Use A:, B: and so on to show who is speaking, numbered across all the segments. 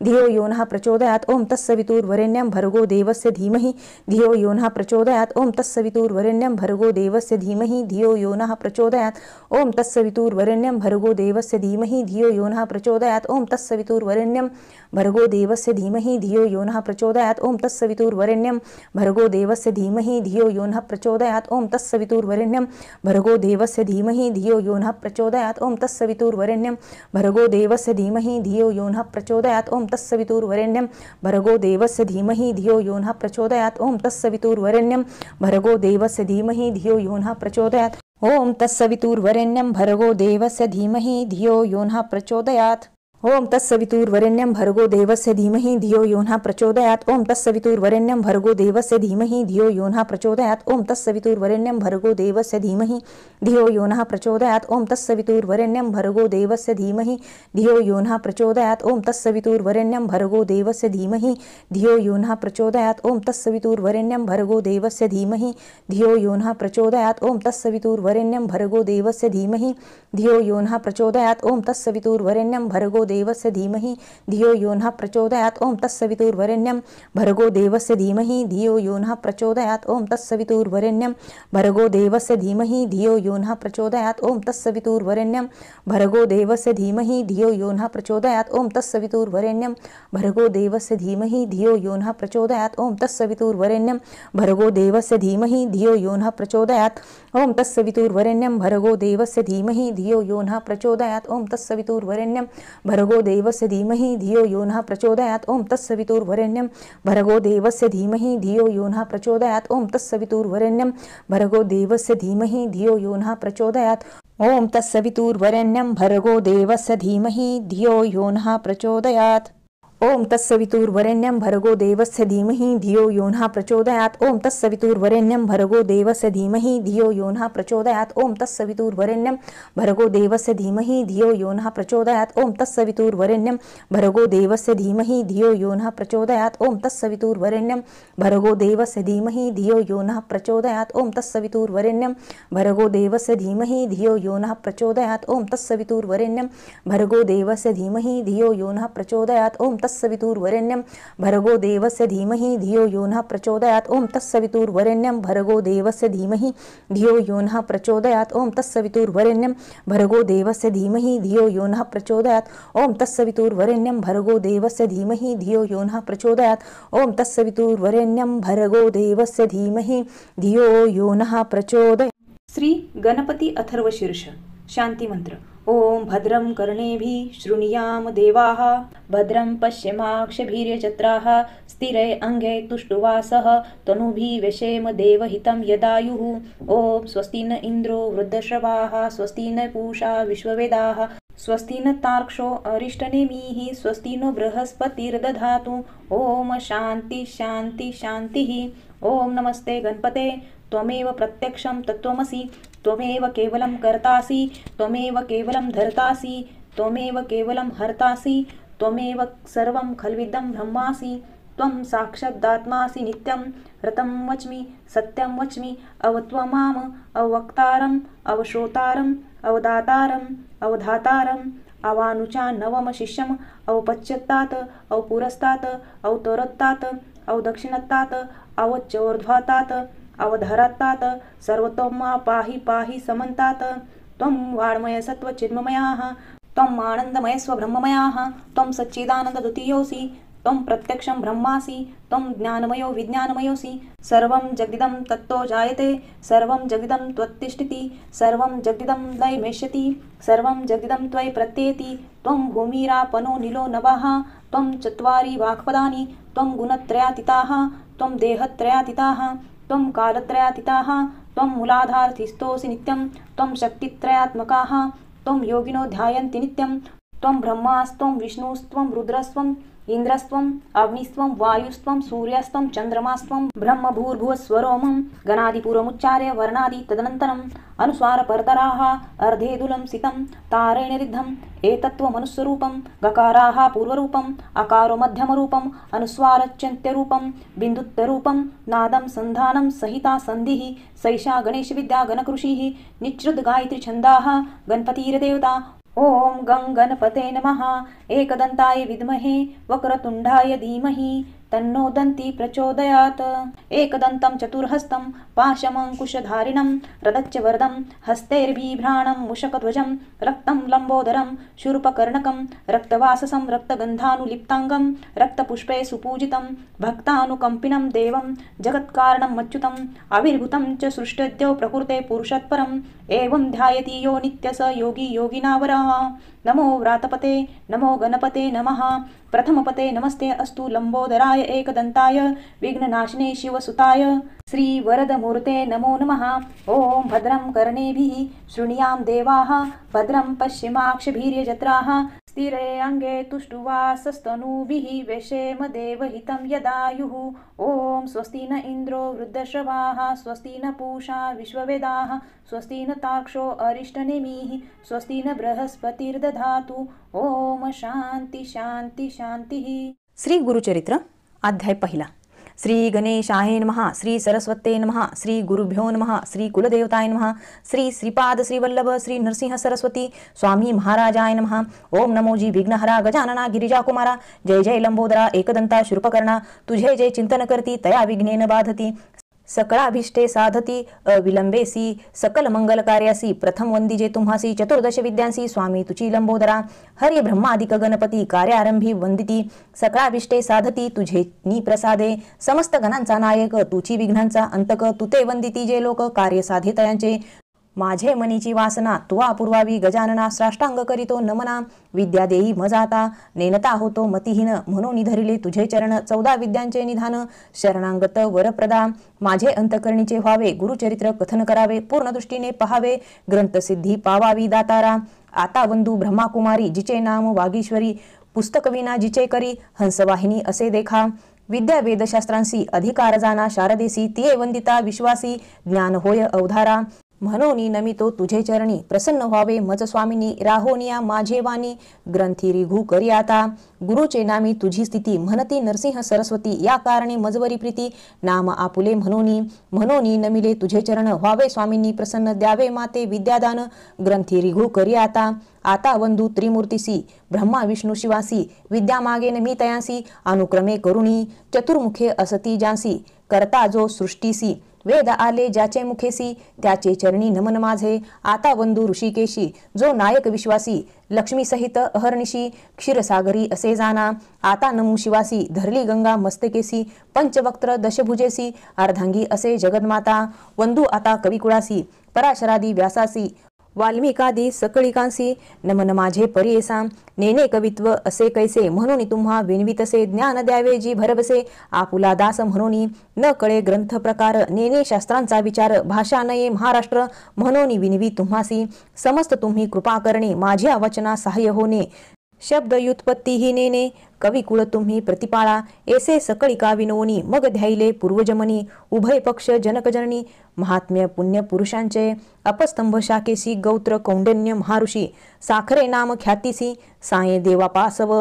A: धियो यो नः प्रचोदयात् ओम तत्सवितुर्वरेण्यं भर्गो देवस्य धीमहि धियो यो नः प्रचोदयात् ओम तत्सवितुर्वरेण्यं भर्गो देवस्य धीमहि धियो यो नः प्रचोदयात् ओम तत्सवितुर्वरेण्यं भर्गो देवस्य धीमहि धियो यो नः प्रचोदयात् ओम तत्सवितुर्वरेण्यं भर्गो देवस्य धीमहि धियो यो नः प्रचोदयात् ओम तत्सवितुर्वरेण्यं भर्गो देवस्य धीमहि धियो यो नः प्रचोदयात् ओम तत्सवितुर्वरेण्यं भर्गो देवस्य धीमहि धियो यो नः प्रचोदयात् ओम तत्सवितुर्वरेण्यं भर्गो देवस्य धीमहि धियो यो नः प्रचोदयात् ओम तत्सवितुर्वरेण्यं भर्गो देवस्य धीमहि धियो यो नः प्रचोदयात् ओम तत्सवितुर्वरेण्यं भर्गो देवस्य धीमहि धियो यो नः प्रचोदयात् ओम तत्सवितुर्वरेण्यं भर्गो देवस्य धीमहि धियो यो नः प्रचोदयात् ओम तत्सवितुर्वरेण्यं भर्गो देवस्य धीमहि धियो यो नः प्रचोदयात् ओम तत्सवितुर्वरेण्यं भर्गो देवस्य धीमहि धियो यो नः प्रचोदयात् ओम तत्सवितुर्वरेण्यं भर्गो देवस्य धीमहि धियो यो नः प्रचोदयात् ओम तत्सवितुर्वरेण्यं भर्गो देवस्य धीमहि धियो यो नः प्रचोदयात् ओम तत्सवितुर्वरेण्यं भर्गो देवस्य धीमहि धियो यो नः प्रचोदयात् ओम तत्सवितुर्वरेण्यं भर्गो देवस्य धीमहि धियो यो नः प्रचोदयात् ओम तत्सवितुर्वरेण्यं भर्गो देवस्य धीमहि धियो यो नः प्रचोदयात् ओम तत्सवितुर्वरेण्यं भर्गो देवस्य धीमहि धियो यो नः प्रचोदयात् ओम तत्सवितुर्वरेण्यं भर्गो देवस्य धीमहि धियो यो नः प्रचोदयात् ओम तत्सवितुर्वरेण्यं भर्गो देवस्य धीमहि धियो यो नः प्रचोदयात् ओम तत्सवितुर्वरेण्यं भर्गो देवस्य धीमहि धियो यो नः प्रचोदयात् ओम तत्सवितुर्वरेण्यं भर्गो देवस्य धीमहि धियो यो नः प्रचोदयात् ओम तत्सवितुर्वरेण्यं भर्गो देवस्य धीमहि धियो यो नः प्रचोदयात् ओम तत्सवितुर्वरेण्यं भर्गो देवस्य धीमहि धियो यो नः प्रचोदयात् ओम तत्सवितुर्वरेण्यं भर्गो देवस्य धीमहि धियो यो नः प्रचोदयात् ओम तत्सवितुर्वरेण्यं भर्गो देवस्य धीमहि धियो यो नः प्रचोदयात् ओम तत्सवितुर्वरेण्यं भर्गो देवस्य धीमहि धियो यो नः प्रचोदयात् ओम तत्सवितुर्वरेण्यं भर्गो देवस्य धीमहि धियो यो नः प्रचोदयात् ओम तत्सवितुर्वरेण्यं भर्गो देवस्य धीमहि धियो यो नः प्रचोदयात् ओम तत्सवितुर्वरेण्यं भर्गो देवस्य धीमहि धियो यो नः प्रचोदयात् ओम तत्सवितुर्वरेण्यं भर्गो देवस्य धीमहि धियो यो नः प्रचोदयात् ओम तत्सवितुर्वरेण्यं भर्गो देवस्य धीमहि धियो यो नः प्रचोदयात् ओम तत्सवितुर्वरेण्यं भर्गो देवस्य धीमहि धियो यो नः प्रचोदयात् ओम तत्सवितुर्वरेण्यं भर्गो देवस्य धीमहि धियो यो नः प्रचोदयात् ओम तत्सवितुर्वरेण्यं भर्गो देवस्य धीमहि धियो यो नः प्रचोदयात् ओम तत्सवितुर्वरेण्यं भर्गो देवस्य धीमहि धियो यो नः प्रचोदयात् ओम तत्सवितुर्वरेण्यं भर्गो देवस्य धीमहि धियो यो नः प्रचोदयात् ओम तत्सवितुर्वरेण्यं भर्गो देवस्य धीमहि धियो यो नः प्रचोदयात् ओम तत्सवितुर्वरेण्यं भर्गो देवस्य धीमहि धियो यो नः प्रचोदयात् ओम तत्सवितुर्वरेण्यं भर्गो देवस्य धीमहि धियो यो नः प्रचोदयात्।
B: श्री गणपती अथर्वशीर्ष शांती मंत्र। ओम भद्रं कर्णेभिः शृणुयाम देवाः भद्रं पश्येमाक्षभिर्यजत्राः स्थिरै अंगे तुष्टुवासः तनूभिः व्यशेम देवहितं यदायुः। ओम स्वस्ति न इन्द्रो वृद्धश्रवाः स्वस्ति न पूषा विश्ववेदाः स्वस्ति न तार्क्ष्यो अरिष्टनेमिः स्वस्ति नो बृहस्पतिर्दधातु। ओम शांति शांति शांतिः। ओम नमस्ते गणपते त्वमेव प्रत्यक्षं तत्त्वमसि त्वमेव केवलं कर्तासि त्वमेव केवलं धर्तासि त्वमेव केवलं हर्तासि त्वमेव सर्वं खल्विदं ब्रह्मासि त्वं साक्षादात्मासि नित्यं रतं वच्मि सत्यं वच्मि अवत्वमाम अवक्तारम् अवश्रोतारम् अवदातारम् अवधातारम् अवानुचा नवम शिष्यम् अवपच्यत्तात् अवपुरस्तात् अवतोरत्तात् अवदक्षिणत्तात् अवचोर्ध्वातात् अवधरत्तात् सर्वतोमा पाहि पाहि समन्तात्। त्वं वाङ्मय सत्त्वचिन्मयाः त्वम् आनन्दमय स्वब्रह्ममयाः त्वं सच्चिदानन्दद्वितीयोऽसि त्वं प्रत्यक्षं ब्रह्मासि त्वं ज्ञानमयो विज्ञानमयोऽसि। सर्वं जगदिदं तत्तो जायते सर्वं जगदिदं त्वत्तिष्ठति सर्वं जगदिदं लयमेष्यति सर्वं जगदिदं त्वयि प्रत्येति। त्वं भूमिरापनो नीलो नभः त्वं चत्वारि वाक्पदानि त्वं गुणत्रयातीताः त्वं देहत्रयातीताः त्वं कालत्रयातीताः त्वं मूलाधारस्थितोऽसि नित्यं त्वं शक्तित्रयात्मकाः त्वं योगिनो ध्यायन्ति नित्यं। त्वं ब्रह्मास्त्वं विष्णुस्त्वं रुद्रस्त्वं इन्द्रस्त्वं अग्निस्त्वं वायुस्त्वं सूर्यस्त्वं चन्द्रमास्त्वं ब्रह्म भूर्भुवस्वरोमं गणादिपूर्वमुच्चार्य वर्णादि तदनन्तरम् अनुस्वारपरतराः अर्धेदुलं सितं तारेणिरिद्धम् एतत्त्वमनुस्वरूपं गकाराः पूर्वरूपम् अकारो मध्यमरूपम् अनुस्वारच्यन्त्यरूपं बिन्दुत्तरूपं नादं सन्धानं सहिता सन्धिः सैषा गणेशविद्या गणकृषिः निच्छ्रुत गायत्री छन्दाः गणपतिर्देवता। ॐ गं गणपते नमः। एकदन्ताय विद्महे वक्रतुण्डाय धीमहि तन्नो दन्ती प्रचोदयात्। एकदन्तं चतुर्हस्तं पाशमङ्कुशधारिणं रदच्चवरदं हस्तैर्बिभ्राणं मूषकध्वजं रक्तं लम्बोदरं शूर्पकर्णकं रक्तवाससं रक्तगन्धानुलिप्ताङ्गं रक्तपुष्पे सुपूजितं भक्तानुकम्पिनं देवं जगत्कारणं अच्युतम् आविर्भूतं च सृष्टद्यो प्रकृते पुरुषत्परम् एवं ध्यायति यो नित्य स योगी योगिनावरः। नमो व्रातपते नमो गणपते नमः। प्रथमपते नमस्ते अस्तु लंबोदराय एकदन्ताय विघ्ननाशिने शिवसुताय श्रीवरदमूर्ते नमो नमः। ॐ भद्रं कर्णेभिः शृणुयाम देवाः भद्रं पश्येमाक्षभिर्यजत्राः स्थिरे अंगे तुष्टुवासस्तनूभिः वेशेम देवहितं यदायुः। ॐ स्वस्ति न इन्द्रो वृद्धश्रवाः स्वस्ति न पूषा विश्ववेदाः स्वस्ति न तार्क्ष्यो अरिष्टनेमिः स्वस्ति न बृहस्पतिर्दधातु। ओम शांती शांती शांती।
A: श्री गुरुचरित्र अध्याय पहिला। श्री गणेशाय नमः। श्री सरस्वते नमः। श्री गुरुभ्यो नमः। श्री कुलदेवताय नमः। श्री श्रीपाद श्री वल्लभ श्री नरसिंह सरस्वती स्वामी महाराजाय नमः। ओम नमो जी विघ्नहरा गजानना गिरिजा कुमारा जय जय लंबोदरा एकदंता शूर्पकर्णा तुझे जय चिंतन करती तया विघ्नेन बाधती सकळाभिष्टे साधती अविलंबेसी सकल मंगल कार्यासी प्रथम वंदिजे तुम्हासी चतुर्दश विद्यांसी स्वामी तुची लंबोदरा हर्य ब्रह्मादिक गणपती कार्यारंभी वंदिती सकळाभिष्टे साधती तुझे नी प्रसादे समस्त गणांचा नायक तुची विघ्नांचा अंतक तुते वंदिती जे लोक कार्य साधे तयांचे माझे मनीची वासना तुवा पूर्वावी गजानना साष्टांग करीतो नमना विद्या देई मजाता नेनता होतो मतिहीन म्हणून धरिले तुझे चरण 14 विद्यांचे निधान शरणांगत वरप्रदा माझे अंतकरणीचे व्हावे गुरुचरित्र कथन करावे पूर्ण दृष्टीने पहावे ग्रंथसिद्धी पावावी दातारा आता वंदू ब्रह्माकुमारी जिचे नाम वागीश्वरी पुस्तक विना जिचे करी हंसवाहिनी असे देखा विद्या वेदशास्त्रांसी अधिकार जाना शारदेसी तिये वंदिता विश्वासी ज्ञान होय अवधारा म्हणून नमितो तुझे चरणी प्रसन्न व्हावे मज स्वामिनी राहोनिया माझे वाणी ग्रंथी रिघू करी आता गुरुचे नामी तुझी स्थिती म्हणती नरसिंह सरस्वती या कारणे मजवरी प्रीती नाम आपुले म्हणून नमिले तुझे चरण व्हावे स्वामींनी प्रसन्न द्यावे माते विद्यादान ग्रंथी रिघू करी आता वंदू त्रिमूर्तीसी ब्रह्मा विष्णू शिवासी विद्या मागे नमी तयासी अनुक्रमे करुणी चतुर्मुखे असती जांसी करता जो सृष्टीसी वेद आले ज्याचे मुखेसी त्याचे चरणी नमन माझे आता वंदू ऋषिकेशी जो नायक विश्वासी लक्ष्मी सहित अहर्निशी क्षीरसागरी असे जाना आता नमू शिवासी धरली गंगा मस्तकेसी पंचवक्त्र दशभुजेसी अर्धांगी असे जगन्माता वंदू आता कविकुळासी पराशरादी व्यासासी वाल्मिकादी सकळिकांसी नमन माझे परियेसा नेने कवित्व असे कैसे म्हणून तुम्हा विनवितसे ज्ञान द्यावे जी भरवसे आपुला दास म्हणून न कळे ग्रंथ प्रकार नेने शास्त्रांचा विचार भाषा नये महाराष्ट्र म्हणून विनवी तुम्हासी समस्त तुम्ही कृपा करणे माझ्या वचना सहाय्य होणे शब्द व्युत्पत्ती ही नेने कविकुळ तुम्ही प्रतिपाळा ऐसे सकळिका विनोनी मग ध्यायले पूर्वजमनी उभय पक्ष जनकजननी महात्म्य पुण्य पुरुषांचे अपस्तंभ शाकेसी गौत्र कौंडन्य महाऋषी साखरे नाम ख्यातीसी साये देवापासव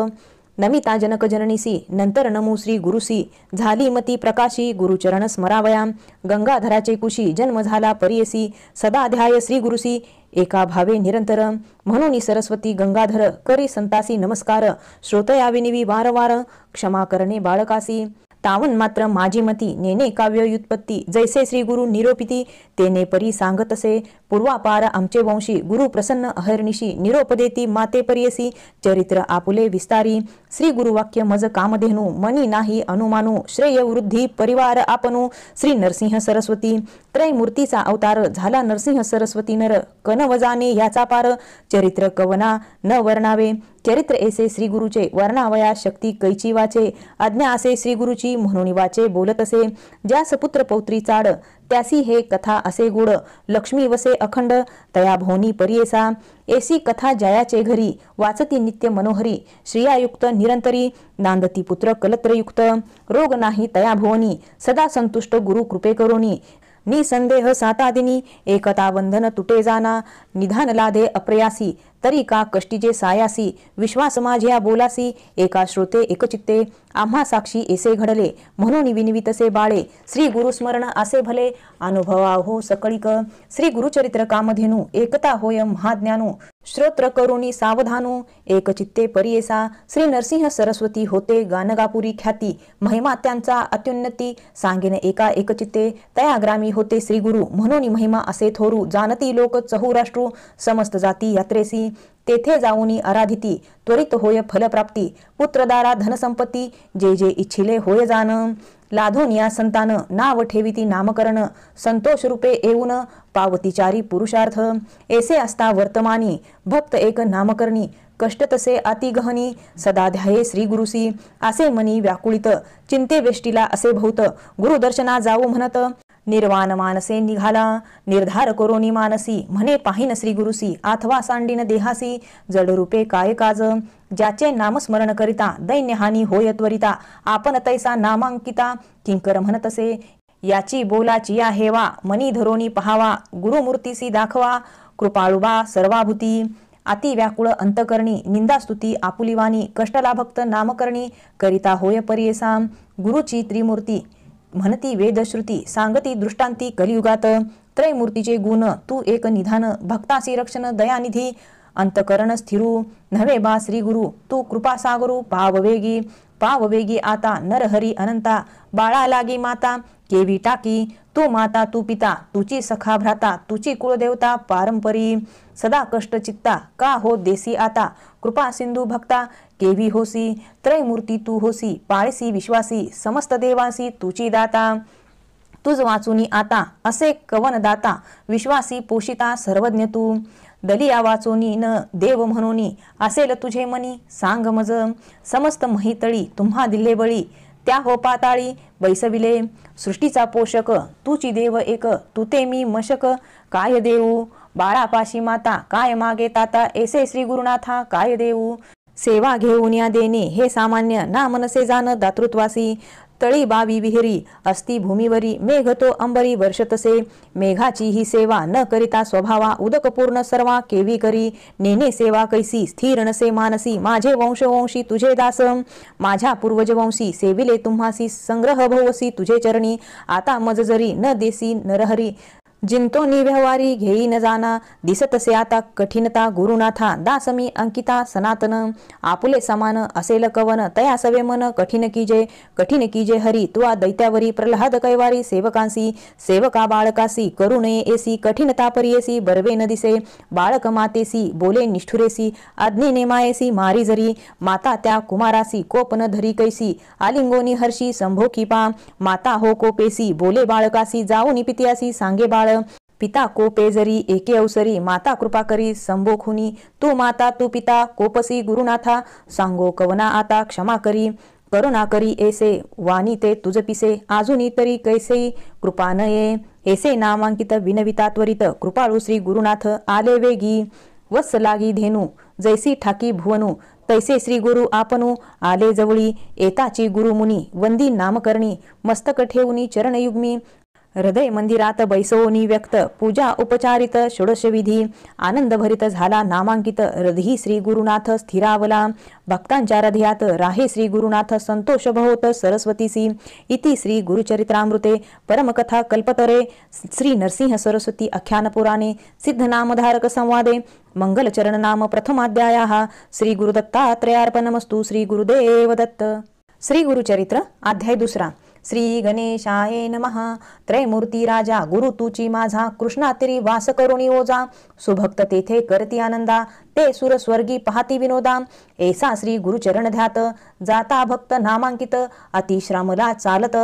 A: नमिता जनक जननीसी नंतर नमो श्री गुरुसी झाली मती प्रकाशी गुरुचरण स्मरावयाम गंगाधराचे कुशी जन्म झाला परियसी सदा ध्याय श्री गुरुसी एका भावे निरंतर म्हणून सरस्वती गंगाधर करी संतासी नमस्कार श्रोतया विनिवी वारंवार क्षमा करणे बाळकासी तावन मात्र माझी मती नेने काव्य व्युत्पत्ती जैसे श्री गुरु निरोपिती तेने परी सांगतसे पूर्वापार आमचे वंशी गुरु प्रसन्न अहर्निशी निरोप देती माते परियसी चरित्र आपुले विस्तारी श्री गुरुवाक्य मज कामधेनु मनी नाही अनुमानु श्रेय वृद्धी परिवार आपनु श्री नरसिंह सरस्वती त्रैमूर्तीचा अवतार झाला नरसिंह सरस्वती नर कनवजाने याचा पार चरित्र कवना न वर्णावे चरित्र ऐसे श्री गुरुचे वर्णावया शक्ती कैची वाचे आज्ञा असे श्री गुरुची म्हणून वाचे बोलत असे ज्यास पुत्र पौत्री चाड त्यासी हे कथा असे गुड लक्ष्मी वसे अखंड तया भोनी परियेसा ऐसी कथा जयाचे घरी वाचती नित्य मनोहरी श्रियायुक्त निरंतरी नांदती पुत्र कलत्रयुक्त रोग नाही तया भुवनी सदा संतुष्ट गुरु कृपे करोनी निसंदेह सातादिनी एकता बंधन तुटे जाना निधान लादे अप्रयासी तरी का कष्टीचे सायासी विश्वास माझ्या बोलासी एका श्रोते एकचित्ते आम्हा साक्षी ऐसे घडले म्हणून विनवितसे बाळे श्री गुरुस्मरण असे भले अनुभवा हो सकळिक श्री गुरुचरित्र कामधेनु एकता होय महाज्ञानो श्रोत्र करुणी सावधानू एक चित्ते परियेसा श्री नरसिंह सरस्वती होते गानगापुरी ख्याती महिमा त्यांचा अत्युन्नती सांगेन एका एकचित्ते तया ग्रामी होते श्री गुरु म्हणून महिमा असे थोरू जाणती लोक चहुराष्ट्रू समस्त जाती यात्रेसी तेथे जाऊनी आराधिती त्वरित होय फलप्राप्ती पुत्रदारा धनसंपत्ती जे जे इच्छिले होय जाण लाधून या संतान नाव ठेविती नामकरण संतोष रूपे येऊन पावतीचारी पुरुषार्थ ऐसे असता वर्तमानी भक्त एक नामकरणी कष्ट तसे अति गहनी सदा ध्याये श्री गुरुसी असे मनी व्याकुळित चिंते वेष्टीला असे भूत गुरुदर्शना जाऊ म्हणत निर्वाण मानसे निघाला निर्धार करोनी मानसी म्हणे पाहिन श्री गुरुसी अथवा सांडीन देहासी जड रूपे काय काज ज्याचे नामस्मरण करिता दैन्यहानी होय त्वरिता आपण तैसा नामांकिता किंकर म्हणतसे याची बोलाची या हेवा मनी धरोनी पहावा गुरुमूर्तीसी दाखवा कृपाळुबा सर्वाभूती अति व्याकुळ अंतकरणी निंदास्तुती आपुलिवानी कष्टला भक्त नामकरणी करिता होय परियेसा गुरुची त्रिमूर्ती म्हणती वेदश्रुती सांगती दृष्टांती कलियुगात त्रैमूर्तीचे गुण तू एक निधान भक्तासी रक्षण दयानिधी अंतकरण स्थिरू नव्हे बा श्री गुरु तू कृपा सागरू पाववेगी आता नरहरी अनंता बाळा लागी माता केवी टाकी तू माता तू पिता तुची सखा भ्राता तुची कुळदेवता पारंपरी सदा कष्ट चित्ता का हो देसी आता कृपा सिंधू भक्ता केवी होसी त्रैमूर्ती तू होसी पाळसी विश्वासी समस्त देवासी तुची दाता तुझ वाचुनी आता असे कवन दाता विश्वासी पोषिता सर्वज्ञ तू दलिया वाचोनी न देव म्हणूनी असेल तुझे मनी सांग मज समस्त महितळी तुम्हा दिले बळी त्या हो पाताळी बैसविले सृष्टीचा पोषक तुची देव एक तू ते मी मशक काय देऊ बाळापाशी माता काय मागे ताता ऐसे श्री गुरुनाथा काय देऊ सेवा घेऊन या देणे हे सामान्य ना मनसे जाण दातृत्वासी तळी बावी विहिरी अस्ति भूमीवरी मेघ तो अंबरी वर्षतसे मेघाची ही सेवा न करिता स्वभावा उदक पूर्ण सर्वा केवी करी नेने सेवा कैसी स्थिर नसे मानसी माझे वंशवंशी तुझे दास माझ्या पूर्वजवंशी सेविले तुम्हासी संग्रह भवसी तुझे चरणी आता मज जरी न देसी नरहरी जिंतो व्यवहारी घेई न जाना दिसतसे आता कठीणता गुरुनाथा दासमी अंकिता सनातन आपुले समान असेल कवन तया सवे मन कठीण कीजे हरी तुआ दैत्यावरी प्रल्हाद कैवारी सेवकांसी सेवका बाळकासी करू नये एसी कठीणता परियेसी बरवे न दिसे बाळक मातेसी बोले निष्ठुरेसी आज्ञे नेमायेसी मारी जरी माता त्या कुमारासी कोप न धरी कैसी आलिंगोनी हर्षी संभोकी पा माता हो कोपेसी बोले बाळकासी जाऊनी पित्यासी सांगे बाळ पिता कोपे जरी एके अवसरी माता कृपा करी संभोखुनी तू माता तू पिता कोपसी गुरुनाथा सांगो कवना आता क्षमा करी करुणा करी ऐसे वाणी ते तुझ पिसे अजूनी तरी कैसे कृपा नये ऐसे नामांकित विनविता त्वरित कृपाळू श्री गुरुनाथ आले वेगी वत्स लागी धेनू जैसी ठाकी भुवनू तैसे श्री गुरु आपणू आले जवळी एताची गुरुमुनी वंदी नामकरणी मस्तक ठेवूनी चरणयुग्मी हृदय मंदिरात बैसवनी व्यक्त पूजा उपचारित षोडश विधी आनंद भरित झाला नामांकित हृदयी श्री गुरुनाथ स्थिरावला भक्तांच्या हृदयात राहे श्री गुरुनाथ संतोष भवत सरस्वतीसी इति श्री गुरुचरित्रामृते परमकथा कल्पतरे श्री नरसिंह सरस्वती आख्यान पुराणे सिद्धनामधारक संवादे मंगलचरण नाम प्रथमाध्यायः श्री गुरुदत्तात्रयार्पणमस्तु श्री गुरुदेव दत्त। श्री गुरुचरित्र अध्याय दुसरा। श्री गणेशाय नमः। त्रैमूर्ती राजा गुरु तुची माझा कृष्णातिरी वास करुणी ओजा सुभक्त तेथे करती आनंदा ते सुर स्वर्गी पाहती विनोदा ऐसा श्री गुरुचरण ध्यात जाता भक्त नामांकित अतिश्रामला चालत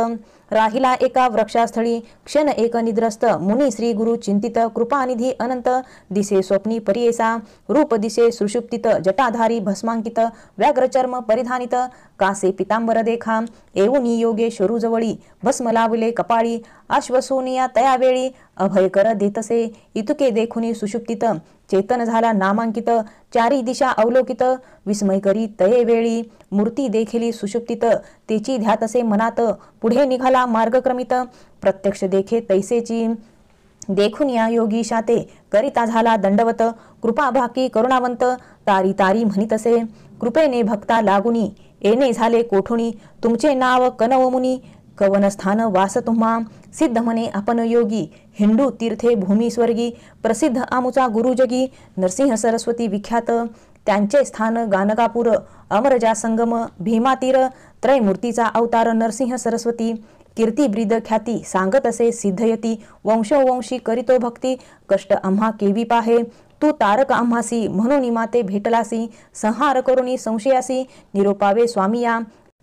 A: राहिला एका वृक्षास्थळी क्षण एक निद्रस्त मुनी श्री गुरु चिंतित कृपानिधी अनंत दिसे स्वप्नी परियेसा रूप दिसे सुषुप्तित जटाधारी भस्मांकित व्याघ्रचर्म परिधानित कासे पितांबर देखा एवुनी योगेश्वरू जवळी भस्म लावले कपाळी अश्वसोनिया तयावेळी अभय कर देतसे इतुके देखुनी सुषुप्तित चेतन झाला नामांकित चारी दिशा अवलोकित विस्मय करी तये वेळी मूर्ती देखिली सुषुप्तित तिची ध्यातसे मनात पुढे निघाला मार्गक्रमित प्रत्यक्ष देखे तैसेची देखून या योगी शाते करिता झाला दंडवत कृपा भाकी करुणावंत तारी तारी म्हणितसे कृपेने भक्ता लागुनी येणे झाले कोठुनी तुमचे नाव कनव मुनी कवनस्थान वास तुम्हा, सिद्ध म्हणे आपण योगी, हिंडू तीर्थे भूमी स्वर्गी, प्रसिद्ध आमुचा गुरु जगी, नरसिंह सरस्वती विख्यात, त्यांचे स्थान गानगापूर, अमरजा संगम भीमातीर, त्रयमूर्तीचा अवतार नरसिंह सरस्वती, कीर्ती ब्रीद ख्याती सांगत असे सिद्धयती, वंशोवंशी करीतो भक्ती, कष्ट आम्हा केवी पाहे, तू तारक आम्हासी, म्हणून माते भेटलासी, संहार करुणी संशयासी, निरोपावे स्वामिया,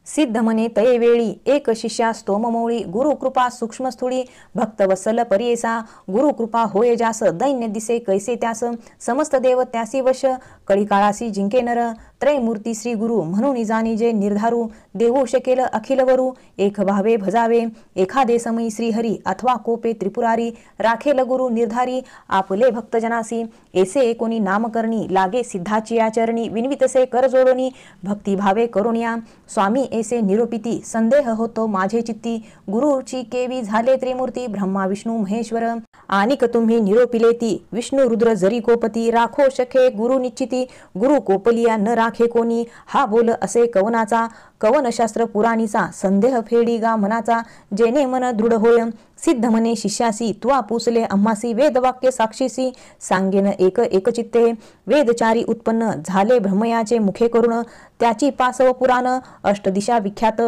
A: सिद्ध म्हणे तये वेळी, एक शिष्या स्तोममोळी, गुरु कृपा सूक्ष्म स्थूळी, भक्तवत्सल परियेसा, गुरु कृपा होय जास, दैन्य दिसे कैसे त्यास, समस्त देव त्यासी वश, कळी काळासी जिंके नर, त्रयमूर्ती श्री गुरु, म्हणून जाणी जे निर्धारू, देऊ शकेल अखिल वरू, एक भावे भजावे, एखादे समयी श्रीहरी, अथवा कोपे त्रिपुरारी, राखेल गुरु निर्धारी, आपले भक्तजनासी, ऐसे एकोणी नामकरणी, लागे सिद्धाची आचरणी, विनवितसे कर जोडणी, भक्ती भावे करुण्या, स्वामी ऐसे निरोपिती, संदेह होतो माझे चित्ती, गुरुची केवी झाले त्रिमूर्ती, ब्रह्मा विष्णू महेश्वर, आनिक तुम्ही निरोपिलेती, विष्णू रुद्र जरी कोपती, राखो शके गुरु निश्चिती, गुरु कोपलिया न राखे कोणी, हा बोल असे कवनाचा, कवनशास्त्र पुराणीचा, संदेह फेडी गा मनाचा, जेने मन दृढ होय, सिद्ध म्हणे शिष्यासी, तुआ पुसले आम्हासी, वेदवाक्य साक्षीसी, सांगेन एक एक चित्ते, वेदचारी उत्पन्न झाले ब्रह्मयाचे मुखे करुण, त्याची पासव पुराण, अष्टदिशा विख्यात,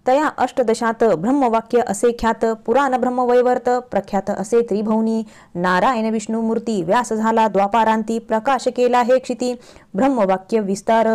A: तया अष्टदशात ब्रह्मवाक्य असे ख्यात, पुराण ब्रह्मवैवर्त प्रख्यात असे त्रिभुवनी, नारायण विष्णू मूर्ती, व्यास झाला द्वापारांती, प्रकाश केला हे क्षिती, ब्रह्मवाक्य विस्तार,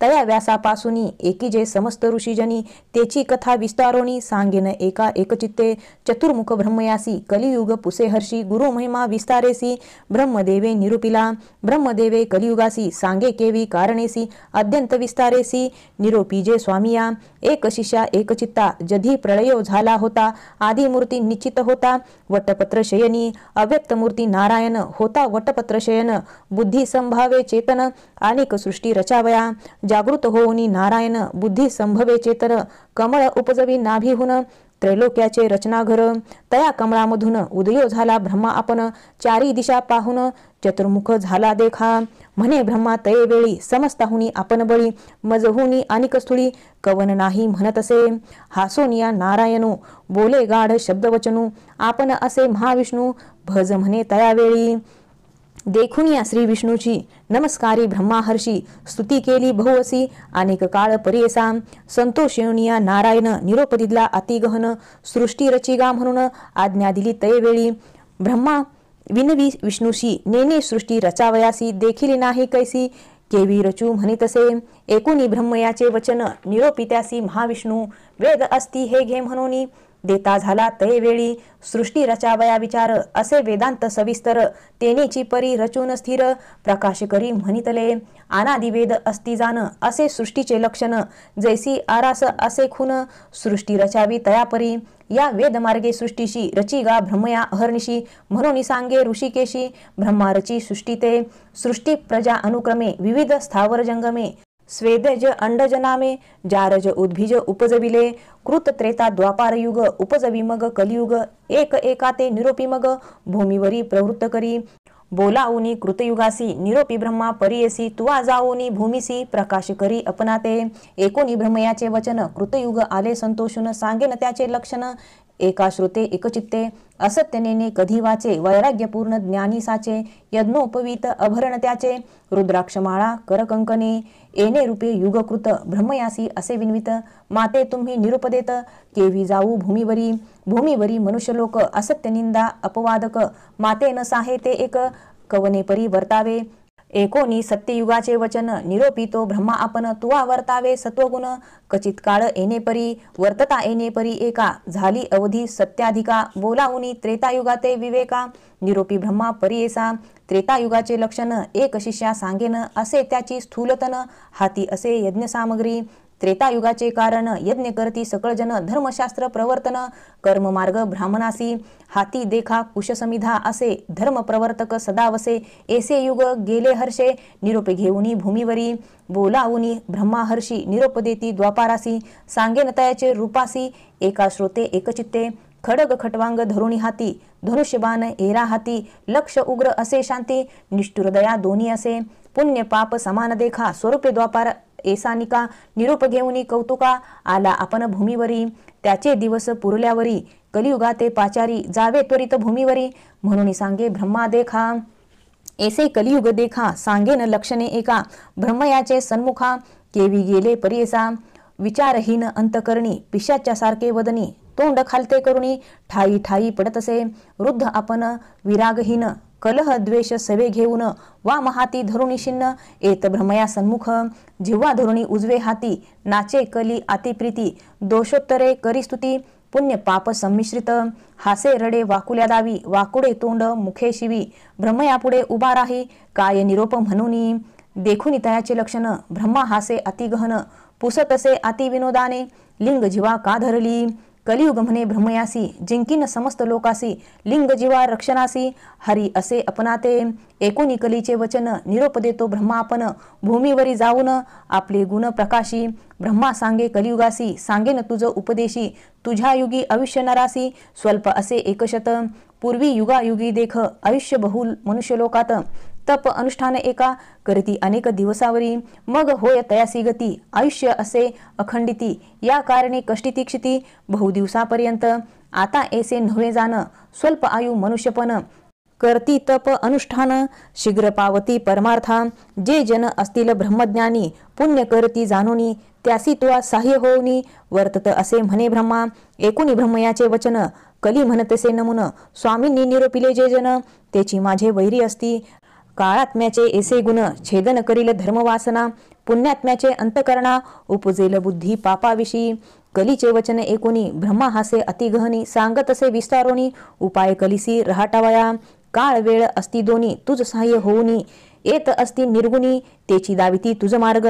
A: तया व्यासापासूनी एकी जे समस्त ऋषीजनी, तेची कथा विस्तारोनी, सांगेन एका एकचित्ते, चतुर्मुख ब्रह्मयासी, कलियुग पुसे हर्षी, गुरु महिमा विस्तारेसी, ब्रह्मदेवे निरूपिला, ब्रह्मदेवे कलियुगासी, सांगे केवी कारणेसी, अत्यंत विस्तारेसी, निरोपी जे स्वामिया, एक शिष्या एक चित्ता, जधी प्रळयो झाला होता, आदिमूर्ती निश्चित होता, वटपत्र शयनी, अव्यक्त मूर्ती नारायण होता, वटपत्र शयन, बुद्धी संभावे चेतन, अनेक सृष्टी रचावया, जागृत होऊनी नारायण, बुद्धी संभवे चेतन, कमळ उपजवी नाभीहून, त्रैलोक्याचे रचनाघर, तया कमळामधून उदयो झाला ब्रह्मा आपण, चारी दिशा पाहून चतुर्मुख झाला देखा, म्हणे ब्रह्मा तये वेळी, समस्ताहुनी आपण बळी, मजहुनी अनिक स्थूळी, कवन नाही म्हणतसे, हासोनिया नारायणू, बोले गाढ शब्दवचनू, आपण असे महाविष्णू, भज म्हणे तया वेळी, देखून या श्री विष्णूची, नमस्कारी ब्रह्माहर्षी, स्तुती केली बहुअसी, अनेक काळ परियसा, संतोषिया नारायण, निरोप दिला अतिगहन, सृष्टी रचिगा म्हणून, आज्ञा दिली तये वेळी, ब्रह्मा विनवी विष्णूशी, नेने सृष्टी रचावयासी, देखील नाही कैसी, केवी रचू म्हणितसे, एकुणी ब्रह्मयाचे वचन, निरोपित्यासी महाविष्णू, वेद असती हे घे म्हणून, देता झाला तये वेळी, सृष्टी रचावया विचार, असे वेदांत सविस्तर, तेनेची परी रचून स्थिर, प्रकाश करी म्हणितले, अनादि वेद अस्ति जान, असे सृष्टीचे लक्षण, जैसी आरास असे खून, सृष्टी रचावी तयापरी, या वेद मार्गे सृष्टीशी, रचिगा ब्रह्मया अहर्निशी, म्हणून सांगे ऋषिकेशी, ब्रह्मा रची सृष्टी ते, सृष्टी प्रजा अनुक्रमे, विविध स्थावर जंगमे, स्वेदज अंडज नामे, जारज उद्भिज उपजविले, कृत त्रेता द्वापार युग, उपजवी मग कलियुग, एक एका ते निरोपी मग, भूमीवरी प्रवृत्त करी, बोलाऊनी कृतयुगासी, निरोपी ब्रह्मा परियसी, तुवा जाऊनी भूमिसी, प्रकाश करी अपनाते, एकोणी ब्रह्मयाचे वचन, कृतयुग आले संतोषून, सांगेन त्याचे लक्षण, एका श्रुते एकचित्ते, असत्यनेने कधी वाचे, वैराग्यपूर्ण ज्ञानी साचे, यज्ञोपवीत अभरण त्याचे, रुद्राक्षमाळा करकंकने, येणे रूपे युगकृत, ब्रह्मयासी असे विनवित, माते तुम्ही निरूप देत, केवी जाऊ भूमीवरी, भूमीवरी मनुष्यलोक, असत्य निंदा अपवादक, माते न साहे ते एक, कवने परी वर्तावे, एकोणी सत्ययुगाचे वचन, निरोपी तो ब्रह्मा आपण, तुवा वर्तावे सत्वगुण, कचित काळ येणे परी, वर्तता येणे परी एका, झाली अवधी सत्याधिका, बोलाऊनी त्रेतायुगाते विवेका, निरोपी ब्रह्मा परियेसा, त्रेतायुगाचे लक्षण, एक शिष्या सांगेन, असे त्याची स्थूलतन, हाती असे यज्ञ सामग्री, त्रेतायुगाचे कारण, यज्ञ करती सकळजन, धर्मशास्त्र प्रवर्तन, कर्ममार्ग ब्राह्मणासी, हाती देखा कुशसमिधा असे, धर्म प्रवर्तक सदावसे, ऐसे युग गेले हर्षे, निरोप घेऊनी भूमीवरी, बोलाऊनी ब्रह्माहर्षी, निरोप देती द्वापारासी, सांगेन तयाचे रूपासी, एका श्रोते एकचित्ते, खडग खटवांग धरुणी हाती, धनुष्यबाण एरा हाती, लक्ष उग्र असे शांती, निष्ठुर दया दोन्ही असे, पुण्य पाप समान देखा, स्वरूपे द्वापार एसानिका, निरूप घेऊनी कौतुका, आला आपण भूमीवरी, त्याचे दिवस पुरल्यावरी कलियुगाते पाचारी जावे त्वरित भूमीवरी म्हणून सांगे ब्रह्मा देखा ऐसे कलियुग देखा सांगेन लक्षणे एका ब्रह्मयाचे सन्मुखा केवी गेले परियसा विचारहीन अंतकरणी पिशाच्या सारखे वदनी तोंड खालते करुणी ठाई ठाई पडतसे वृद्ध आपण विरागहीन कलह द्वेष सवे घेऊन वा महाती धरुणी शिन्न एत भ्रमया सन्मुख जिव्हा धरुणी उजवे हाती नाचे कली अतिप्रीती दोषोत्तरे करी स्तुती पुण्य पाप संमिश्रित हासे रडे वाकुल्या दावी वाकुडे तोंड मुखे शिवी भ्रमयापुढे उभा राही काय निरोप म्हणूनी देखुनी तयाचे लक्षण ब्रह्मा हासे अतिगहन पुसतसे अति विनोदाने लिंग जीवा का धरली कलियुग म्हणे ब्रह्मयासी जिंकीन समस्त लोकासी लिंग जीवा रक्षणासी हरी असे अपनाते एकोणी कलीचे वचन निरोप देतो ब्रह्मा आपण भूमीवरी जाऊन आपले गुण प्रकाशी ब्रह्मा सांगे कलियुगासी सांगेन तुझ उपदेशी तुझ्या युगी आयुष्य नरासी स्वल्प असे एकशत पूर्वी युगायुगी देख आयुष्य बहुल मनुष्य लोकात तप अनुष्ठान एका करती अनेक दिवसावरी मग होय तयासी गती आयुष्य असे अखंडिती या कारणे कष्टी तीक्षिती बहु दिवसापर्यंत आता ऐसे नव्हे जाण स्वल्प आयु मनुष्यपण करती तप अनुष्ठान शीघ्र पावती परमार्था जे जन असतील ब्रह्मज्ञानी पुण्य करती जाणोनी त्यासी तुला साह्य होऊनी वर्तत असे म्हणे ब्रह्मा एकुणी ब्रह्मयाचे वचन कली म्हणतसे नमुन स्वामींनी निरोपिले जे जन त्याची माझे वैरी असती काळात्म्याचे ऐसे गुण छेदन करील धर्मवासना पुण्यात्म्याचे अंतकरणा उपजेल बुद्धी पापाविषयी कलीचे वचन एकोणी ब्रह्मा हासे अतिगहनी सांगतसे विस्तारोनी उपाय कलिसी रहाटावया काळ वेळ असती दोनी तुझ सहाय्य होऊनी येत असती निर्गुणी तेची दाविती तुझ मार्ग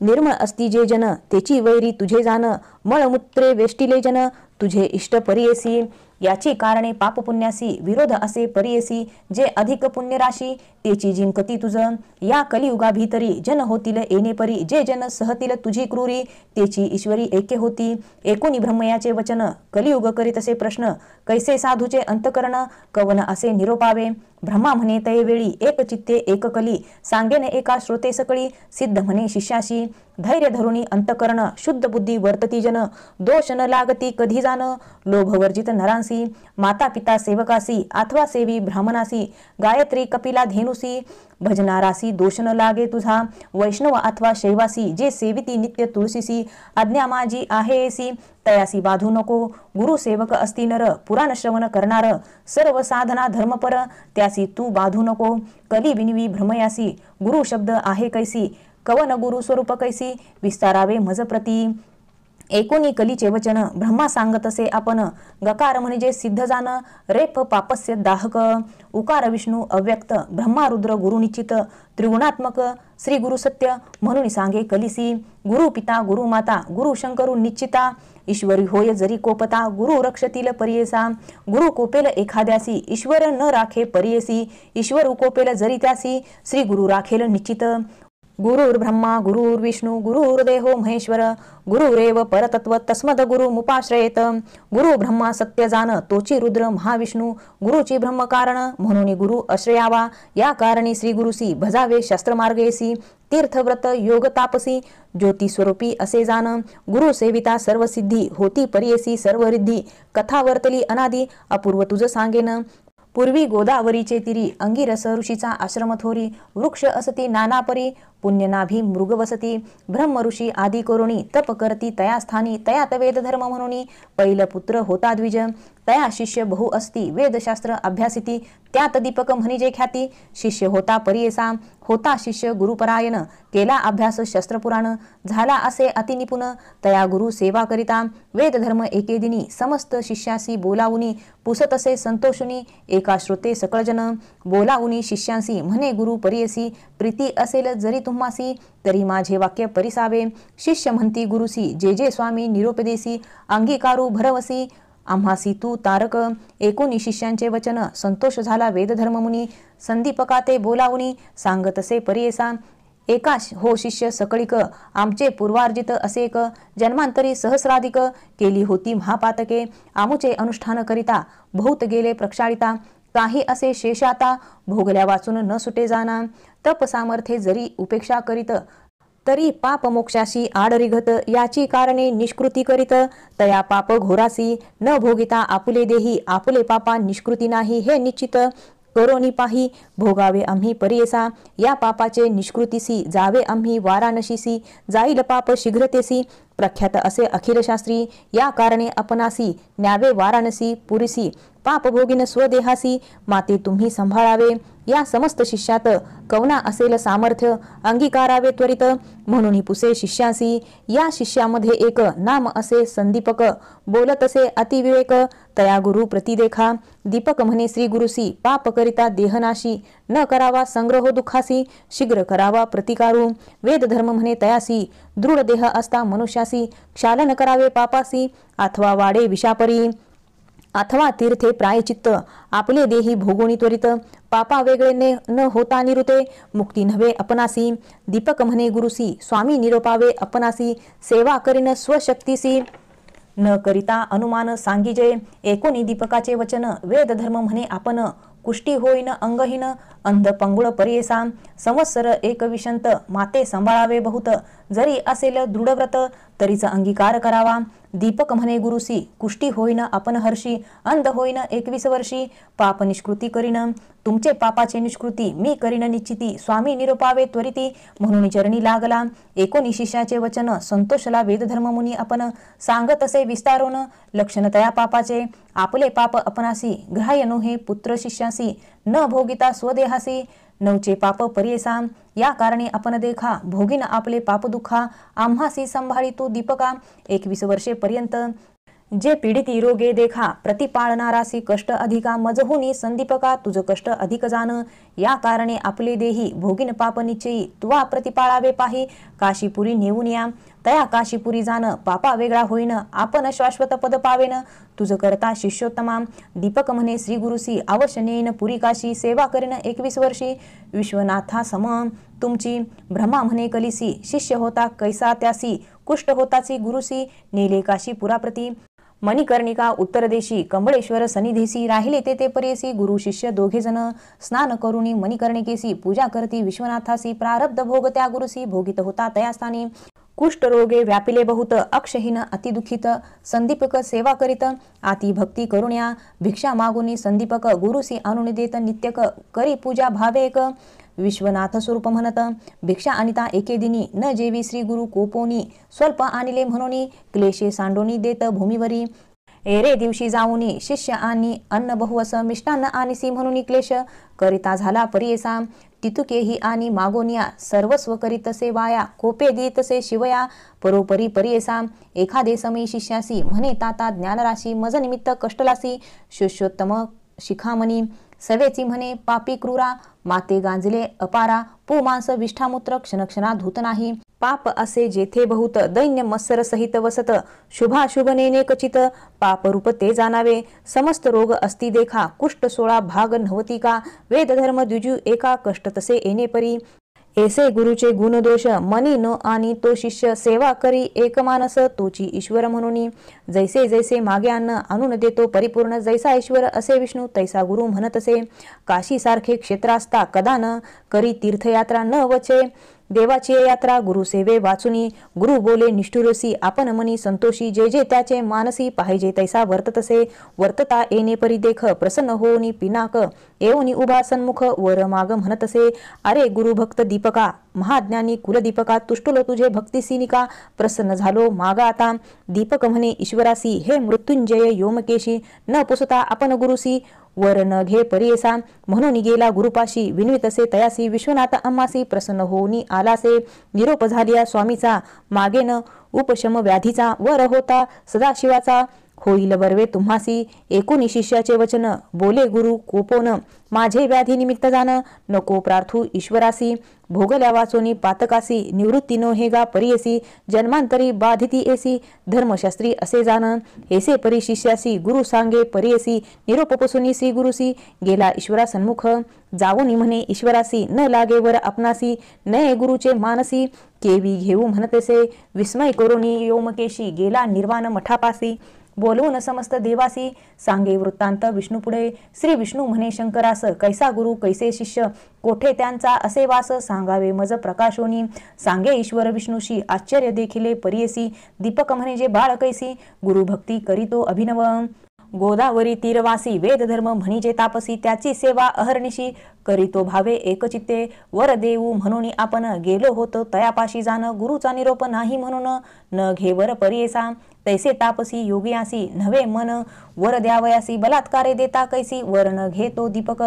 A: निर्मळ असती जे जन तेची वैरी तुझे जाण मळमूत्रे वेष्टिले जन तुझे इष्ट परियेसी याची कारणे पाप पुण्यासी विरोध असे परियेसी जे अधिक पुण्य राशी तेची जिंकती तुझ या कलियुगा भीतरी जन होतील येणे परी जे जन सहतील तुझी क्रूरी तेची ईश्वरी ऐक्य होती एकोणी ब्रह्मयाचे वचन कलियुग करीत असे प्रश्न कैसे साधूचे अंतकरण कवन असे निरोपावे ब्रह्मा म्हणे तये वेळी एक चित्ते एक कली सांगेन एका श्रोते सकळी सिद्ध म्हणे शिष्याशी धैर्य धरुणी अंतकरण शुद्ध बुद्धी वर्तती जन दोष न लागती कधी जाण लोभवर्जित नरांसी माता पिता सेवकासी अथवा सेवी ब्राह्मणासी गायत्री कपिला धेनुसी भजनारासी दोष न लागे तुझा वैष्णव अथवा शैवासी जे सेविती नित्य तुळशीसी आज्ञा माझी आहे एसी तयासी बाधू नको गुरु सेवक असती नर पुराण श्रवण करणार सर्व साधना धर्मपर त्यासी तू बाधू नको कली विनवी भ्रमयासी गुरु शब्द आहे कैसी कवन गुरु स्वरूप कैसी विस्तारावे मज प्रती एकोणी कलीचे वचन ब्रह्मा सांगत असे आपण गकार म्हणजे सिद्ध जाण रेप पापस्य दाहक उकार विष्णू अव्यक्त ब्रह्मा रुद्र गुरु निश्चित त्रिगुणात्मक श्री गुरु सत्य म्हणून सांगे कलिसी गुरु पिता गुरु माता गुरु शंकरू निश्चिता ईश्वरी होय जरी कोपता गुरु रक्षतील परियेसा गुरु कोपेल एखाद्यासी ईश्वर न राखे परियेसी ईश्वर कोपेल जरी त्यासी श्री गुरु राखेल निश्चित गुरुर्ब्रह्मा गुरुर्विष्णू गुरुर्देहो महेश्वर गुरुरेव परतत्व तस्मद गुरु मुपाश्रयेत गुरु ब्रह्मा सत्य जाण तोची रुद्र महाविष्णू गुरुची ब्रह्म कारण म्हणून गुरु आश्रयावा या कारणी श्री गुरुसी भजावे शास्त्रमार्गेसी तीर्थव्रत योग तापसी ज्योती स्वरूपी असे जाण गुरु सेविता सर्व सिद्धी होती परियेसी सर्व रिद्धी कथा वर्तली अनादी अपूर्व तुझ सांगेन पूर्वी गोदावरीचे तिरी अंगिरस ऋषीचा आश्रम थोरी वृक्ष असती नानापरी पुण्यनाभी मृग वसती ब्रह्म ऋषी आदी करुणी तप करती तया स्थानी तयात वेद धर्म म्हणून पैल पुत्र होता द्विज तया शिष्य बहु असती वेदशास्त्र अभ्यासिती त्यात दीपक म्हणिजे ख्याती शिष्य होता परियेसा होता शिष्य गुरुपरायण केला अभ्यास शस्त्रपुराण झाला असे अतिनिपुण तया गुरु सेवा करिता वेद धर्म एके दिनी समस्त शिष्यासी बोलावुनी पुसतसे संतोषुनी एका श्रोते सकळजन बोलावुनी शिष्यांसी म्हणे गुरु परियेसी प्रीती असेल जरी तुम्हासी तरी माझे वाक्य परिसावे शिष्य म्हणती गुरुसी जे जे स्वामी निरोपदेसी अंगीकारू भरवसी आम्हासी तू तारक एकोणी शिष्यांचे वचन संतोष झाला वेदधर्म मुनी संदीपकाते बोलावुनी सांगतसे परियेसा एका हो शिष्य सकळिक आमचे पूर्वार्जित असेक जन्मांतरी सहस्राधिक केली होती महापातके आमुचे अनुष्ठान करिता बहुत गेले प्रक्षाळिता काही असे शेषाता भोगल्या वाचून न सुटे जाना तप सामर्थ्ये जरी उपेक्षा करीत तरी पाप मोक्षाशी आडरिघत याची कारणे निष्कृती करीत तया पाप घोरासी न भोगिता आपुले देही आपुले पापा निष्कृती नाही हे निश्चित करोनी पाही भोगावे आम्ही परियसा या पापाचे निष्कृतीसी जावे आम्ही वाराणसीसी जाईल पाप शीघ्रतेसी प्रख्यात असे अखिल शास्त्री या कारणे आपणासी न्यावे वाराणसी पुरीसी पाप भोगिन स्वदेहासी माते तुम्ही संभाळावे या समस्त शिष्यात कवना असेल सामर्थ्य अंगीकारावे त्वरित म्हणून पुसे शिष्यासी या शिष्यामध्ये एक नाम असे संदीपक बोलत असे अतिविवेक तया गुरु प्रतिदेखा दीपक म्हणे श्री गुरुसी पाप करिता देहनाशी न करावा संग्रह दुखासी शीघ्र करावा प्रतिकारू वेद धर्म म्हणे तयासी दृढ देह असता मनुष्यासी क्षालन करावे पापासी अथवा वाडे विषापरी अथवा तीर्थे प्रायचित्त आपले देही भोगोनी त्वरित पापा वेगळे न होता निरुते मुक्ती नव्हे अपनासी दीपक म्हणे गुरुसी स्वामी निरोपावे अपनासी सेवा करीन स्वशक्तीसी न करिता अनुमान सांगिजे एकोणी दीपकाचे वचन वेद धर्म म्हणे आपण कुष्टी होईन अंगहीन अंध पंगुळ परियेसा संवत्सर एक विशंत माते सांभाळावे बहुत जरी असेल दृढव्रत तरीच अंगीकार करावा दीपक म्हणे गुरुसी कुष्टी होईन आपण हर्षी अंध होईन 21 वर्षी पाप निष्कृती करीन तुमचे पापाचे निष्कृती मी करीन निश्चिती स्वामी निरोपावे त्वरिती म्हणून चरणी लागला एकोणी शिष्याचे वचन संतोषला वेदधर्म मुनी आपण सांगत असे विस्तारून लक्षण तया पापाचे आपले पाप अपनासी ग्राह्य नोहे पुत्र शिष्यासी न भोगिता स्वदेहासी नवचे पाप परियेसा या कारणे आपण देखा भोगिन आपले पाप दुखा आम्हासी संभाळी तू दीपका 21 वर्षे पर्यंत जे पीडिती रोगे देखा प्रतिपाळणारासी कष्ट अधिका मजहुनी संदीपका तुझ कष्ट अधिक जाण या कारणे आपले देही भोगिन पाप निश्चयी तुवा प्रतिपाळावे पाही काशीपुरी नेऊन या तया काशीपुरी जाण पापा वेगळा होईन आपण शाश्वत पद पावेन तुझ करता शिष्योत्तमा दीपक म्हणे श्री गुरुसी अवश्य नेईन पुरी काशी सेवा करीन 21 वर्षी विश्वनाथा सम तुमची ब्रह्मा म्हणे कलिसी शिष्य होता कैसा त्यासी कुष्ठ होताची गुरुसी नेले काशी पुराप्रती मणिकर्णिका उत्तरदेशी कंबळेश्वर सनिधीसी राहिले ते परियसी गुरु शिष्य दोघे जण स्नान करुणी मणिकर्णिकेसी पूजा करती विश्वनाथासी प्रारब्ध भोग त्या गुरुसी भोगित होता तयास्थानी कुष्ठ रोगे व्यापिले बहुत अक्षहीन अतिदुखित संदीपक सेवा करीत आती भक्ती करुण्या भिक्षा मागुनी संदीपक गुरुसी आणून देत नित्यक करी पूजा भावेक विश्वनाथ स्वरूप म्हणत भिक्षा अनिता एके दिनी न जेवी श्री गुरु कोपोनी स्वल्प आणले म्हणून क्लेशे सांडोनी देत भूमीवरी एरे दिवशी जाऊनी शिष्य आणि अन्न बहुवस मिष्टान्न आणीसी म्हणून क्लेश करिता झाला परियेसा तितुकेही आणि मागोनिया सर्वस्व करीत सेवाया कोपे देतसे शिवया परोपरी परियेसा एखादे समी शिष्यासी म्हणे ताता ज्ञानराशी मज निमित्त कष्टलासी शिष्योत्तम शिखामणी सवेची म्हणे पापी क्रूरा माते गांजले अपारा पुमांस विष्ठामूत्र क्षणक्षणा धूत नाही पाप असे जेथे बहुत दैन्य मत्सर सहित वसत शुभाशुभ नेने कचित पाप रूप ते जाणावे समस्त रोग अस्ति देखा कुष्ठ 16 भाग नवती का वेद धर्म द्विजू एका कष्ट तसे येणे परी ऐसे गुरुचे गुण दोष मनी न आणि तो शिष्य सेवा करी एकमानस तोची ईश्वर म्हणून जैसे जैसे मागे अन्न आणून देतो परिपूर्ण जैसा ईश्वर असे विष्णू तैसा गुरु म्हणत असे काशी सारखे क्षेत्र असता कदा न करी तीर्थयात्रा न वचे देवाची यात्रा गुरु सेवे वाचुनी गुरु बोले निष्ठुरसी आपण मनी संतोषी जे जे त्याचे मानसी पाहिजे तैसा वर्ततसे वर्तता येणे परी देख प्रसन्न होऊनी पिनाक येऊनी उभा सन्मुख वर माग म्हणतसे अरे गुरु भक्त दीपका महाज्ञानी कुलदीपका तुष्टुलो तुझे भक्तिसिनिका प्रसन्न झालो मागा आता दीपक म्हणे ईश्वरासी हे मृत्युंजय योमकेशी न पुसता आपण गुरुसी वर न घे परियेसा म्हणून गेला गुरुपाशी विनवितसे तयासी विश्वनाथ अम्मासी प्रसन्न होऊनी आलासे निरोप झालिया स्वामीचा मागेन उपशम व्याधीचा वर होता सदाशिवाचा होईल बर्वे तुम्हासी एकोणी शिष्याचे वचन बोले गुरु कोपोन माझे व्याधी निमित्त जाण नको प्रार्थू ईश्वरासी भोगल्या वाचोनी पातकासी निवृत्ती नो हेगा परियसी जन्मांतरी बाधिती एसी धर्मशास्त्री असे जाण ऐसे परी शिष्यासी गुरु सांगे परियसी निरोपपसुनी श्री गुरुसी गेला ईश्वरा सन्मुख जाऊनी म्हणे ईश्वरासी न लागे वर आपणासी नये गुरुचे मानसी केवी घेऊ म्हणतसे विस्मय करोनी योमकेशी गेला निर्वाण मठापासी बोलवून समस्त देवासी सांगे वृत्तांत विष्णुपुढे. श्री विष्णू म्हणे शंकरास, कैसा गुरु कैसे शिष्य, कोठे त्यांचा असे वास, सांगावे मज प्रकाशोनी. सांगे ईश्वर विष्णूशी आश्चर्य देखिले परियसी, दीपक म्हणे जे बाळ कैसी, गुरुभक्ती करीतो अभिनव. गोदावरी तीरवासी वेद धर्म म्हणीजे तापसी, त्याची सेवा अहर्निशी करीतो भावे एकचित्ते. वर देऊ म्हणून आपण गेलो होतो तयापाशी जाण, गुरुचा निरोप नाही म्हणून न घे वर परियेसा. तैसे तापसी योगियासी नव्हे मन वर द्यावयासी, बलात्कारे देता कैसी वर न घेतो दीपक.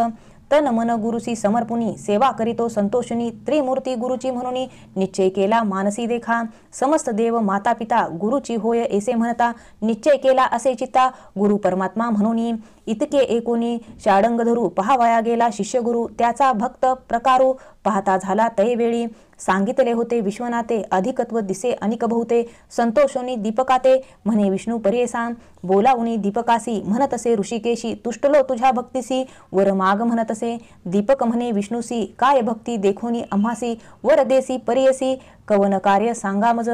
A: तन मन गुरुसी समर्पुनी सेवा करीतो संतोषनी, त्रिमूर्ती गुरुची म्हणून निश्चय केला मानसी देखा. समस्त देव माता पिता गुरुची होय ऐसे म्हणता, निश्चय केला असे चित्ता गुरु परमात्मा म्हणून. इतके एकोणी शाडंग धरू पहावया गेला शिष्य गुरु, त्याचा भक्त प्रकारू पाहता झाला तैवेळी. सांगितले होते विश्वनाथे अधिकत्व दिसे अनिक बहुते, संतोषोनी दीपकाते म्हणे विष्णू परियेसा. बोलावुनी दीपकासी म्हणतसे ऋषिकेशी, तुष्टलो तुझ्या भक्तीसी वर माग म्हणतसे. दीपक म्हणे विष्णूसी काय भक्ती देखोनी आम्हासी, वर देसी परियसी कवन कार्य सांगा मज.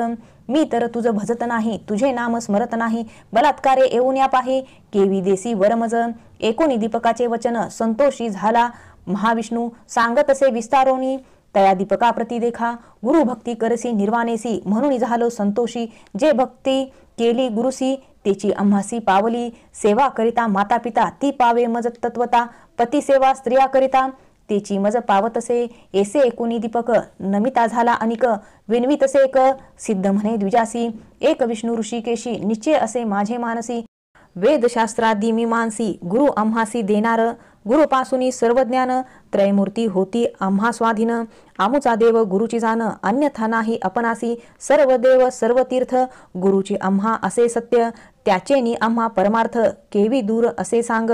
A: मी तर तुझ भजत नाही, तुझे नाम स्मरत नाही, बलात्कारे येऊन या पाही केवी देसी वर मज. एकोणी दीपकाचे वचन संतोषी झाला महाविष्णू, सांगतसे विस्तारोनी तया दीपका प्रती देखा. गुरु भक्ती करसी निर्वाणेसी म्हणून झालो संतोषी, जे भक्ती केली गुरुसी तेची आम्हासी पावली. सेवा करिता माता पिता ती पावे मज तत्वता, पती सेवा स्त्रिया करिता तेची मज पावतसे. ऐसे एकोणी दीपक नमिता झाला अनिक, विनवितसे एक सिद्ध म्हणे द्विजासी. एक विष्णू ऋषिकेशी निश्चय असे माझे मानसी, वेदशास्त्रादी मीमांसी गुरु आम्हासी देणार. गुरुपासूनी सर्व ज्ञान त्रयमूर्ती होती आम्हा स्वाधीन. आमुचा देव गुरुची जाण अन्यथा नाही आपणासी, सर्व देव सर्व तीर्थ गुरुची आम्हा असे सत्य. त्याचेनी आम्हा परमार्थ केवी दूर असे सांग.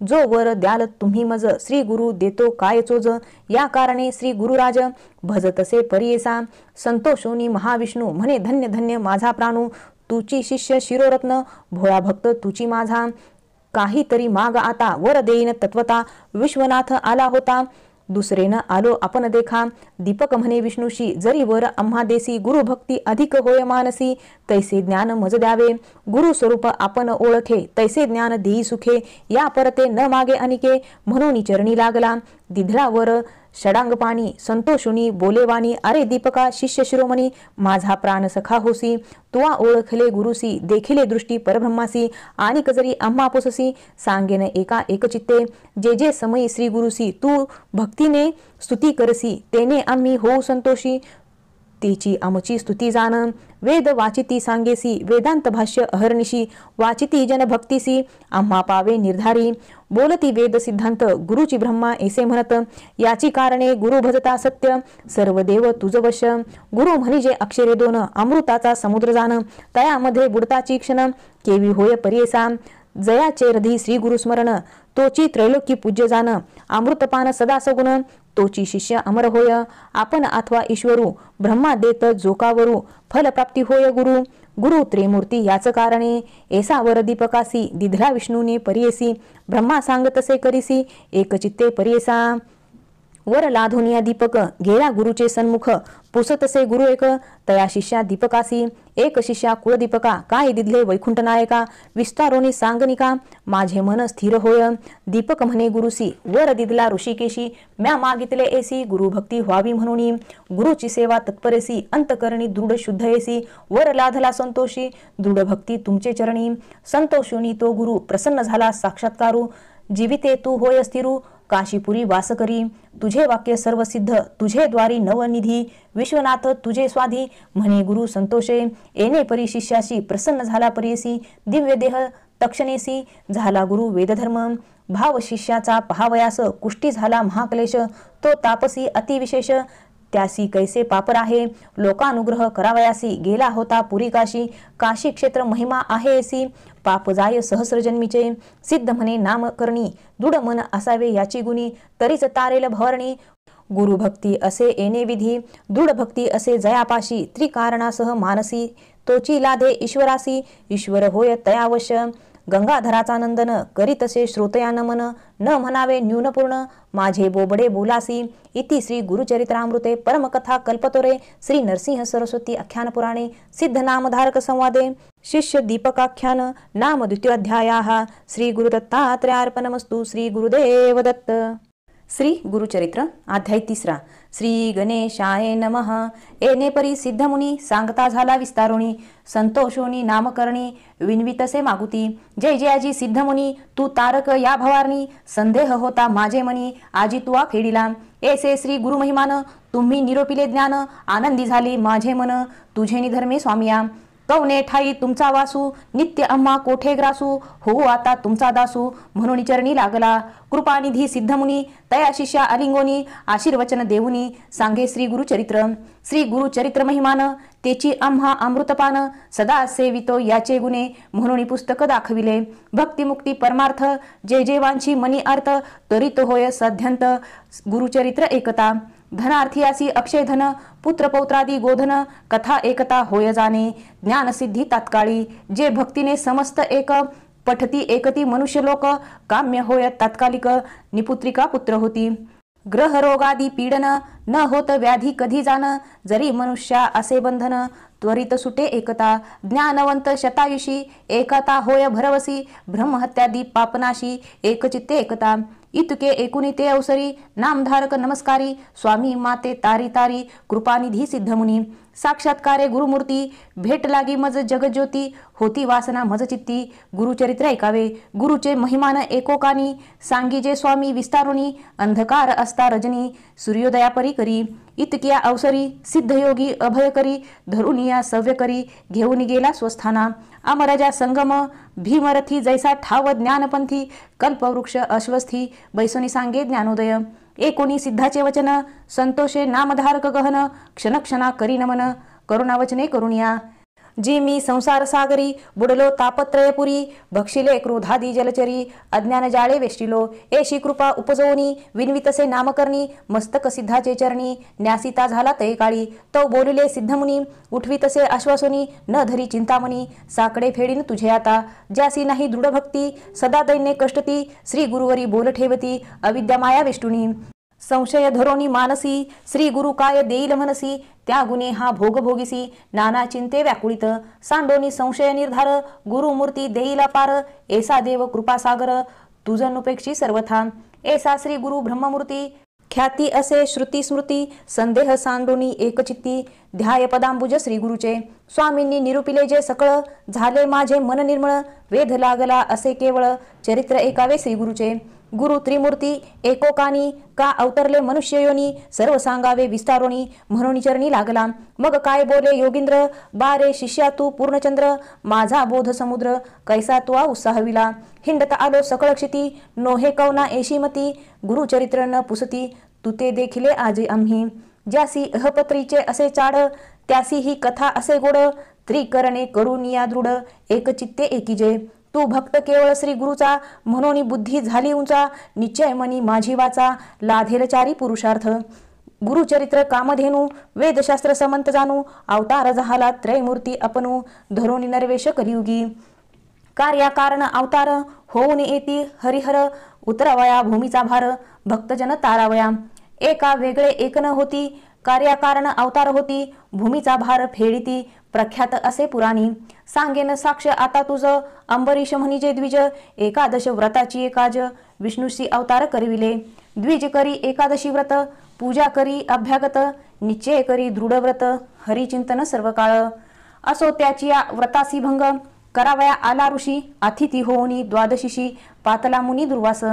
A: जो वर द्याल तुम्ही मज श्री गुरु देतो काय चोज, या कारणे श्री गुरुराज भजतसे परियेसा. संतोषोनी महाविष्णू म्हणे धन्य धन्य माझा प्राणू, तुची शिष्य शिरोरत्न भोळा भक्त तुची माझा. काहीतरी माग आता वर देईन तत्वता, विश्वनाथ आला होता दुसरे न आलो आपण देखा. दीपक म्हणे विष्णूशी जरी वर आम्हा देसी, गुरु भक्ती अधिक होय मानसी तैसे ज्ञान मज द्यावे. गुरु स्वरूप आपण ओळखे तैसे ज्ञान देई सुखे, या परते न मागे अनिके म्हणून चरणी लागला. दिधला वर षडांग पाणी संतोषुनी बोलेवानी, अरे दीपका शिष्य शिरोमणी माझा प्राण सखा होसी. तुवा ओळखले गुरुसी देखिले दृष्टी परब्रह्मासी, आणि जरी आम्हा पुससी सांगेन एका एकचित्ते. जे जे समयी श्री गुरुसी तू भक्तीने स्तुती करसी, तेने आम्ही होऊ संतोषी तिची आमची स्तुती जाण. वेद वाचिती सांगेसी वेदांत भाष्य अहर्निशी, वाचिती जन भक्तीसी आम्हा पावे निर्धारी. बोलती वेद सिद्धांत गुरुची ब्रह्मा ऐसे म्हणत, याची कारणे गुरु भजता सत्य सर्व देव तुझ वश. गुरु म्हणजे अक्षरे दोन अमृताचा समुद्र जाण, तयामध्ये बुडताची क्षण केवी होय परियेसा. जयाचे रधी श्री गुरु स्मरण तोची त्रैलोकी पूज्य जाण, अमृतपान सदा सगुण तोची शिष्य अमर होय. आपण अथवा ईश्वरू ब्रह्मा देत जोकावरू, फलप्राप्ती होय गुरु. गुरु त्रिमूर्ती याच कारणे ऐसा वर दीपकासी, दिधला विष्णूने परियेसी ब्रह्मा सांगतसे करीसी एकचित्ते परियेसा. वर लाधोनिया दीपक गेला गुरुचे सन्मुख, पुसतसे गुरु एक तया शिष्या दीपकासी. एक शिष्या कुळदीपका काय दिधले वैकुंठ नायका, विस्तारोनी सांगनिका माझे मन स्थिर होय. दीपक म्हणे गुरुसी वर दिधला ऋषिकेशी, म्या मागितले ऐसी गुरु भक्ती व्हावी म्हणून. गुरुची सेवा तत्परेसी अंतकरणी दृढ शुद्ध ऐसी, वर लाधला संतोषी दृढ भक्ती तुमचे चरणी. संतोषोनी तो गुरु प्रसन्न झाला साक्षात्कारू, जीविते तू होय स्थिरू काशीपुरी वास करी. तुझे वाक्य सर्व सिद्ध तुझे द्वारी नवनिधी, विश्वनाथ तुझे स्वाधी म्हणे गुरु संतोषे. येणे परी शिष्याशी प्रसन्न झाला परियसी, दिव्य देह तक्षणेसी झाला गुरु वेदधर्म. भाव शिष्याचा पहावयास कुष्टी झाला महाक्लेश, तो तापसी अतिविशेष त्यासी कैसे पापर आहे. लोकानुग्रह करावयासी गेला होता पुरी काशी, काशी क्षेत्र महिमा आहे ऐसी पाप जाय सहस्र जन्मीचे. सिद्ध म्हणे नामकरणी दृढ मन असावे याची गुणी, तरीच तारेल भरणी गुरुभक्ती असे येणे विधी. दृढ भक्ती असे जयापाशी त्रिकारणासह मानसी, तोची लाधे ईश्वरासी ईश्वर होय तयावश. गंगाधराचा नंदन करीतसे श्रोतयान मन, न म्हणावे न्यूनपूर्ण माझे बोबडे बोलासी. इति श्री गुरुचरित्रामृते परमकथा कल्पतोरे श्री नरसिंह सरस्वती आख्यान पुराणे सिद्ध नामधारक संवादे शिष्य दीपकाख्यान नाम द्वितीयोऽध्यायः. श्री गुरुदत्तात्रेयार्पणमस्तु. श्री गुरुदेव दत्त. श्री गुरुचरित्र अध्याय 3. श्री गणेशाय नमः. येणे परी सिद्धमुनी सांगता झाला विस्तारोणी, संतोषोनी नामकरणी विनवितसे मागुती. जय जयाजी सिद्धमुनी तू तारक या भवारणी, संदेह होता माझे मनी आजी तुवा फेडिला. ऐसे श्री गुरुमहिमान तुम्ही निरोपिले ज्ञान, आनंदी झाले माझे मन तुझे निधर्मे स्वामिया. कवने ठाई तुमचा वासू, नित्य आम्हा कोठे ग्रासू, होऊ आता तुमचा दासू म्हणून चरणी लागला. कृपानिधी सिद्धमुनी तया शिष्या अलिंगोनी, आशीर्वचन देऊनी सांगे श्री गुरुचरित्र. श्री गुरुचरित्र महिमान तेची आम्हा अमृतपान, सदा सेवितो याचे गुणे म्हणून पुस्तक दाखविले. भक्तिमुक्ती परमार्थ जे जेवांची मनी अर्थ, त्वरित होय सध्यंत गुरुचरित्र एकता. धनार्थी अक्षय धन, पुत्र पौत्रादी गोधन, कथा एकता होय जाणे ज्ञानसिद्धी तात्काळी. जे भक्तीने समस्त एक पठती एकती मनुष्य लोक, काम्य होय तात्कालिक निपुत्रिका पुत्र होती. ग्रह रोगादी पीडन न होत व्याधी कधी जाण, जरी मनुष्या असे बंधन त्वरित सुटे एकता. ज्ञानवंत शतायुषी एकता होय भरवसी, ब्रह्महत्यादी पापनाशी एकचित्ते एकता. इतके एकुणी ते अवसरी नामधारक नमस्कारी, स्वामी माते तारी तारी कृपानिधी सिद्धमुनी. साक्षात्कारे गुरुमूर्ती भेट लागी मज जगज्योती, होती वासना मज चित्ती गुरुचरित्र ऐकावे. गुरुचे महिमान एकोकानी, सांगीजे स्वामी विस्तारुनी, अंधकार असता रजनी सूर्योदया परी करी. इतक्या अवसरी सिद्धयोगी अभय करी, धरुनिया सव्य करी घेऊन गेला स्वस्थाना. अमरजा संगम भीमरथी जैसा ठाव ज्ञानपंथी, कल्पवृक्ष अश्वस्थी बैसोनी सांगे ज्ञानोदय. एकोणी सिद्धाचे वचन संतोषे नामधारक गहन, क्षणक्षणा करी नमन करुणावचने करुणिया. जे मी संसार सागरी बुडलो तापत्रयपुरी, भक्षिले क्रोधादी जलचरी अज्ञान जाळे वेष्टिलो. एशी कृपा उपजवनी विनवितसे नामकरणी, मस्तक सिद्धाचे चरणी न्यासिता झाला तय काळी. तो बोलिले सिद्धमुनी उठवितसे आश्वासोनी, न धरी चिंतामणी साकडे फेडीन तुझे आता. ज्यासी नाही दृढ भक्ती सदा दैन्य कष्टती, श्री गुरुवरी बोल ठेवती अविद्या माया वेष्टुनी. संशय धरोनी मानसी श्री गुरु काय देईल मनसी, त्या गुणे हा भोग भोगिसी नाना चिंते व्याकुळित. सांडोनी संशय निर्धार गुरुमूर्ती देईला पार, ऐसा देव कृपासागर तुझनुपेक्षी सर्वथा. ऐसा श्री गुरु ब्रह्ममूर्ती ख्याती असे श्रुती स्मृती, संदेह सांडोनी एकचित्ती ध्याय पदांबुज श्री गुरुचे. स्वामींनी निरूपिले जे सकळ, झाले माझे मन निर्मळ वेध लागला असे केवळ चरित्र ऐकावे श्री गुरुचे. गुरु त्रिमूर्ती एकोकानी का अवतरले मनुष्य योनी, सर्व सांगावे विस्तारोनी म्हणून चरणी लागला. मग काय बोले योगींद्र, बारे शिष्या तू पूर्णचंद्र, माझा बोध समुद्र कैसा तुआ उत्साहविला. हिंडत आलो सकळ क्षिती नोहे कवना एशीमती, गुरुचरित्र न पुसती तू ते देखिले आजे आम्ही. ज्यासी अहपत्रीचे असे चाड, त्यासी ही कथा असे गोड, त्रिकरणे करून या दृढ एकचित्ते एकीजे. तू भक्त केवळ श्री गुरुचा म्हणून बुद्धी झाली उंचा, निश्चय मनी माझी वाचा लाधेल चारी पुरुषार्थ. गुरुचरित्र कामधेनू वेदशास्त्र समंत जाणू, अवतार झाला त्रयमूर्ती अपनू धरोनी नरवेश कलियुगी. कार्याकारण अवतार होऊन येती हरिहर, उतरवया भूमीचा भार भक्तजन तारावया. एका वेगळे एक न होती कार्याकारण अवतार होती, भूमीचा भार फेडिती प्रख्यात असे पुराणी. सांगेन साक्ष आता तुझ अंबरीश म्हणिजे द्विज, एकादश व्रताची एकाज विष्णूशी अवतार करविले. द्विज करी एकादशी व्रत, पूजा करी अभ्यागत, निश्चय करी दृढ व्रत हरिचिंतन सर्व काळ. असो त्याची या व्रतासी भंग, करावया आला ऋषी अतिथी होऊनी द्वादशीशी पातला मुनी दुर्वास.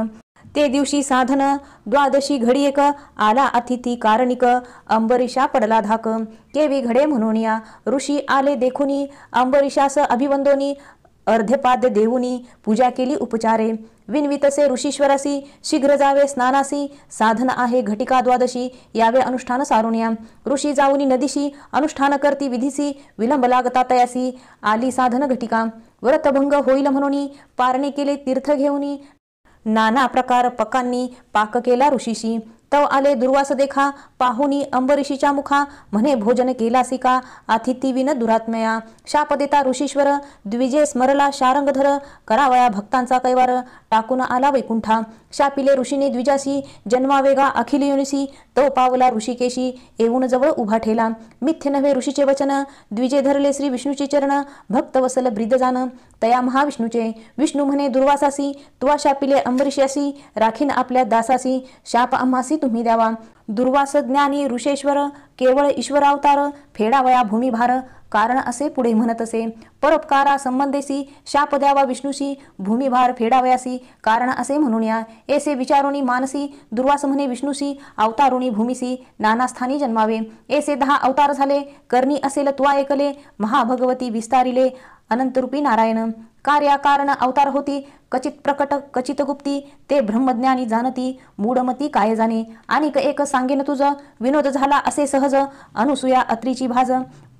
A: ते दिवशी साधन द्वादशी घडी एक, आला अतिथी कारणिक अंबरीशा पडला धाक. केवी घडे म्हणून या ऋषी आले देखुनी, अंबरीशास अभिवंदोनी अर्ध्यपाद्य देऊनी पूजा केली उपचारे. विनवितसे ऋषीश्वरासी शीघ्र जावे स्नानासी, साधन आहे घटिका द्वादशी यावे अनुष्ठान सारुण्या. ऋषी जाऊनी नदीशी अनुष्ठान करती विधीसी, विलंब लागता तयासी आली साधन घटिका. व्रतभंग होईल म्हणून पारणे केले तीर्थ घेऊनी, नाना प्रकार पकांनी पाक केला ऋषीशी. तव आले दुर्वास देखा, पाहुनी अंबरीशीच्या मुखा, म्हणे भोजन केलासी का, अतिथी विन दुरात्मया, शाप देता ऋषीश्वर, द्विजे स्मरला शारंगधर, करावया भक्तांचा कैवार, टाकून आला वैकुंठा, शापिले ऋषीने द्विजासी, जन्मावेगा अखिल योनिसी, तो पावला ऋषिकेशी, येऊन जवळ उभा ठेला, मिथ्य नव्हे ऋषीचे वचन, द्विजे धरले श्री विष्णूचे चरण, भक्त वसल ब्रीद जान, तया महाविष्णूचे, विष्णू म्हणे दुर्वासासी, तुवा शापिले अंबरीशासी, राखीन आपल्या दासासी, शाप आम्हासी तुम्ही द्यावा, दुर्वास ज्ञानी ऋषेश्वर, केवळ ईश्वर अवतार, फेडावया भूमिभार, कारण असे पुढे म्हणत असे, परोपकारा संबंधेसी, शाप द्यावा विष्णूशी, भूमिभार फेडावयासी, कारण असे म्हणून या, ऐसे विचारोनी मानसी, दुर्वास म्हणे विष्णूशी, अवतारुणी भूमिसी, नानास्थानी जन्मावे, ऐसे 10 अवतार झाले, करणी असेल तुवा ऐकले, महाभगवती विस्तारिले, अनंतरूपी नारायण, कार्याकारण अवतार होती, कचित प्रकट कचित गुप्ती, ते ब्रह्मज्ञानी जाणती, मूढमती काय जाणे, आणिक एक सांगेन तुझं, विनोद झाला असे सहज, अनुसूया अत्रीची भाज,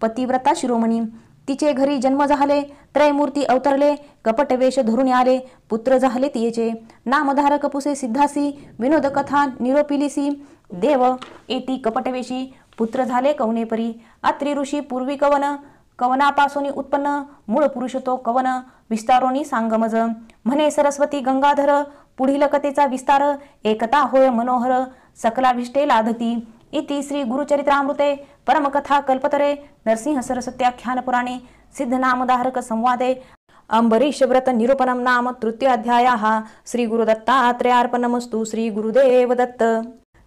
A: पतिव्रता शिरोमणी, तिचे घरी जन्म झाले, त्रयमूर्ती अवतरले, कपट वेश धरून आले, पुत्र झाले तियेचे, नामधारक पुसे सिद्धासी, विनोद कथा निरोपिलीसी, देव एती कपटवेशी, पुत्र झाले कवनेपरी, अत्रि ऋषी पूर्वी कवन, कवनापासून उत्पन्न, मूळ पुरुष तो कवन, विस्तारोनी सांगमज, म्हणे सरस्वती गंगाधर, पुढील कथेचा विस्तार, एकता होय मनोहर, सकलाभिष्टे लाधती, इति श्री गुरुचरित्रामृते परमकथा कल्पतरे नरसिंह सरस्वत्याख्यान पुराणे सिद्धनामधारक संवादे अंबरीश व्रत निरूपणम नाम तृतीयाध्यायः. श्री गुरुदत्तात्रेयार्पणमस्तु. श्री गुरुदेव दत्त.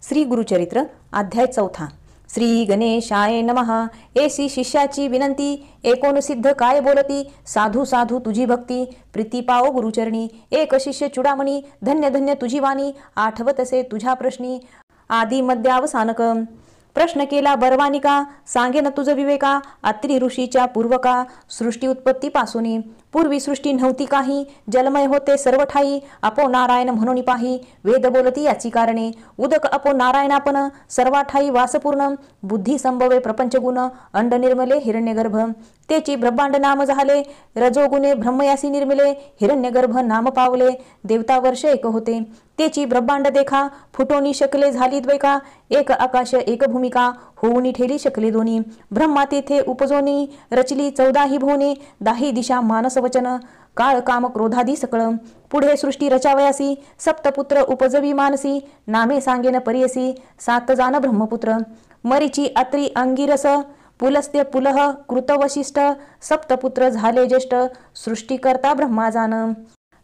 A: श्री गुरुचरित्र अध्याय 4. श्री गणेशाय नमः. ऐसी शिष्याची विनंती, एकोण सिद्ध काय बोलती, साधू साधू तुझी भक्ती, प्रीती पाओ गुरुचरणी, एक शिष्य चुडामणी, धन्य धन्य तुझी वाणी, आठवतसे तुझ्या प्रश्नी, आदी मध्यावसानक. प्रश्न केला बरवानिका, सांगेन तुझ विवेका, अत्रि ऋषीच्या पूर्वका, सृष्टी उत्पत्तीपासूनी, पूर्वी सृष्टी नव्हती काही, जलमय होते सर्व ठाई, अपो नारायण म्हणून पाही, वेद बोलती याची कारणे, उदक अपो नारायणापन, सर्वा ठाई वासपूर्ण, बुद्धी संभवे प्रपंच गुण, अंड निर्मले हिरण्यगर्भ, तेची ब्रह्मांड नाम झाले, रजोगुणे ब्रह्मयासी निर्मिले, हिरण्यगर्भ नाम पावले, देवता वर्ष एक होते, तेची ब्रह्मांड देखा, फुटोनी शकले झाली द्वैका, एक आकाश एक भूमिका, होऊनी ठेली शकले दोन्ही, ब्रह्मा तेथे उपजोनी, रचली 14 भुवने, 10 दिशा मानस वचन, काळ काम क्रोधादी सकळ, पुढे सृष्टी रचावयासी, सप्तपुत्र उपजवी मानसी, नामे सांगेन परियसी, 7 जान ब्रह्मपुत्र, मरीची अत्रि अंगिरस, पुलस्त्य पुलह कृत वशिष्ठ, सप्तपुत्र झाले ज्येष्ठ, सृष्टीकर्ता ब्रह्मा जान,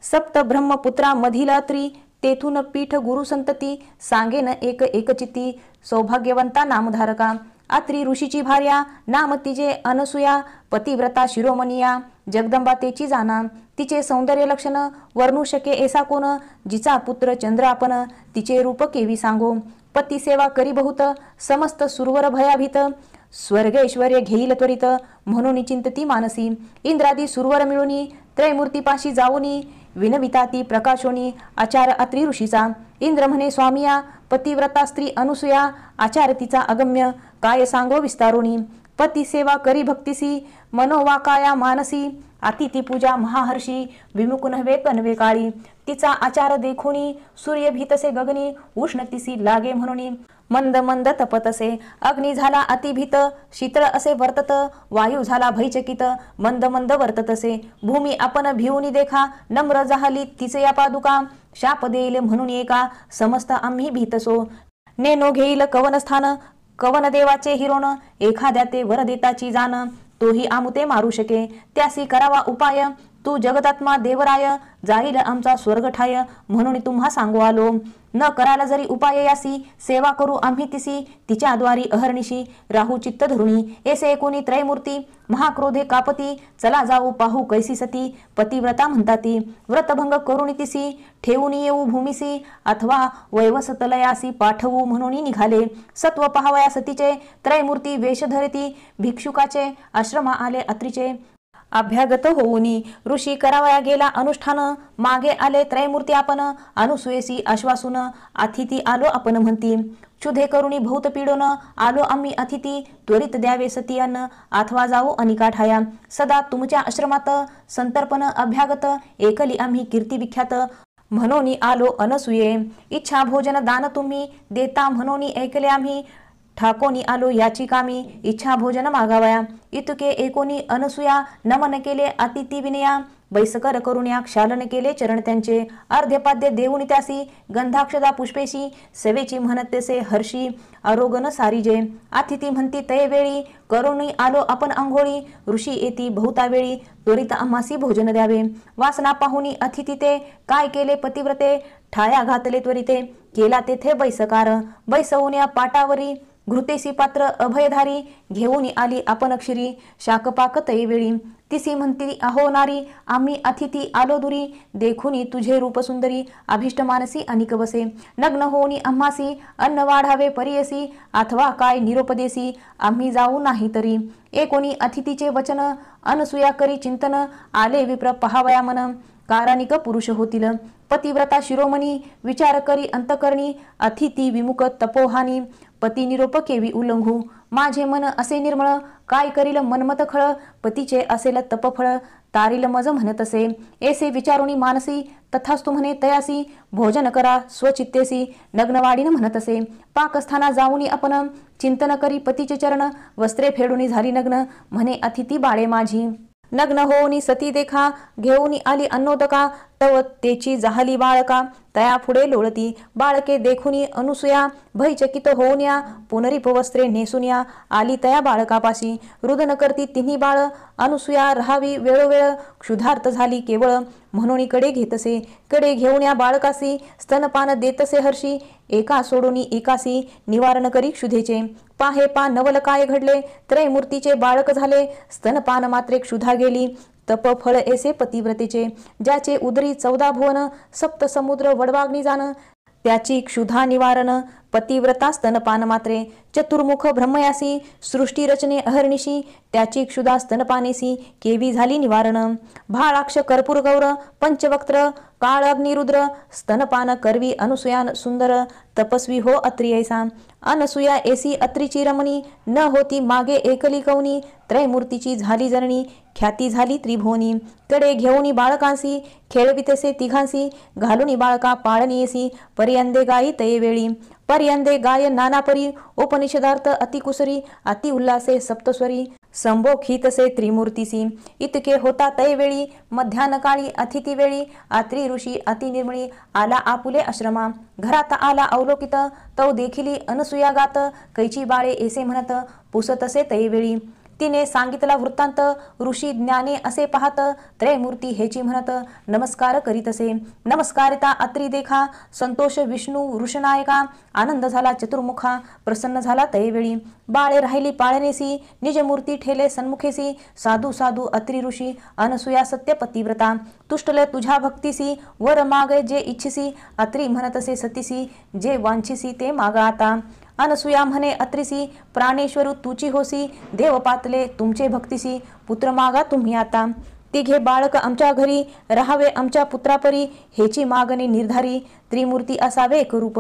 A: सप्त ब्रह्मपुत्रा मधील अत्रि, तेथून पीठ गुरु संतती, सांगेन एक एकचिती, सौभाग्यवंता नामधारका, अत्रि ऋषीची भार्या, नाम तिचे अनसूया, पतिव्रता शिरोमणिया, जगदंबा तेची जाना, तिचे सौंदर्य लक्षण, वर्णू शके ऐसा कोण, जिचा पुत्र चंद्र आपण, तिचे रूप केवी सांगो, पती सेवा करी बहुत, समस्त सुरवर भयाभीत, स्वर्गैश्वर्य घेईल त्वरित, म्हणून चिंतती मानसी, इंद्रादी सुरवर मिळूनी, त्रयमूर्तीपाशी जाऊनी, विनविता ती प्रकाशोनी, आचार अत्रि ऋषीचा, इंद्र म्हणे स्वामिया, पतिव्रता स्त्री अनुसूया, आचार तिचा अगम्य, काय सांगो विस्तारोनी, पती सेवा करी भक्तिसी, मनोवाकाया मानसी, अतिथी पूजा महाहर्षी, विमुख नव्हे कन्वे काळी, तिचा आचार देखोनी, सूर्य भीतसे गगनी, उष्ण तिसी लागे म्हणूनी, मंद मंद तपतसे, अग्नी झाला अतिभीत, शीतळ असे वर्तत, वायू झाला भयचकित, मंद मंद वर्ततसे, भूमी आपण भिवूनी देखा, नम्र जाहली तिचे या पादुका, शाप देईल म्हणून एका, समस्त आम्ही भीतसो, नेनो घेईल कवनस्थान, कवन देवाचे हिरोण, एखाद्या ते वर देताची जाण, तोही आमुते मारू शके, त्यासी करावा उपाय, तू जगदात्मा देवराय, जाईल आमचा स्वर्ग ठाय, म्हणून तुम्हा सांगू आलो, न करायला जरी उपाय यासी, सेवा करू आम्ही तिसी, तिच्या द्वारी अहर्निशी, राहू चित्त धरुणी, ऐसे कोणी त्रयमूर्ती, महाक्रोधे कापती, चला जाऊ पाहू कैसी सती, पतिव्रता म्हणताती, व्रतभंग करुणी तिसी, ठेवून येऊ भूमिसी, अथवा वैवसतलयासी पाठवू म्हणून निघाले, सत्व पहावया सतीचे, त्रयमूर्ती वेश धरती, भिक्षुकाचे आश्रमा आले अत्रिचे, अभ्यागत होऊनी, ऋषी करावया गेला अनुष्ठान, मागे आले त्रयमूर्ती आपण, अनुसूयेसी आश्वासून, अतिथी आलो आपण म्हणती, क्षुधे करुणी बहुत पीडोन, आलो आम्ही अतिथी, त्वरित द्यावे सती अन्न, अथवा जाऊ अनिकाठाया, सदा तुमच्या आश्रमात, संतर्पण अभ्यागत, एकली आम्ही कीर्ती विख्यात,
B: म्हणून आलो अनसुये, इच्छा भोजन दान तुम्ही देता म्हणून ऐकले आम्ही, ठाकोनी आलो याची कामी, इच्छा भोजन मागावया, इतके एकोणी अनसुया, नमन केले अतिथी विनया, बैसकर करुण्या क्षालन केले चरण त्यांचे, अर्ध्यपाद्य देऊन त्यासी, गंधाक्षदा पुष्पेशी, सेवेची म्हणतेसे हर्षी, आरोगन सारीजे, अतिथी म्हणती तय वेळी, करुणी आलो आपण अंघोळी, ऋषी येती बहुता वेळी, त्वरित आम्हासी भोजन द्यावे, वासना पाहुनी अतिथी ते, काय केले पतिव्रते, ठाया घातले त्वरिते, केला तेथे बैसकार, बैसवून पाटावरी, घृतेसी पात्र अभयधारी, घेऊन आली आपण अक्षरी, शाकपाक तैवेळी, तिसी म्हणती अहो नारी, आम्ही अतिथी आलो दुरी, देखुनी तुझे रूप सुंदरी, अभिष्ट मानसी अनिक बसे, नग्न होऊनी आम्हासी, अन्न वाढावे परियसी, अथवा काय निरोपदेसी, आम्ही जाऊ नाही तरी, एकोणी अतिथीचे वचन, अनसुया करी चिंतन, आले विप्र पहावया मन, कारानिक पुरुष होतील, पतिव्रता शिरोमणी, विचार करी अंतकरणी, अतिथी विमुख तपोहानी, पती निरोप केवी उल्लंघू, माझे मन असे निर्मळ, काय करील मनमत खळ, पतीचे असेल तपफळ, तारील मज म्हणत असे, ऐसे विचारुनी मानसी, तथास्तु म्हणे तयासी, भोजन करा स्वचित्तेसी, नग्नवाडीन म्हणत असे, पाकस्थाना जाऊनी आपण, चिंतन करी पतीचे चरण, वस्त्रे फेडूनी झाली नग्न, म्हणे अतिथी बाळे माझी, नग्न होऊनी सती देखा, घेऊनी आली अन्नोदका, तव तेची जाहली बाळका, तया पुढे लोळती, बाळके देखुनी अनुसुया, भयचकित होऊन्या, पुनरिपवस्त्रे नेसुन्या, आली तया बाळकापाशी, रुदन करती तिन्ही बाळ, अनुसुया राहावी वेळोवेळ, क्षुधार्थ झाली केवळ, म्हणून कडे घेतसे, कडे घेऊन या बाळकासी, स्तनपान देतसे हर्षी, एका सोडूनी एकासी, निवारण करी क्षुधेचे, पाहे पा नवल काय घडले, त्रयमूर्तीचे बाळक झाले, स्तनपान मात्रे क्षुधा गेली, तप फळ ऐसे पतिव्रतेचे, ज्याचे उदरी 14 भुवन, सप्त समुद्र वडवाग्नी जाण, त्याची क्षुधा निवारण, पतिव्रता स्तनपान मात्रे, चतुर्मुख ब्रह्मयासी, सृष्टी रचने अहर्निशी, त्याची क्षुधा स्तनपानेसी, केवी झाली निवारण, भाळाक्ष कर्पूर गौर, पंचवक्त्र काळ अग्निरुद्र, स्तनपान करवी अनुसुयान सुंदर, तपस्वी हो अत्री ऐसा, अनसुया ऐसी अत्रीची रमणी, न होती मागे एकली कौनी, त्रयमूर्तीची झाली जननी, ख्याती झाली त्रिभुवनी, कडे घेऊनी बाळकांसी, खेळवितेसे तिघांसी, घालुनी बाळका पाळणीयसी, पर्यंदे गायी तयेवेळी, पर्यंदे गाय नानापरी, उपनिषदार्थ अतिकुसरी, अति उल्लासे सप्तस्वरी, संभोखितसे त्रिमूर्तीसी, इतके होता तयवेळी, मध्यान काळी अतिथी वेळी, अत्री ऋषी अति निर्मळी, आला आपुले आश्रमा, घरात आला अवलोकित, तव देखिली अनसुया गात, कैची बाळे ऐसे म्हणत, पुसतसे तयवेळी, तिने सांगितला वृत्तांत, ऋषी ज्ञाने असे पाहत, त्रयमूर्ती हेची म्हणत, नमस्कार करीतसे, नमस्कारिता अत्री देखा, संतोष विष्णू वृषनायका, आनंद झाला चतुर्मुखा, प्रसन्न झाला तयवेळी, बाळे राहिली पाळणेसी, निजमूर्ती ठेले सन्मुखेसी, साधू साधू अत्री ऋषी, अनसुया सत्य पतिव्रता, तुष्टले तुझ्या भक्तीसी, वर मागे जे इच्छिसी, अत्री म्हणतसे सतीसी, जे वांछिसी ते मागा आता, अनसुया म्हणे अत्रिसी, प्राणेश्वरू तुची होसी, देव पातले तुमचे भक्तिसी, पुत्र मागा तुम्ही आता, तिघे बाळक आमच्या घरी, राहावे आमच्या पुत्रापरी, हेची मागणी निर्धारी, त्रिमूर्ती असावे एक रूप,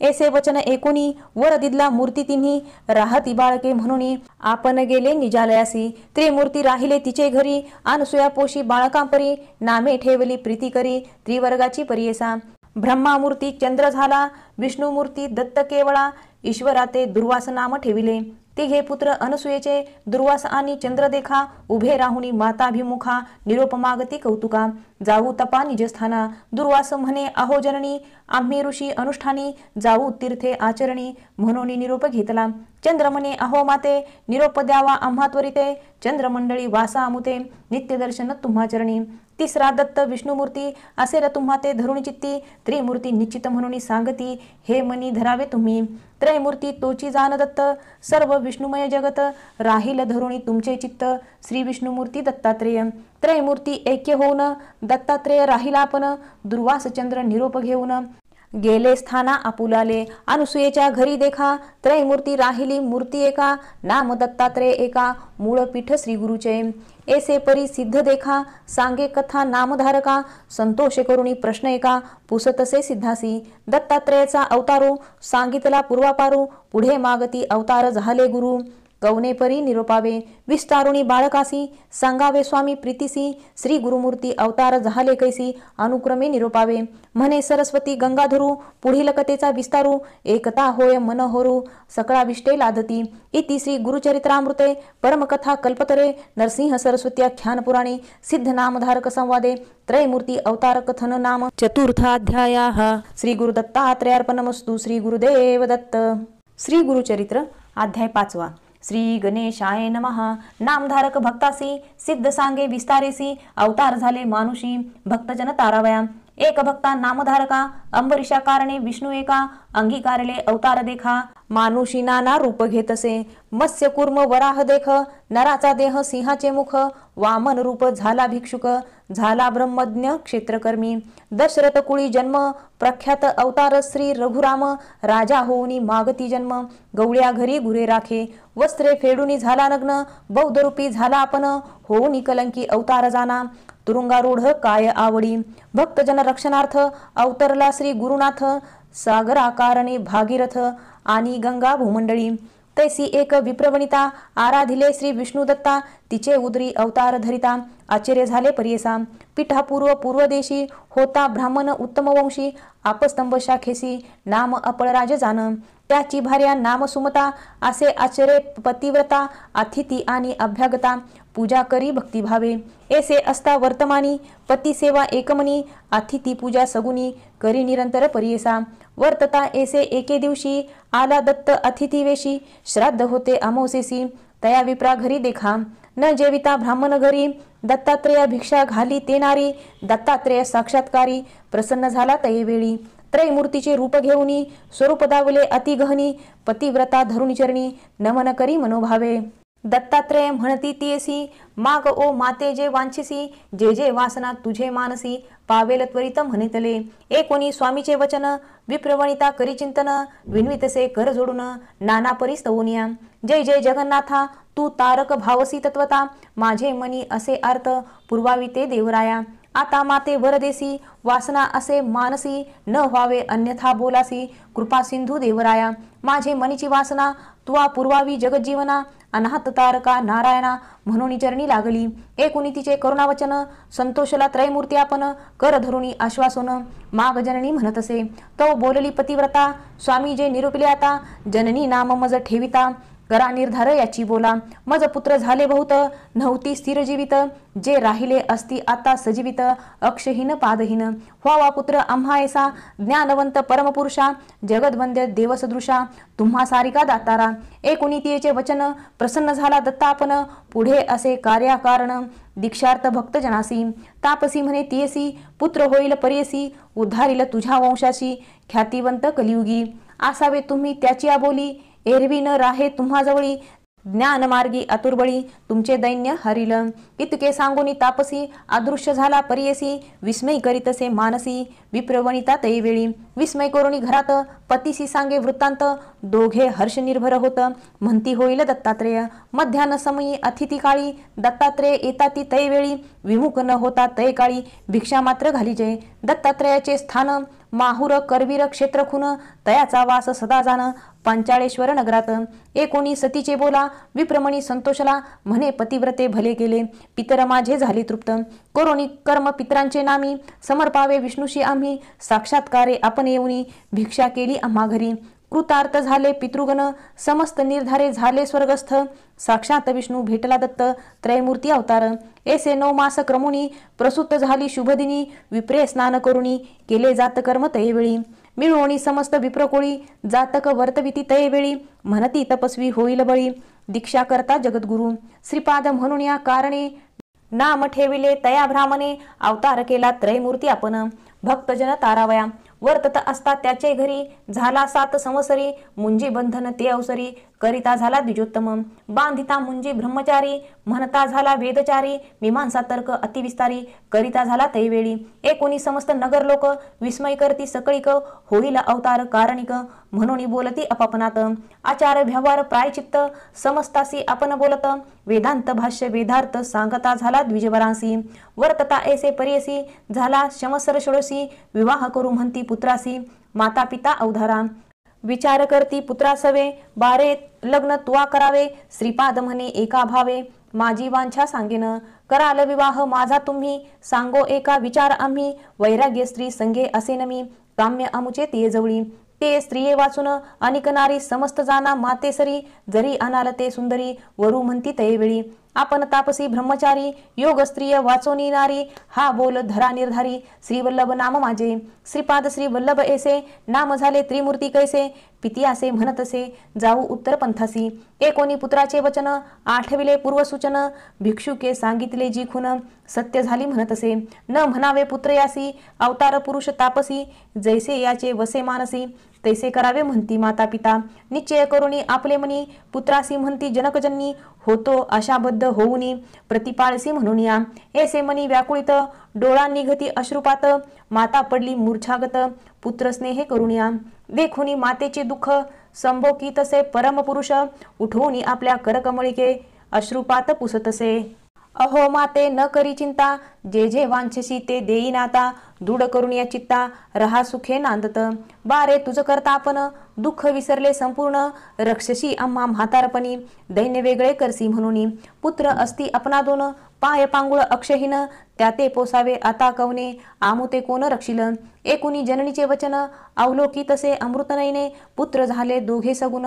B: ऐसे वचन एकोणी, वर दिदला मूर्ती तिन्ही, राहती बाळके म्हणून, आपण गेले निजालयासी, त्रिमूर्ती राहिले तिचे घरी, अनसुया पोशी बाळकांपरी, नामे ठेवली प्रीती करी, त्रिवर्गाची परियेसा, ब्रह्मामूर्ती चंद्र झाला, विष्णुमूर्ती दत्त केवळा, ईश्वरा ते दुर्वास नाम ठेविले, तिघे पुत्र अनसुयेचे, दुर्वास आणि चंद्र देखा, उभे राहुनी माताभिमुखा, निरोप मागती कौतुका, जाऊ तपा निजस्थाना, दुर्वास म्हणे अहो जननी, आम्ही ऋषी अनुष्ठानी, जाऊ तीर्थे आचरणी, म्हणून निरोप घेतला, चंद्र म्हणे अहो माते, निरोप द्यावा आम्हा त्वरिते, चंद्रमंडळी वासा अमुते, नित्य दर्शन तुम्हा चरणी, तिसरा दत्त विष्णुमूर्ती, असेल तुम्हा ते धरुणी चित्ती, त्रिमूर्ती निश्चित म्हणून सांगती, हे मनी धरावे तुम्ही, त्रयमूर्ती तोची जाण दत्त, सर्व विष्णुमय जगत, राहील धरुणी तुमचे चित्त, श्री विष्णुमूर्ती दत्तात्रेय, त्रयमूर्ती ऐक्य होऊन, दत्तात्रेय राहिला आपण, दुर्वास चंद्र निरोप घेऊन, गेले स्थाना आपुलाले, अनसुयेच्या घरी देखा, त्रयमूर्ती राहिली मूर्ती एका, नाम दत्तात्रेय एका, मूळ पीठ श्री गुरुचे, ऐसे परी सिद्ध देखा, सांगे कथा नामधारका, संतोष करुणी प्रश्न एका, पुसतसे सिद्धासी, दत्तात्रेयाचा अवतारू, सांगितला पूर्वापारू, पुढे मागती अवतार झाले गुरु, गवने परी निरोपावे विस्तारुणी बाळकासी सांगावे स्वामी प्रीतीसी श्री गुरुमूर्ती अवतार झाले कैसी अनुक्रमे निरोपावे म्हणे सरस्वती गंगाधरू पुढील कथेचा विस्तारू एकता होय मनोहरू सकळा विष्टे लादती इति श्री गुरुचरित्रामृते परमकथा कल्पतरे नरसिंह सरस्वती आख्यान पुराणे सिद्ध नामधारक संवादे त्रयमूर्ती अवतार कथन नाम
A: चतुर्थाध्यायः
B: श्री गुरुदत्तात्रेयार्पणमस्तु श्री गुरुदेव दत्त श्री गुरुचरित्र अध्याय 5 श्री गणेशाय नमः नामधारक भक्तासी सिद्ध सांगे विस्तारेसी अवतार झाले मानुषी भक्तजन तारावया एक भक्ता नामधारका अंबरीशा कारणे विष्णू एका अंगीकारले अवतार देखा मानुषी नाना रूप घेतसे मत्स्य कुर्म वराह देख नराचा देह सिंहाचे मुख वामन रूप झाला भिक्षुक झाला ब्रह्मज्ञ क्षेत्रकर्मी दशरथ कुळी जन्म प्रख्यात अवतार श्री रघुराम राजा होऊनी मागती जन्म गवळ्या घरी गुरे राखे वस्त्रे फेडूनी झाला नग्न बौद्ध रूपी झाला आपण होऊनी कलंकी अवतार जाना तुरुंगारूढ काय आवडी भक्तजन रक्षणार्थ अवतरला श्री गुरुनाथ सागराकारणे भागीरथ आणि गंगा भूमंडळी तैसी एक विप्रवनिता आराधिले श्री विष्णुदत्ता तिचे उदरी अवतार धरिता आश्चर्य झाले परियसा पिठापूर्व पूर्वदेशी होता ब्राह्मण उत्तम वंशी आपस्तंभ शाखेसी नाम अपळराज जाण त्याची भार्या नाम सुमता असे आश्चर्य पतिव्रता अतिथी आणि अभ्यागता पूजा करी भक्तिभावे ऐसे असता वर्तमानी पती सेवा एकमनी अतिथी पूजा सगुनी करी निरंतर परियसा वर्तता ऐसे एके दिवशी आला दत्त अतिथी वेशी श्राद्ध होते अमावसेसी तया विप्रा घरी देखा न जेविता ब्राह्मण घरी दत्तात्रेय भिक्षा घाली ते नारी दत्तात्रेय साक्षात्कारी प्रसन्न झाला तयेवेळी त्रयमूर्तीचे रूप घेऊनी स्वरूप दावले अति गहनी पतिव्रता धरुणी चरणी नमन करी मनोभावे दत्तात्रेय म्हणती तियसी माग ओ माते जे वांछिसी जे जे वासना तुझे मानसी पावेल त्वरित म्हणितले एकोणी स्वामीचे वचन विप्रवणिता करी चिंतन विन्वितसे कर जोडून नाना परिस्तवनिया जय जय जगन्नाथा तू तारक भावसी तत्वता माझे मनी असे अर्थ पूर्वाविते देवराया आता माते वरदेसी वासना असे मानसी न व्हावे अन्यथा बोलासी कृपा सिंधू देवराया माझे मनीची वासना तुआ पूर्वावी जगज्जीवना अनाहत तारका नारायणा म्हणून चरणी लागली एकुणी तिचे करुणावचन संतोषला त्रयमूर्ती आपण कर धरुणी आश्वासन माग जननी म्हणत असे तो बोलली पतिव्रता स्वामी जे निरूपले आता जननी नाम मज ठेविता करा निर्धार याची बोला मज पुत्र झाले बहुत नव्हती स्थिर जीवित जे राहिले असती आता सजीवित अक्षहीन पादहीन व्हावा पुत्र आम्हा ऐसा ज्ञानवंत परमपुरुषा जगदवंद्य देवसदृशा तुम्हा सारिका दातारा एकुणितीयेचे वचन प्रसन्न झाला दत्ता आपण पुढे असे कार्याकारण दीक्षार्थ भक्तजनासी तापसी म्हणे तियसी पुत्र होईल परियसी उद्धारील तुझ्या वंशाशी ख्यातिवंत कलियुगी आसावे तुम्ही त्याची आबोली एरवी न राहे तुम्हाजवळी ज्ञान मार्गी आतुरबळी तुमचे दैन्य हरिल इतके सांगूनी तापसी अदृश्य झाला परियसी विस्मय करीतसे मानसी विप्रवणिता तैवेळी विस्मय करुणी घरात पतीसी सांगे वृत्तांत दोघे हर्ष निर्भर होत म्हणती होईल दत्तात्रेय मध्यान्ह समयी अतिथी काळी दत्तात्रेय येताती तैवेळी विमुख न होता तय काळी भिक्षा मात्र घालीजे दत्तात्रेयाचे स्थान माहुर करवीर क्षेत्र खुन तयाचा वास सदा जाण पांचाळेश्वर नगरात एकोणी सतीचे बोला विप्रमणी संतोषला म्हणे पतिव्रते भले केले पितर माझे झाले तृप्त करोनी कर्म पितरांचे नामी समर्पावे विष्णूशी आम्ही साक्षात्कारे आपण येऊनी भिक्षा केली आम्हा घरी कृतार्थ झाले पितृगण समस्त निर्धारे झाले स्वर्गस्थ साक्षात विष्णू भेटला दत्त त्रयमूर्ती अवतार ऐसे 9 मास क्रमुनी प्रसूत झाली शुभदिनी विप्रे स्नान करुणी केले जात कर्म तयवेळी मिळवणी समस्त विप्रकोळी जातक वर्तविती तयवेळी म्हणती तपस्वी होईल बळी दीक्षा करता जगद्गुरु श्रीपाद म्हणून या कारणे नाम ठेविले तया ब्राह्मणे अवतार केला त्रयमूर्ती आपण भक्तजन तारावया वर्तत असता त्याचे घरी झाला 7 संवत्सरी मुंजी बंधन ते अवसरी करिता झाला द्विजोत्तम बांधिता मुंजी ब्रह्मचारी म्हणता झाला वेदचारी मीमांसा तर्क अतिविस्तारी करिता झाला तैवेळी एकोणी समस्त नगर लोक विस्मय करती सकळीक होईल अवतार कारणिक म्हणून बोलती अपापनात आचार व्यवहार प्रायचित्त समस्तासी आपण बोलत वेदांत भाष्य वेदार्थ सांगता झाला द्विजवरांसी वर्तता ऐसे परियसी झाला शमसर षोडशी विवाह करू म्हणती पुत्रासी माता पिता अवधारा विचार करती पुत्रासवे, बारे लग्न तुवा करावे, श्रीपाद म्हणे एका भावे, माझी वांछा सांगेन, कराल विवाह माझा तुम्ही, सांगो एका विचार आम्ही, वैराग्य स्त्री संगे असेन मी, काम्य अमुचे ते जवळी, ते स्त्रिये वाचून अनिक नारी, समस्त जाना माते सरी, जरी अनाल ते सुंदरी, वरू म्हणती ते वेळी, आपण तापसी ब्रह्मचारी, योग स्त्रिय वाचोनी नारी, हा बोल धरा निर्धारी, श्रीवल्लभ नाम माझे, श्रीपाद श्री वल्लभ ऐसे, नाम झाले त्रिमूर्ती कैसे, पिती असे म्हणतसे, जाऊ उत्तर पंथासी, एकोणी पुत्राचे वचन, आठविले पूर्वसूचन, भिक्षुके सांगितले जी खुन, सत्य झाली म्हणतसे, न म्हणावे पुत्र यासी, अवतार पुरुष तापसी, जैसे याचे वसे मानसी, तैसे करावे म्हणती माता पिता, निश्चय करुणी आपले मनी, पुत्रासी म्हणती जनकजन्नी, होतो आशाबद्ध होऊनी, प्रतिपाळसी म्हणून या, ऐसे मनी व्याकुळित, डोळा निघती अश्रुपात, माता पडली मूर्छागत, पुत्र स्नेह करून या, देखुनी मातेचे दुःख, संभोकी तसे परमपुरुष, उठवूनी आपल्या करकमळिके, अश्रुपात पुसतसे, अहो माते न करी चिंता, जे जे वांछसी ते देईन आता, दृढ करून या चित्ता, रहा सुखे नांदत, बारे तुझ करता आपण, दुःख विसरले संपूर्ण, रक्षसी आम्हा म्हातारपणी, दैन्य वेगळे करसी म्हणून, पुत्र असती आपणा दोन, पाय पांगुळ अक्षहीन, त्याते पोसावे आता कवने, आमुते कोण रक्षिल, एकुणी जननीचे वचन, अवलोकी तसे अमृत नयने, पुत्र झाले दोघे सगुण,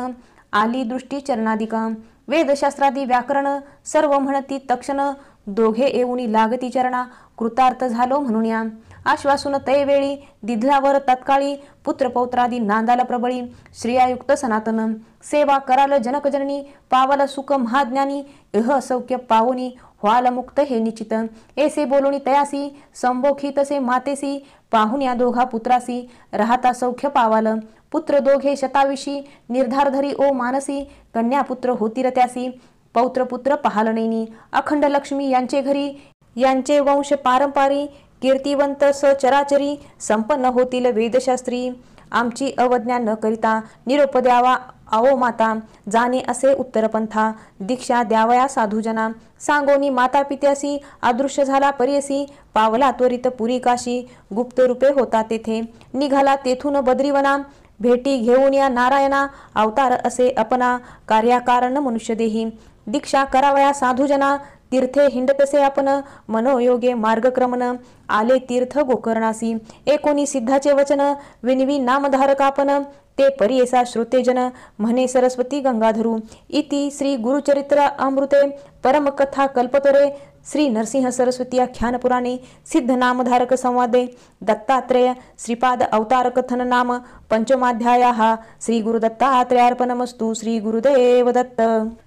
B: आली दृष्टी चरणादिका, वेदशास्त्रादी व्याकरण, सर्व म्हणती तक्षण, दोघे येऊनी लागती चरणा, कृतार्थ झालो म्हणून या, आश्वासून तैवेळी, दिधलावर तत्काळी, पुत्रपौत्रादी नांदाला प्रबळी, श्रियायुक्त सनातन, सेवा कराल जनकजननी, पावल सुख महाज्ञानी, इह सौख्य पावोनी, व्हाल मुक्त हे निश्चित, ऐसे बोलूनी तयासी, संभोखी तसे मातेसी, पाहून या दोघा पुत्रासी, राहता सौख्य पावाल, पुत्र दोघे शताविशी, निर्धार धरी ओ मानसी, कन्या पुत्र होतील त्यासी, पौत्र पुत्र पाहाल नैनी, अखंड लक्ष्मी यांचे घरी, यांचे वंश पारंपारी, कीर्तिवंत सचराचरी, संपन्न होतील वेदशास्त्री, आमची अवज्ञा न करिता, निरोप द्यावा आओ माता, जाणे असे उत्तर पंथा, दीक्षा द्यावया साधुजना, सांगोनी माता पित्यासी, अदृश्य झाला परियसी, पावला त्वरित पुरी काशी, गुप्त रूपे होता तेथे, निघाला तेथून बद्रीवना, भेटी घेऊन या नारायणा, अवतार असे अपना, कार्याकारण मनुष्य देही, दीक्षा करावया साधुजना, तीर्थे हिंडतसे आपण, मनोयोगे मार्गक्रमण, आले तीर्थ गोकर्णासी, एकोणी सिद्धाचे वचन, विनवी नामधारक आपण, ते परियेसा श्रोतेजन, म्हणे सरस्वती गंगाधरू, इति श्री गुरुचरित्र अमृते, परमकथा कल्पतरे, श्री नरसिंह सरस्वती आख्यान पुराणे, सिद्ध नामधारक संवादे, दत्तात्रेय श्रीपाद अवतार कथन नाम पंचमाध्यायः, श्री गुरुदत्तात्रेयार्पणमस्तु, श्री गुरुदेव दत्त.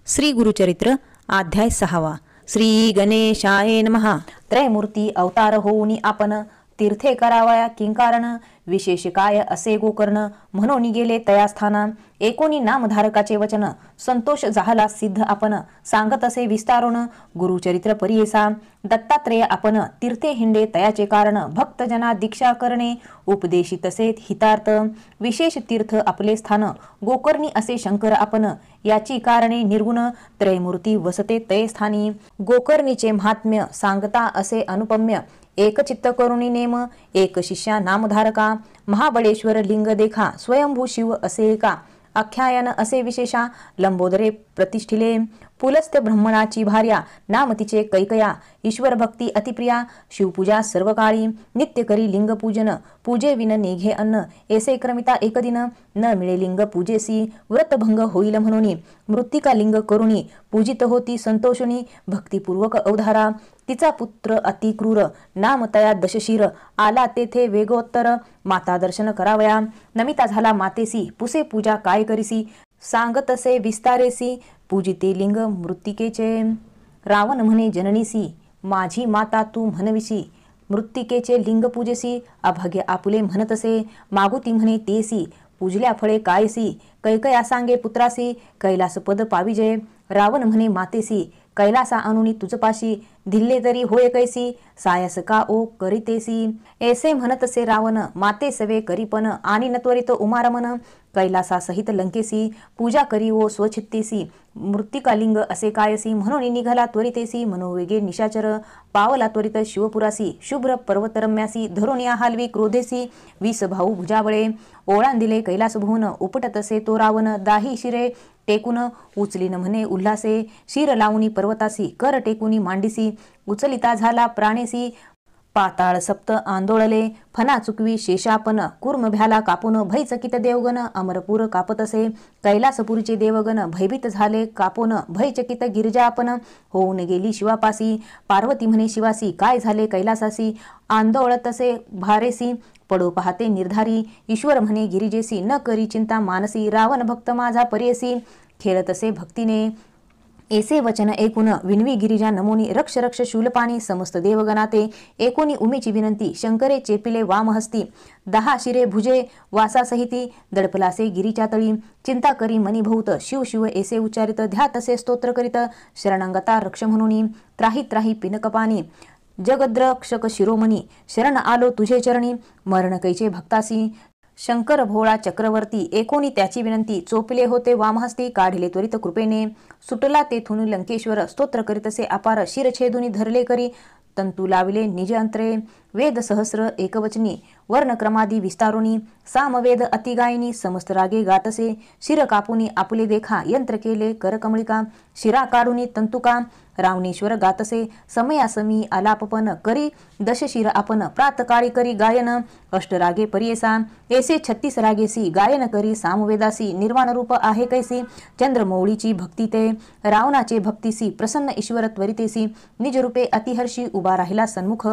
A: श्री गुरुचरित्र अध्याय 6. श्री गणेशाय नमः.
B: त्रयमूर्ती अवतार होऊनी आपण, तीर्थे करावया किंकारण, विशेष काय असे गोकर्ण, म्हणून गेले तयास्थाना, एकोणी नामधारकाचे वचन, संतोष झाला सिद्ध आपण, सांगत असे विस्तारून, गुरुचरित्र परियेसा, दत्तात्रेय आपण, तीर्थे हिंडे तयाचे कारण, भक्तजना दीक्षा करणे, उपदेशित तसे हितार्थ, विशेष तीर्थ आपले स्थान, गोकर्णी असे शंकर आपण, याची कारणे निर्गुण, त्रयमूर्ती वसते तय स्थानी, गोकर्णीचे महात्म्य सांगता असे अनुपम्य, एक चित्त करुणी नेम, एक शिष्या नामधारका, महाबळेश्वर लिंग देखा, स्वयंभू शिव असे एका, आख्यायन असे विशेषा, लंबोदरे प्रतिष्ठिले, पुलस्त्य ब्रह्मणाची भार्या, नाम तिचे कैकया, ईश्वर भक्ती अतिप्रिया, शिवपूजा सर्व काळी, नित्य करी लिंग पूजन, पूजे विन निघे अन्न, ऐसे क्रमिता एक दिन, न मिळे लिंग पूजेसी, व्रतभंग होईल म्हणून, मृत्तिका लिंग करुणी, पूजित होती संतोषणी, भक्तिपूर्वक अवधारा, तिचा पुत्र अति क्रूर, नाम तया दशशिर, आला तेथे वेगोत्तर, माता दर्शन करावया, नमिता झाला मातेसी, पुसे पूजा काय करीसी, सांगतसे विस्तारेसी, पूजिते लिंग मृत्तिकेचे, रावण म्हणे जननीसी, माझी माता तू म्हणविसी, मृत्तिकेचे लिंग पूजेसी, अभाग्य आपुले म्हणतसे, मागुती म्हणे तेसी, पूजल्या फळे कायसी, कैकया सांगे पुत्रासी, कैलास पद पाविजय, रावण म्हणे मातेसी, कैलासा अनुनी तुझपाशी, धिल्ले तरी होय कैसी सायस का ओ करीतेसी. ऐसे म्हणतसे रावण माते सवे करीपण आणि न त्वरित उमारमन कैलासा सहित लंकेसी पूजा करी ओ स्वचित्तेसी मृत्तिकालिंग असे कायसी म्हणून निघाला त्वरितेसी मनोवेगे निशाचर पावला त्वरित शिवपुरासी शुभ्र पर्वतरम्यासी धरून या हालवी क्रोधेसी 20 भाऊ भुजाबळे ओळांदिले कैलास भुवन उपटतसे तो रावण दाही शिरे टेकून उचलीन म्हणे उल्हासे शिर लावणी पर्वतासी कर टेकुनी मांडीसी उचलिता झाला प्राणेसी पाताळ सप्त आंदोळले फना चुकवी शेषापन कुर्म भ्याला कापून भयचकित देवगण अमरपूर कापतसे कैलासपुरीचे देवगण भयभीत झाले कापून भयचकित गिरिजापन होऊन गेली शिवापासी पार्वती म्हणे शिवासी काय झाले कैलासासी आंदोळतसे भारेसी पडो पाहते निर्धारी ईश्वर म्हणे गिरिजेसी न करी चिंता मानसी रावण भक्त माझा पर्यसी खेळतसे भक्तीने ऐसे वचन ऐकून विनवी गिरिजा नमोनी रक्ष रक्ष शूलपाणी समस्त देवगणाते एकोनी उमेची विनंती शंकरे चेपिले वामहस्ती 10 शिरे भुजे वासासहिती दडपलासे गिरीच्या तळी चिंता करी मनी भूत शिव शिव ऐसे उच्चारित ध्यातसे स्तोत्र करीत शरणंगता रक्ष म्हणून त्राही त्राही पिनकपानी जगद्रक्षक शिरोमणी शरण आलो तुझे चरणी मरण कैचे भक्तासी शंकर भोळा चक्रवर्ती एकोणी त्याची विनंती चोपले होते वामहस्ती काढले त्वरित कृपेने सुटला तेथून लंकेश्वर स्तोत्र करीतसे अपार शिरछेदुनी धरले करी तंतू लाविले निज अंतरे वेद सहस्र एकवचनी वर्णक्रमादी विस्तारोनी सामवेद अतिगायनी समस्त रागे गातसे शिर कापुनी आपुले देखा यंत्र केले करकमळिका शिरा काढुनी तंतुका रावणेश्वर गातसे समयासमी आलापपन करी दशशिर आपण प्रातकाळी करी गायन अष्टरागे परियेसा ऐसे 36 रागेसी गायन करी सामवेदासी निर्वाण रूप आहे कैसी चंद्रमौळीची भक्ती ते रावणाचे भक्तीसी प्रसन्न ईश्वर त्वरितेसी निज रूपे अतिहर्षी उभा राहिला सन्मुख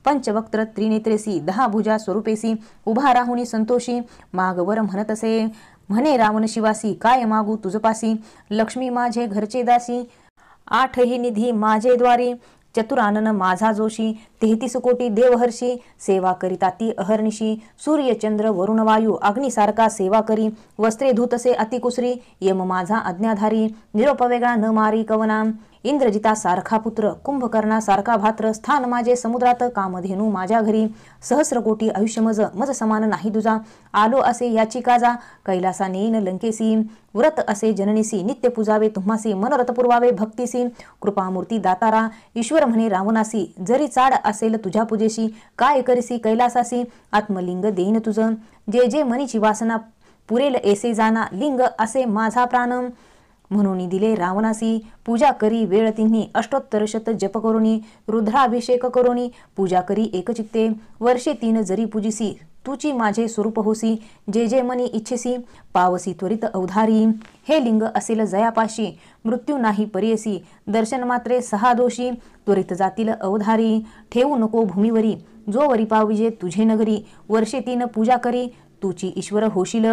B: पंचवक्त्र त्रिनेत्रेसी 10 भुजा स्वरूपेसी उभा राहुनी संतोषी मागवर म्हणतसे म्हणे रावण शिवासी काय मागू तुझपासी लक्ष्मी माझे घरचे दासी 8 ही निधी माझे द्वारी चतुरानन माझा जोशी 33 कोटी देवहर्षी सेवा करिता ती अहर्निशी सूर्य चंद्र वरुण वायू अग्निसारखा सेवा करी वस्त्रे धुतसे अतिकुसरी यम माझा आज्ञाधारी निरोप वेगळा न मारी कवना इंद्रजिता सारखा पुत्र कुंभकर्णा सारखा भात्र स्थान माझे समुद्रात कामधेनू माझ्या घरी सहस्र कोटी आयुष्य मज समान नाही तुझा आलो असे याची काजा कैलासा नेईन लंकेसी व्रत असे जननीसी नित्य पूजावे तुम्हासी मनोरथ पुरवावे भक्तीसी कृपामूर्ती दातारा ईश्वर म्हणे रावणासी जरी चाड असेल तुझ्या पूजेशी काय करीसी कैलासासी आत्मलिंग देईन तुझ जे जे मनीची वासना पुरेल ऐसे जाना लिंग असे माझा प्राण म्हणून दिले रावणासी पूजा करी वेळ तिन्ही अष्टोत्तर शत जप करोनी रुद्राभिषेक करोनी पूजा करी एकचित्ते वर्षे 3 जरी पूजिसी तुची माझे स्वरूप होसी जे जे मनी इच्छेसी पावसी त्वरित अवधारी हे लिंग असेल जयापाशी मृत्यू नाही परियसी दर्शन मात्रे 6 दोषी त्वरित जातील अवधारी ठेवू नको भूमीवरी जोवरी पाविजे तुझे नगरी वर्षे 3 पूजा करी तुची ईश्वर होशील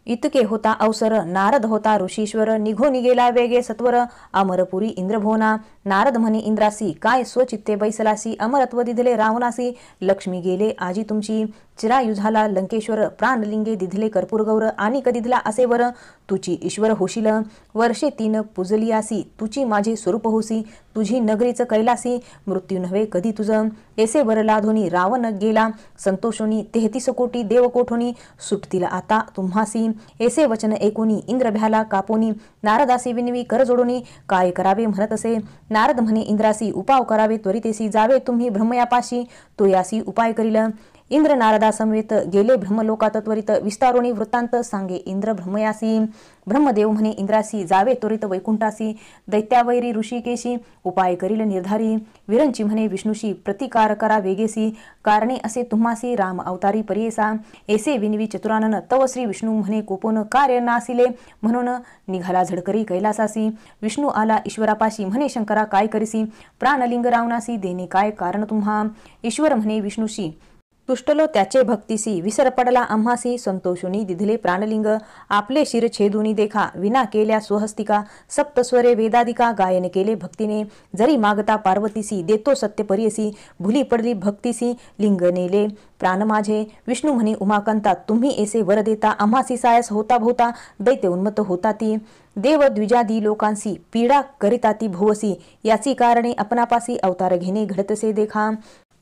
B: इतके होता अवसर नारद होता ऋषीश्वर निघून गेला वेगे सत्वर अमरपुरी इंद्रभोना नारद म्हणे इंद्रासी काय स्वचित्ते बैसलासी अमरत्व दिधले रावणासी लक्ष्मी गेले आजी तुमची चिरायू झाला लंकेश्वर प्राणलिंगे दिधले कर्पूर गौर आणि कदिधला असे वर तुची ईश्वर होशील वर्षे 3 पुजलियासी तुची माझे स्वरूप होसी तुझी नगरीच कैलासी मृत्यू नव्हे कधी तुझं ऐसे वर लाधोनी रावण गेला संतोषोनी 33 कोटी देवकोठोनी सुटतील आता तुम्हासी ऐसे वचन ऐकोनी इंद्र भ्याला कापोनी नारदासी विनवी कर जोडोनी काय करावे म्हणत असे नारद म्हणे इंद्रासी उपाव करावे त्वरितेसी जावे तुम्ही ब्रह्मयापाशी तो यासी उपाय करील इंद्र नारदा समवेत गेले ब्रह्मलोकात त्वरित विस्तारोनी वृत्तांत सांगे इंद्र ब्रह्मयासी ब्रह्मदेव म्हणे इंद्रासी जावे त्वरित वैकुंठासी दैत्यावैरी ऋषिकेशी उपाय करील निर्धारी विरंची म्हणे विष्णुशी प्रतिकार करा वेगेसी कारणे असे तुम्हासी राम अवतारी परियेसा ऐसे विनवी चतुरानन तव श्री विष्णू म्हणे कोपोन कार्य नासिले म्हणून निघाला झडकरी कैलासासी विष्णू आला ईश्वरापाशी म्हणे शंकरा काय करीसी प्राणलिंग रावणासी देणे काय कारण तुम्हा ईश्वर म्हणे विष्णुशी तुष्टलो त्याचे भक्तीसी, विसर पडला आम्हासी, संतोषुनी दिधले प्राणलिंग, आपले शिर छेदुनी देखा, विना केल्या स्वहस्तिका, सप्तस्वरे वेदादिका, गायन केले भक्तीने, जरी मागता पार्वतीसी, देतो सत्य परियसी, भुली पडली भक्तीसी, लिंग नेले प्राण माझे, विष्णू म्हणे उमाकांता, तुम्ही ऐसे वर देता, आम्हासी सायस होता भोवता, दैत्य उन्मत्त होता ती, देव द्विजादी लोकांसी, पीडा करिता ती भुवसी, याची कारणे आपणापासी, अवतार घेणे घडतसे देखा,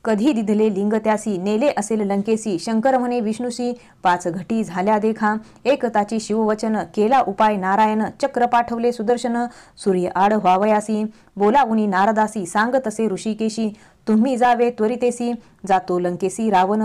B: कधी दिधले लिंग त्यासी, नेले असेल लंकेसी, शंकर म्हणे विष्णूसी, 5 घटी झाल्या देखा, एकताची शिववचन, केला उपाय नारायण, चक्र पाठवले सुदर्शन, सूर्य आड व्हावयासी, बोलावुनी नारदासी, सांग तसे ऋषिकेशी, तुम्ही जावे त्वरितेसी, जातो लंकेसी रावण,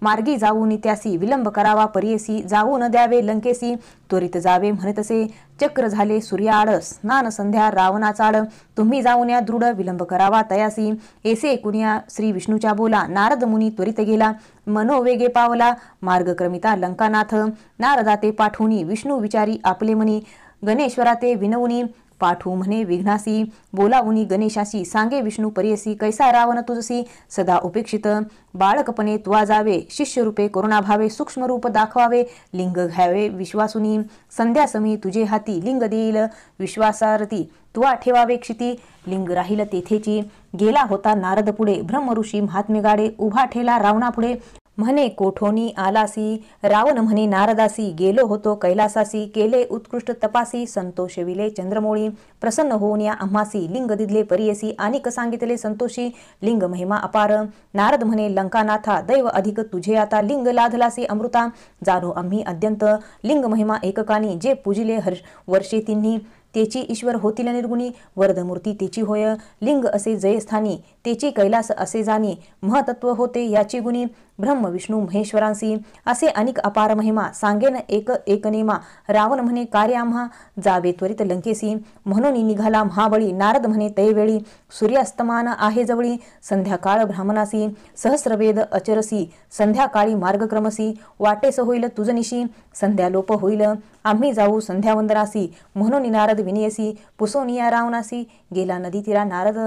B: मार्गी जाऊन त्यासी, विलंब करावा परियसी, जाऊ न द्यावे लंकेसी, त्वरित जावे म्हणतसे, चक्र झाले सूर्याआड, स्नान संध्या रावणाचाड, तुम्ही जाऊन या दृढ, विलंब करावा तयासी, ऐसे कुण्या श्री विष्णूच्या बोला, नारद मुनी त्वरित गेला, मनोवेगे पावला, मार्गक्रमिता लंकानाथ, नारदा ते पाठवूनी, विष्णू विचारी आपले मनी, गणेश्वरा ते विनवुनी, पाठवू म्हणे विघ्नासी, बोलावुनी गणेशासी, सांगे विष्णू परियसी, कैसा रावण तुझसी, सदा उपेक्षित, बाळकपणे तुवा जावे, शिष्यरूपे करुणाभावे, सूक्ष्म रूप दाखवावे, लिंग घ्यावे विश्वासुनी, संध्यासमी तुझे हाती, लिंग देईल विश्वासारती, तुवा ठेवावे क्षिती, लिंग राहील तेथेची, गेला होता नारद पुढे, ब्रह्मऋषी महात्मे गाडे, उभा ठेला रावणापुढे, म्हणे कोठोनी आलासी, रावण म्हणे नारदासी, गेलो होतो कैलासासी, केले उत्कृष्ट तपासी, संतोषविले चंद्रमोळी, प्रसन्न होऊन या आम्हासी, लिंग दिदले परियसी, अनिक सांगितले संतोषी, लिंग महिमा अपार, नारद म्हणे लंकानाथा, दैव अधिक तुझे आता, लिंग लाधलासी अमृता, जाणो आम्ही अद्यंत, लिंग महिमा एककानी, जे पूजिले वर्षे तिन्ही, तेची ईश्वर होतील निर्गुणी, वरदमूर्ती तेची होय, लिंग असे जयस्थानी, तेची कैलास असे जाणी, महतत्व होते याची गुणी, ब्रह्म विष्णू महेश्वरांसी, असे अनिक अपार महिमा, सांगेन एक नेमा, रावण म्हणे कार्य आम्हा, जावे त्वरित लंकेसी, म्हणून निघाला महाबळी, नारद म्हणे तैवेळी, सूर्यास्तमान आहे जवळी, संध्याकाळ ब्राह्मणासी, सहस्रवेद अचरसी, संध्याकाळी मार्गक्रमसी, वाटेस होईल तुझनिशी, संध्यालोप होईल, आम्ही जाऊ संध्यावंदनासी, म्हणून नारद विनयसी, पुसोनिया रावणासी, गेला नदी तीरा नारद,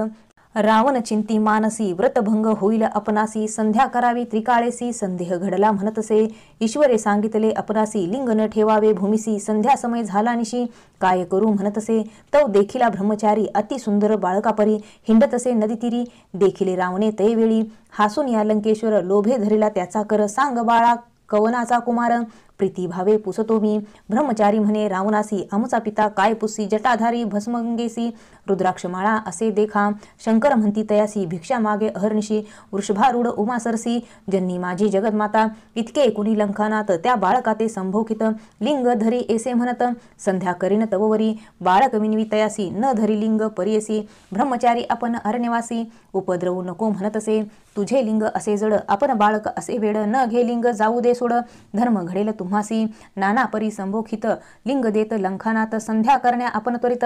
B: रावण चिंती मानसी, व्रतभंग होईल अपनासी, संध्या करावी त्रिकाळेसी, संदेह घडला म्हणतसे, ईश्वरे सांगितले अपनासी, लिंग न ठेवावे भूमिसी, संध्या समय झाला निशी, काय करू म्हणतसे, तव देखिला ब्रह्मचारी, अति सुंदर बाळकापरी, हिंडतसे नदी तीरी, देखिले रावणे तैवेळी, हासून या लंकेश्वर, लोभे धरिला त्याचा कर, सांग बाळा कवनाचा कुमार, प्रीतीभावे पुसतो मी, ब्रह्मचारी म्हणे रावणासी, आमचा पिता काय पुसी, जटाधारी भस्मगंगेसी, रुद्राक्षमाळा असे देखा, शंकर म्हणती तयासी, भिक्षा मागे अहर्निशी, वृषभारूढ उमा सरसी, जन्नी माझी जगदमाता, इतके एकूणी लंकानात, त्या बाळकाते संभोकित, लिंग धरी ऐसे म्हणत, संध्या करीन तववरी, बाळक विनवी तयासी, न धरी लिंग परियसी, ब्रह्मचारी आपण अरण्यवासी, उपद्रवू नको म्हणतसे, तुझे लिंग असे जड, आपण बाळक असे वेड, न घे लिंग जाऊ दे सोड, धर्म घडेल तुम्हासी, नाना परी संभोखित, लिंग देत लंकानात, संध्या करण्या आपण त्वरित,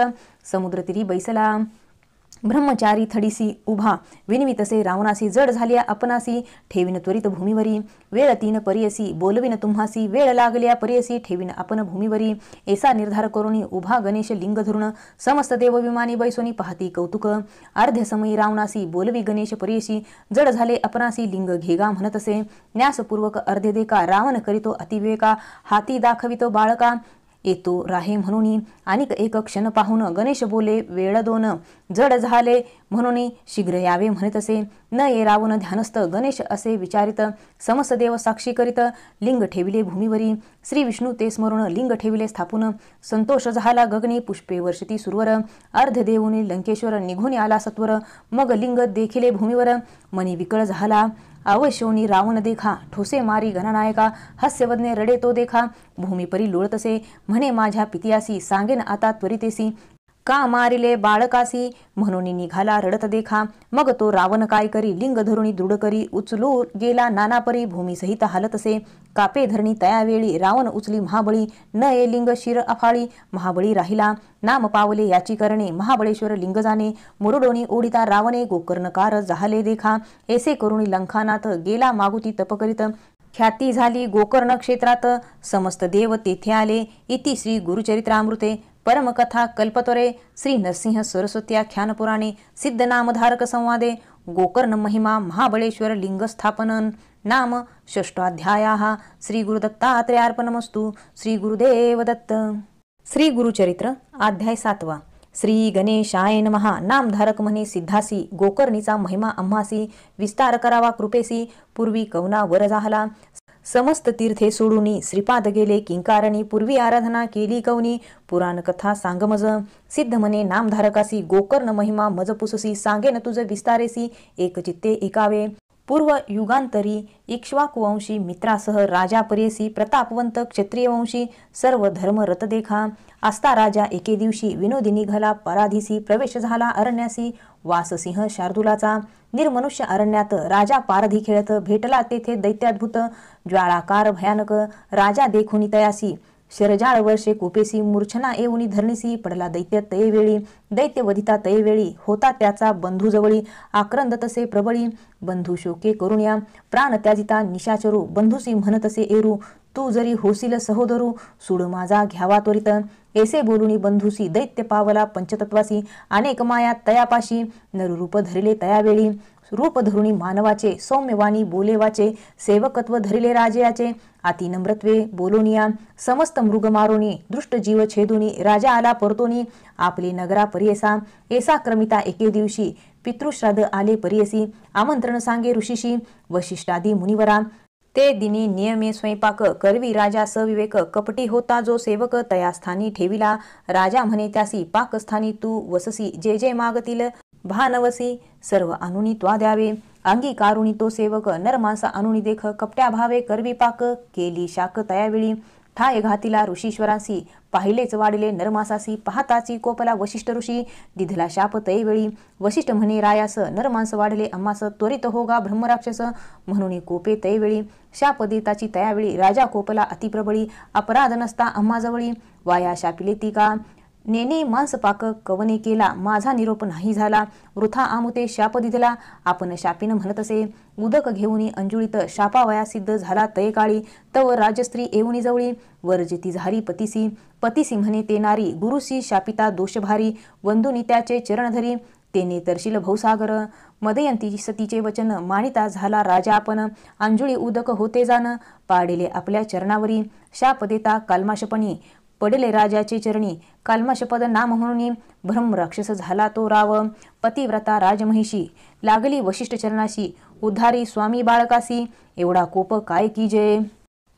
B: समुद्र तिरी बैसला, ब्रह्मचारी थडीसी उभा, विनवी तसे रावणासी, जड झाल्या आपणासी, ठेवीन त्वरित भूमीवरी, वेळ 3 परियसी, बोलविन तुम्हासी, वेळ लागल्या परियसी, ठेवीन आपण भूमीवरी, ऐसा निर्धार करुनी, उभा गणेश लिंग धरून, समस्त देव विमानी बैसोनी पाहती कौतुक, अर्ध्य समयी रावणासी, बोलवी गणेश परियसी, जड झाले आपणासी, लिंग घेगा म्हणतसे, न्यासपूर्वक अर्ध्य देका, रावण करीतो अतिविवेका, हाती दाखवितो बाळका, येतो राहे म्हणून, अनिक एक क्षण पाहून, गणेश बोले वेळ 2, जड झाले म्हणून शीघ्र यावे म्हणतसे, न ये रावण ध्यानस्थ, गणेश असे विचारित, समस्त देव साक्षी करीत, लिंग ठेविले भूमीवरी, श्री विष्णू ते स्मरून, लिंग ठेविले स्थापून, संतोष झाला गगनी, पुष्पे वर्षती सुरवर, अर्ध देऊनी लंकेश्वर, निघून आला सत्वर, मग लिंग देखिले भूमीवर, मनी विकळ झाला, अवशोनी रावण देखा, ठोसे मारी गणनायका, हास्यवदने रडे तो देखा, भूमीपरी लोळतसे, म्हणे माझ्या पितियासी, सांगेन आता त्वरितेसी, का मारिले बाळकासी, म्हणून निघाला रडत देखा, मग तो रावण काय करी, लिंग धरुणी दृढ करी, उचलू गेला नानापरी, भूमी सहित हालतसे, कापे धरणी तयावेळी, रावण उचली महाबळी, न ये लिंग शिर अफाळी, महाबळी राहिला, नाम पावले याची करणे, महाबळेश्वर लिंग जाणे, मुरुडोनी ओढिता रावणे, गोकर्णकार झाले देखा, ऐसे करुणी लंकानाथ, गेला मागुती तप करीत, ख्याती झाली गोकर्ण क्षेत्रात, समस्त देव तेथे आले, इति श्री गुरुचरित्रामृते परमकथा कल्पतरे, श्री नरसिंह सरस्वत्याख्यान पुराणे, सिद्ध नामधारक संवादे, गोकर्ण महिमा महाबळेश्वर लिंग स्थापनन नाम षष्ठाध्यायाः। श्री गुरुदत्तात्रेयार्पणमस्तु। श्री गुरुदेव दत्त। श्री गुरुचरित्र अध्याय 7वा। श्री गणेशाय नमः। नामधारक म्हणे सिद्धासी, गोकर्णीचा महिमा आम्हासी विस्तार करावा कृपेसी, पूर्वी कवना वर झाला समस्त तीर्थे सोडूनी, श्रीपाद गेले किंकारणी, पूर्वी आराधना केली कवनी, पुराण कथा सांग मज, सिद्ध म्हणे नामधारकासी, गोकर्ण महिमा मज पुससी, सांगेन तुझ विस्तारेसी, एक चित्ते एकावे, पूर्व युगांतरी इक्ष्वाकुवंशी मित्रासह राजा परेसी, प्रतापवंत क्षत्रिय वंशी सर्व धर्म रत देखा, आस्ता राजा एके दिवशी विनोदी निघाला पराधीसी, प्रवेश झाला अरण्यासी, वाससिंह शार्दुलाचा, निर्मनुष्य अरण्यात राजा पारधी खेळत, भेटला तेथे दैत्याद्भुत ज्वाळाकार भयानक, राजा देखुनी तयासी, शरजाळ वर्षे कोपेसी, मूर्छना येऊनी धरणीसी, पडला दैत्य तयेवेळी, दैत्य वधिता तयेवेळी, होता त्याचा बंधू जवळी, आक्रंद तसे प्रबळी, बंधू शोके करुण्या, प्राण त्याजिता निशाचरू, बंधूसी म्हणतसे एरू, तू जरी होशील सहोदरू, सूड माझा घ्यावा त्वरित, ऐसे बोलुनी बंधूसी, दैत्य पावला पंचतत्वासी, अनेक माया तयापाशी, नररूप धरिले तयावेळी, रूप धरुणी मानवाचे, सौम्यवाणी बोले वाचे, सेवकत्व धरिले राजयाचे, अति नम्रत्वे बोलोनिया, समस्त मृग मारोनी, दृष्ट जीव छेदुनी, राजा आला परतोनी, आपले नगरा परियसा, ऐसा क्रमिता एके दिवशी, पितृश्राद्ध आले परियसी, आमंत्रण सांगे ऋषीशी, वशिष्ठादी मुनिवरा, ते दिनी नियमे स्वयंपाक, करवी राजा सविवेक, कपटी होता जो सेवक, तयास्थानी ठेविला, राजा म्हणे त्यासी, पाकस्थानी तू वससी, जे जे मागतील भानवसी, सर्व आणुनी त्वा द्यावे, अंगीकारुनी तो सेवक, नरमांसा आणुनी देख, कपट्या भावे करवी पाक, केली शाक तयावेळी, ठाय घातिला ऋषीश्वरांसी, पाहिलेच वाढले नरमासासी, पाहताची कोपला वशिष्ठ ऋषी, दिधला शाप तयवेळी, वशिष्ठ म्हणे रायास, नरमांस वाढले आम्हास, त्वरित होगा ब्रह्मराक्षस, म्हणून कोपे तयवेळी, शाप देताची तयावेळी, राजा कोपला अतिप्रबळी, अपराध नसता आम्हाजवळी, वाया शापिले ती का, नेने मांस पाक कवने केला, माझा निरोप नाही झाला, वृथा आमुते शाप दिधला, आपण शापीन म्हणत असे, उदक घेऊनी अंजुळीत, शापावया सिद्ध झाला तय काळी, तव राजस्त्री येऊनी जवळी, वरजिती झाली पतीसी, पतीसी म्हणे ते नारी, गुरुसी शापिता दोष भारी, वंदुनी त्याचे चरण धरी, तेने तरशील भवसागर, मदयंती सतीचे वचन, मानिता झाला राजा आपण, अंजुळी उदक होते जाण, पाडेले आपल्या चरणावरी, शाप देता कालमाशपणी, पडले राजाचे चरणी, कालमाशपद नाम म्हणून, भ्रम राक्षस झाला तो राव, पतिव्रता राजमहिषी, लागली वशिष्ठ चरणाशी, उद्धारी स्वामी बाळकासी, एवढा कोप काय कीजे,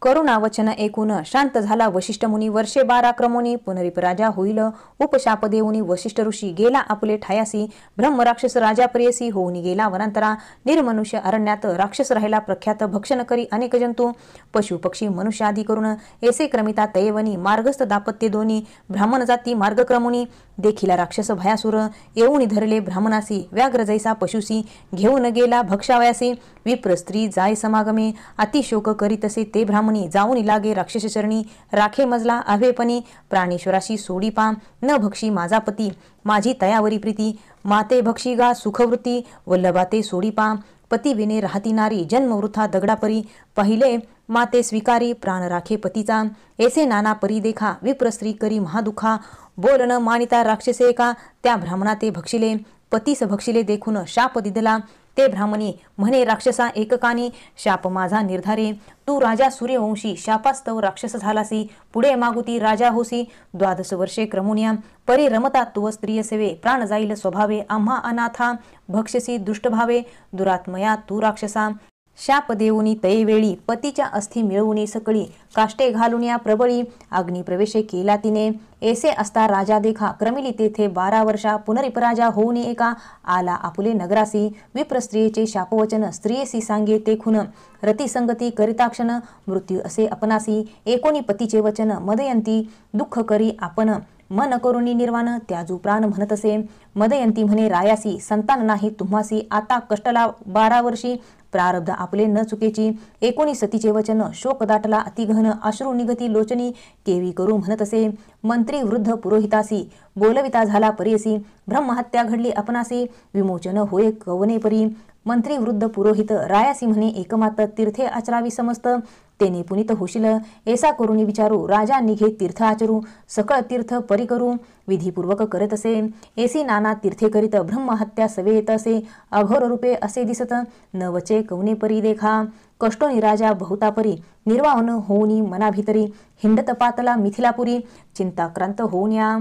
B: करुणा वचन ऐकून शांत झाला वशिष्ठ मुनी, वर्षे 12 क्रमोनी, पुनरिप राजा होईल, उपशाप देऊनी वशिष्ठ ऋषी, गेला आपले ठायासी, ब्रह्म राक्षस राजा प्रेयसी, होऊनी गेला वनांतरा, निर्मनुष्य अरण्यात, राक्षस राहिला प्रख्यात, भक्षण करी अनेक जंतू, पशु पक्षी मनुष्यादी करून, ऐसे क्रमिता तयवनी, मार्गस्थ दापत्य दोन्ही, ब्राह्मण जाती मार्गक्रमुनी, देखिला राक्षस भयासुर, येऊनी धरले ब्राह्मणासी, व्याघ्र जैसा पशुसी, घेऊन गेला भक्षावयासी, विप्र स्त्री जाय समागमे, अतिशोक करीतसे ते ब्राह्मणी, जाऊन लागे राक्षस चरणी, राखे मजला आव्हेपणी, प्राणेश्वराशी सोडी पा, न भक्षी माझा पती, माझी तयावरी प्रीती, माते भक्षी गा सुखवृत्ती, वल्लभाते सोडी पा, पती विने राहती नारी, जन्म वृथा दगडापरी, पहिले माते स्वीकारी, प्राण राखे पतीचा, ऐसे नाना परी देखा, विप्र स्त्री करी महादुखा, बोल न मानिता राक्षसे का, त्या ब्राह्मणा ते भक्षिले, पतीस भक्षिले देखून शाप दिदला, ते ब्राह्मणी म्हणे राक्षसा एककानी, शाप माझा निर्धारे, तू राजा सूर्यवंशी, शापास्तव राक्षस झालासी, पुढे मागुती राजा होसी, 12 वर्षे क्रमुनिया, परी रमता तू स्त्रिय सेवे, प्राण जाईल स्वभावे, आम्हा अनाथा भक्षसी दुष्टभावे, दुरात्मया तू राक्षसा, शाप देऊनी तयेवेळी, पतीच्या अस्थी मिळवूनी सकळी, काष्टे घालून प्रबळी, अग्निप्रवेश केला तिने, ऐसे असता राजा देखा, क्रमिली तेथे 12 वर्षा, पुनरिप राजा होऊनी एका, आला आपुले नगरासी, विप्र स्त्रियेचे शापवचन, स्त्रियेसी सांगे ते खुन, रतिसंगती करिताक्षण, मृत्यू असे अपनासी, एकोणी पतीचे वचन, मदयंती दुःख करी आपण, मन करुणी निर्वाण, त्याजू प्राण म्हणत असे, मदयंती म्हणे रायासी, संतान नाही तुम्हासी, आता कष्टला 12 वर्षी, प्रारब्ध आपले न चुकेची, एकोणी सतीचे वचन, शोक दाटला अतिगहन, अश्रू निगती लोचनी, केवी करू म्हणत असे, मंत्री वृद्ध पुरोहितासी, बोलविता झाला परेसी, ब्रह्महत्या घडली अपनासी, विमोचन होय कवने परी, मंत्री वृद्ध पुरोहित रायासी म्हणे एकमात, तीर्थे आचरावी समस्त, तेने पुनीत होशील, ऐसा करुणी विचारू, राजा निघे तीर्थ आचरू, सकळ तीर्थ परी करू, विधीपूर्वक करत असे, ऐसी नाना तीर्थे करीत, ब्रह्महत्या सवे येत असे, अघोर रूपे असे दिसत, न वचे कवने परी देखा, कष्टोनी राजा बहुतापरी निर्वाहन होऊनी मना भितरी हिंडत पातला मिथिलापुरी चिंताक्रांत होऊन या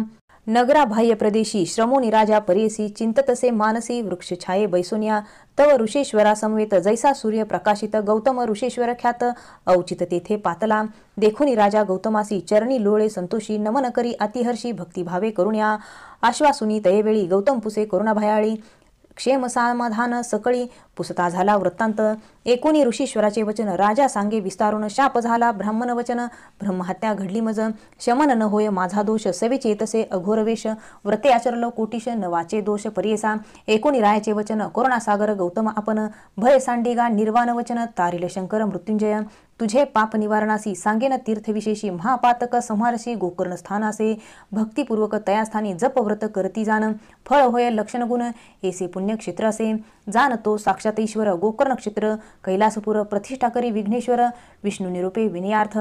B: नगरा बाह्य प्रदेशी श्रमोनी राजा परेसी चिंततसे मानसी वृक्ष छाये बैसोनिया तव ऋषेश्वरा समवेत जैसा सूर्य प्रकाशित गौतम ऋषेश्वर ख्यात औचित तेथे पातला देखुनी राजा गौतमासी चरणी लोळे संतोषी नमन करी अतिहर्षी भक्तिभावे करुण्या आश्वासुनी तयेवेळी गौतम पुसे करुणा भयाळी क्षेम समाधान सकळी पुसता झाला वृत्तांत एकोणी ऋषीश्वराचे वचन राजा सांगे विस्तारून शाप झाला ब्राह्मण वचन ब्रह्महत्या घडली मज शमन न होय माझा दोष सवेचे तसे अघोरवेश व्रते आचरलो कोटीश न वाचे दोष परियसा एकोणी रायाचे वचन करुणासागर गौतम आपण भय सांडिगा निर्वाण वचन तारिल शंकर मृत्युंजय तुझे पाप निवारणासी सांगेन तीर्थविशेषी महापातक संहारशी गोकर्ण स्थानासे भक्तिपूर्वक तयास्थानी जप व्रत करती जाण फळ होय लक्षण गुण ऐसे पुण्यक्षेत्र असे जाणतो साक्षात ईश्वर गोकर्ण क्षेत्र कैलासपुर प्रतिष्ठा करी विघ्नेश्वर विष्णू निरूपे विनयार्थ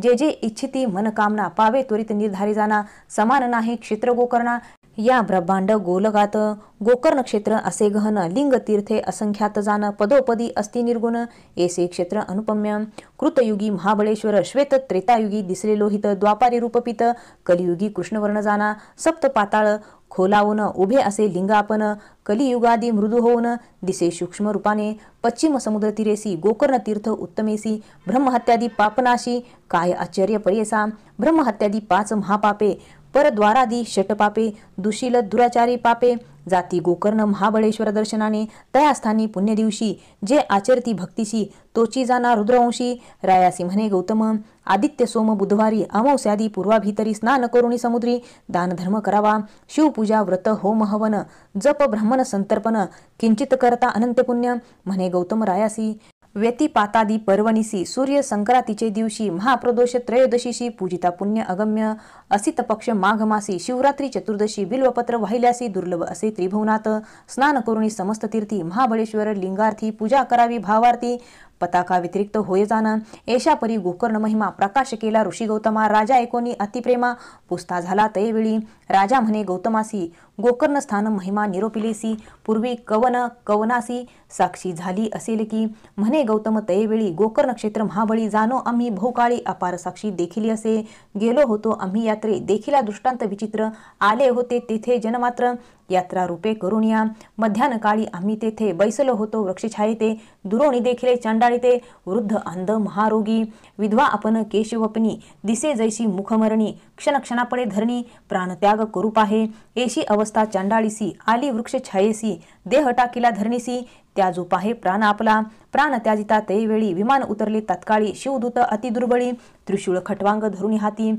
B: जे जे इच्छिती मनकामना पावे त्वरित निर्धारी जाना समान नाही क्षेत्र गोकर्णा या ब्रह्मांड गोलगात गोकर्ण क्षेत्र असे गहन लिंग तीर्थे असंख्यात जाण पदोपदी अस्ति निर्गुण ऐसे क्षेत्र अनुपम्य कृतयुगी महाबळेश्वर श्वेत त्रेतायुगी दिसले लोहित द्वापारी रूपपित कलियुगी कृष्णवर्ण जाना सप्त पाताळ खोलावून उभे असे लिंग आपण कलियुगादी मृदू होऊन दिसे सूक्ष्म रूपाने पश्चिम समुद्र तीरेसी गोकर्ण तीर्थ उत्तमेसी ब्रह्महत्यादी पापनाशी काय आश्चर्य परियसा ब्रह्महत्यादी 5 महापापे परद्वारादी षटपापे दुशील दुराचारी पापे जाती गोकर्ण महाबळेश्वर दर्शनाने तयास्थानी पुण्य दिवशी जे आचरती भक्तीशी तोची जाना रुद्रवंशी रायासी म्हणे गौतम आदित्य सोम बुधवारी अमावस्यादी पूर्वाभितरी स्नान करुणी समुद्री दान धर्म करावा शिवपूजा व्रत होम हवन जप ब्राह्मण संतर्पण किंचित करता अनंत पुण्य म्हणे गौतम रायासी व्यतिपातादी पर्वणीसी सूर्य संक्रांतीचे दिवशी महाप्रदोष त्रयोदशीशी पूजिता पुण्य अगम्य असित पक्ष माघ मासी शिवरात्री चतुर्दशी बिल्वपत्र वाहिल्यासी दुर्लभ असे त्रिभुवनात स्नान करुणी समस्त तीर्थी महाबळेश्वर लिंगार्थी पूजा करावी भावार्थी पताका व्यतिरिक्त होय जाणं ऐशा परी गोकर्ण महिमा प्रकाश केला ऋषी गौतमा राजा एकोणी अतिप्रेमा पुसता झाला तयवेळी राजा म्हणे गौतमासी गोकर्ण स्थान महिमा निरोपिलेसी पूर्वी कवनासी साक्षी झाली असेल की म्हणे गौतम तयवेळी गोकर्ण क्षेत्र महाबळी जाणो आम्ही बहुकाळी अपार साक्षी देखिली असे गेलो होतो आम्ही यात्रे देखिला दृष्टांत विचित्र आले होते तेथे जनमात्र यात्रा रूपे करुणिया मध्यान काळी आम्ही तेथे बैसलो होतो वृक्षछायेते दुरोणी देखिले चांडाळीते वृद्ध अंध महारोगी विधवा आपण केशवपनी दिसे जैसी मुखमरणी क्षणक्षणापडे धरणी प्राणत्याग करू पाहे ऐशी अवस्था चांडाळीसी आली वृक्ष छायेसी देह टाकीला धरणीसी त्याजू पाहे प्राण आपला प्राण त्याजिता तैवेळी विमान उतरले तत्काळी शिवदूत अतिदुर्बळी त्रिशूळ खटवांग धरुणी हाती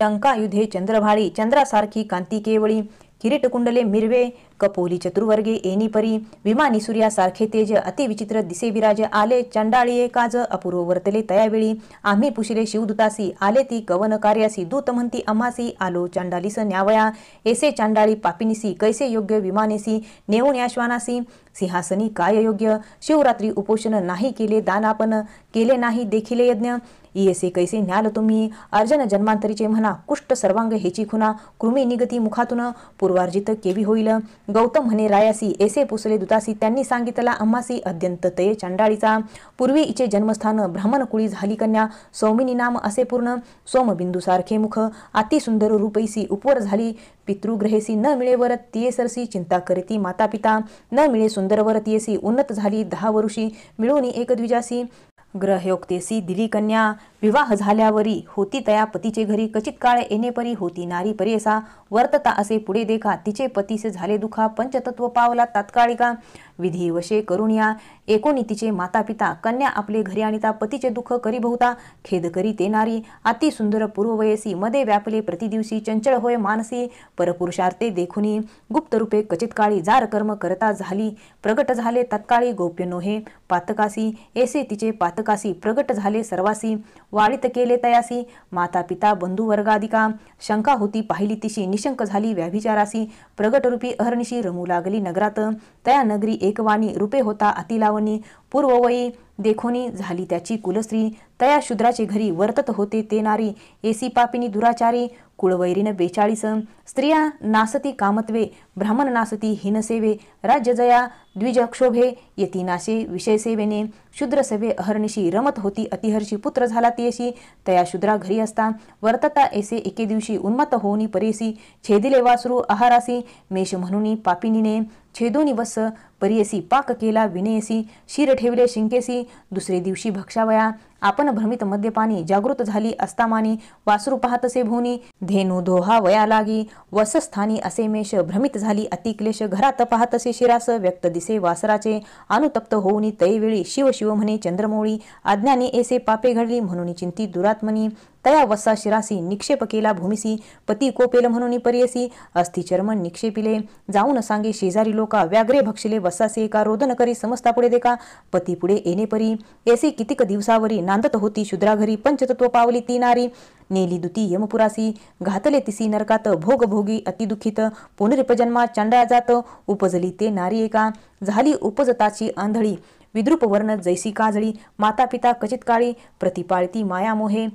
B: टंका युधे चंद्रभाळी चंद्रासारखी कांती केवळी किरीट कुंडले मिरवे कपोली चतुर्वर्गे एनी परी विमानी सूर्यासारखे तेज अतिविचित्र दिसे विराज आले चंडाळीये काज अपूर्व वर्तले तयावेळी आम्ही पुशिले शिवदूतासी आले ती कवन कार्यासी दूत म्हणती आम्हासी आलो चांडालीस न्यावया ऐसे चांडाळी पापिनीसी कैसे योग्य विमानेसी नेऊन याश्वानासी सिंहासनी काय योग्य शिवरात्री उपोषण नाही केले दान आपण केले नाही देखिले यज्ञ इयसे कैसे न्याल तुम्ही अर्जन जन्मांतरीचे म्हणा कुष्ट सर्वांग हेची खुना कृमी निगती मुखातून पूर्वार्जित केवी होईल गौतम म्हणे रायासी ऐसे पुसले दुतासी त्यांनी सांगितला आम्हासी अद्यंत तये चंडाळीचा पूर्वी इचे जन्मस्थान ब्राह्मण कुळी झाली कन्या सौमिनी नाम असे पूर्ण सोमबिंदू सारखे मुख अति सुंदर रूपैसी उपवर झाली पितृग्रहेसी न मिळेवर तिये सरसी चिंता करीती माता पिता न मिळे सुंदरवर तियेसी उन्नत झाली 10 वर्षी मिळून एक द्विजासी ग्रहयोक्तेसी दिली कन्या विवाह झाल्यावरी होती तया पतीचे घरी कचित काळ येणेपरी होती नारी परियसा वर्तता असे पुढे देखा तिचे पतीस झाले दुखा पंचतत्व पावला तात्काळिका विधी वशे करुणिया एकोणी तिचे माता पिता कन्या आपले घरी आणिता पतीचे दुःख करी बहुता खेद करी ते नारी अति सुंदर पूर्ववयसी मध्ये व्यापले प्रतिदिवशी चंचळ होय मानसी परपुरुषार्थे देखुनी गुप्त रूपे कचित काळी जार कर्म करता झाली प्रगट झाले तत्काळी गौप्य नोहे पातकासी ऐसे तिचे पातकासी प्रगट झाले सर्वासी वाळीत केले तयासी माता पिता बंधू वर्गाधिका शंका होती पाहिली तिशी निशंक झाली व्याभिचारासी प्रगट रूपी अहर्निशी रमू लागली नगरात तया नगरी एकवाणी रूपे होता अतिलावणी पूर्ववयी देखोनी झाली त्याची कुलस्त्री, तया शूद्राचे घरी वर्तत होते ते नारी, एसी पापिनी दुराचारी, कुळवैरीन 42, स्त्रिया नासती कामत्वे, ब्राह्मण नासती हीनसेवे, राज्यजया द्विजक्षोभे, यती नाशे विषय सेवेने, शूद्र सेवे अहर्निशी, रमत होती अतिहर्षी, पुत्र झाला तियशी, तया शूद्रा घरी असता, वर्तता ऐसे एके दिवशी, उन्मत्त होऊनी परेसी, छेदिले वासरू आहारासी, मेष म्हणून पापिनीने, छेदोनी वस परियसी, पाक केला विनयसी, शिर ठेवले शिंकेसी, दुसरे दिवशी भक्षावया, आपण भ्रमित मद्यपानी, जागृत झाली असतामानी, वासरू पाहतसे भोनी, धेनू दोहा वया लागी, वसस्थानी असे मेष, भ्रमित झाली अतिक्लेश, घरात पाहतसे शिरास, व्यक्त दिसे वासराचे, अनुतप्त होऊनी तैवेळी, शिव शिव म्हणे चंद्रमौळी, अज्ञानी ऐसे पापे घडली, म्हणून चिंती दुरात्मनी, तया वसा शिरासी, निक्षेप केला भूमिसी, पती कोपेल म्हणून परियसी, अस्थि चर्म निक्षेपिले, जाऊन सांगे शेजारी लोका, व्याघ्रे भक्षिले वसासे एका, रोदन करी समजता पुढे देखा, पती पुढे येणे परी, ऐसे कितीक दिवसावरी, नांदत होती शूद्रा घरी, पंचतत्व पावली ती नारी, नेली दुती यमपुरासी, घातले तिसी नरकात, भोग भोगी अतिदुखित, पुनरिपजन्मा चांडा जात, उपजली ते नारी एका, झाली उपजताची आंधळी, विद्रुप वर्ण जैसी काजळी, माता पिता कचित काळी, प्रतिपाळती माया मोहे,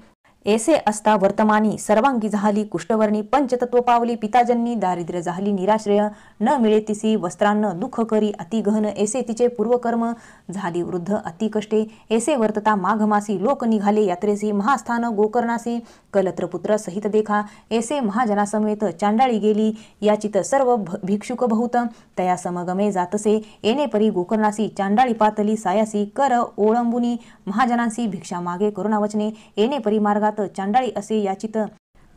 B: ऐसे असता वर्तमानी, सर्वांगी झाली कुष्ठवर्णी, पंचतत्व पावली पिताजन्नी, दारिद्र्य झाली निराश्रय, न मिळे तिसी वस्त्रान्न, दुःख करी अति गहन, ऐसे तिचे पूर्वकर्म, झाली वृद्ध अति कष्टे, ऐसे वर्तता माघ मासी, लोक निघाले यात्रेसी, महास्थान गोकर्णासी, कलत्र पुत्र सहित देखा, ऐसे महाजनासमेत चांडाळी गेली, याचित सर्व भिक्षुक बहुत, तया समगमे जातसे, येणे परी गोकर्णासी, चांडाळी पातली सायासी, कर ओळंबुनी, महाजनांसी भिक्षा मागे करुणावचने, येणे परी मार्गात चांडाळी असे याचित,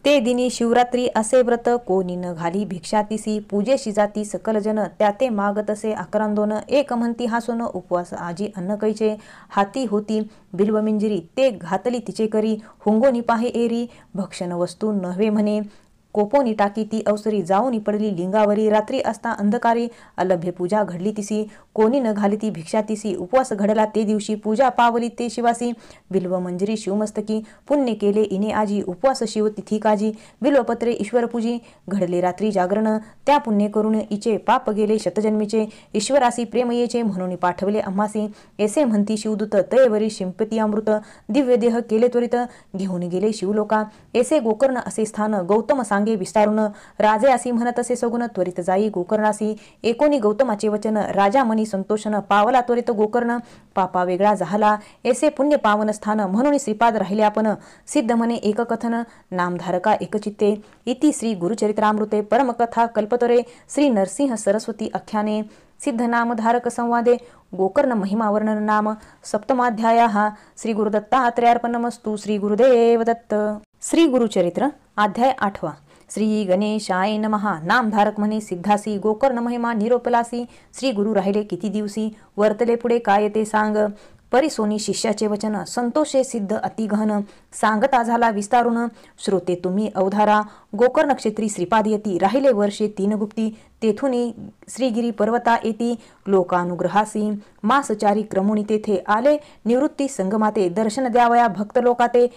B: ते दिनी शिवरात्री असे व्रत, कोणी न घाली भिक्षा तिसी, पूजेशी जाती सकल जन, त्या ते मागतसे आकरांदोन, एक म्हणती हासून, उपवास आजी अन्न कैचे, हाती होती बिल्व मिंजिरी, ते घातली तिचे करी, हुंगोनी पाहे एरी, भक्षण वस्तू नव्हे म्हणे, कोपोनी टाकी ती अवसरी, जाऊनी पडली लिंगावरी, रात्री असता अंधकारी, अलभ्य पूजा घडली तिसी, कोणी न घाली ती भिक्षा तिसी, उपवास घडला ते दिवशी, पूजा पावली ते शिवासी, बिल्व मंजिरी शिवमस्तकी, पुण्य केले इने आजी, उपवास शिव तिथी काजी, बिल्वपत्रे ईश्वर पूजी, घडले रात्री जागरण, त्या पुण्य करून इचे, पाप गेले शतजन्मीचे, ईश्वरासी प्रेम येचे, म्हणून पाठवले आम्हासी, ऐसे म्हणती शिवदूत, तयवरी शिंपती अमृत, दिव्य देह केले त्वरित, घेऊन गेले शिवलोका, ऐसे गोकर्ण असे स्थान, गौतम सांगे विस्तारून, राजे असी म्हणत असे सगुण, त्वरित जाई गोकर्णासी, एकोणी गौतमाचे वचन, राजा मनी संतोषन, पावला त्वरित गोकर्ण, पापा वेगळा झाला, ऐसे पुण्य पावन स्थान, म्हणून श्रीपाद राहिले आपण, सिद्ध म्हणे एक कथन, नामधारका एकचित्ते, इति श्री गुरुचरित्रामृते परमकथा कल्पतरे, श्री नरसिंह सरस्वती आख्याने, सिद्ध नामधारक संवादे, गोकर्ण महिमा वर्णन नाम सप्तमाध्यायः, श्री गुरुदत्तात्रेयार्पणमस्तु, श्री गुरुदेव दत्त. श्री गुरुचरित्र अध्याय 8. श्री गणेशाय नमः. नामधारक म्हणे सिद्धासी, गोकर्ण महिमा निरोपलासी, श्री गुरु राहिले किती दिवसी, वर्तले पुढे काय ते सांग, परिसोनी शिष्याचे वचन, संतोषे सिद्ध अति गहन, सांगता झाला विस्तारून, श्रोते तुम्ही अवधारा, गोकर्ण क्षेत्री श्रीपाद येती, राहिले वर्षे 3 गुप्ती, तेथुनी श्रीगिरी पर्वता येती, लोकानुग्रहासी, मासचारी क्रमुनी तेथे आले, निवृत्ती संगमाते, दर्शन द्यावया भक्त लोकाते,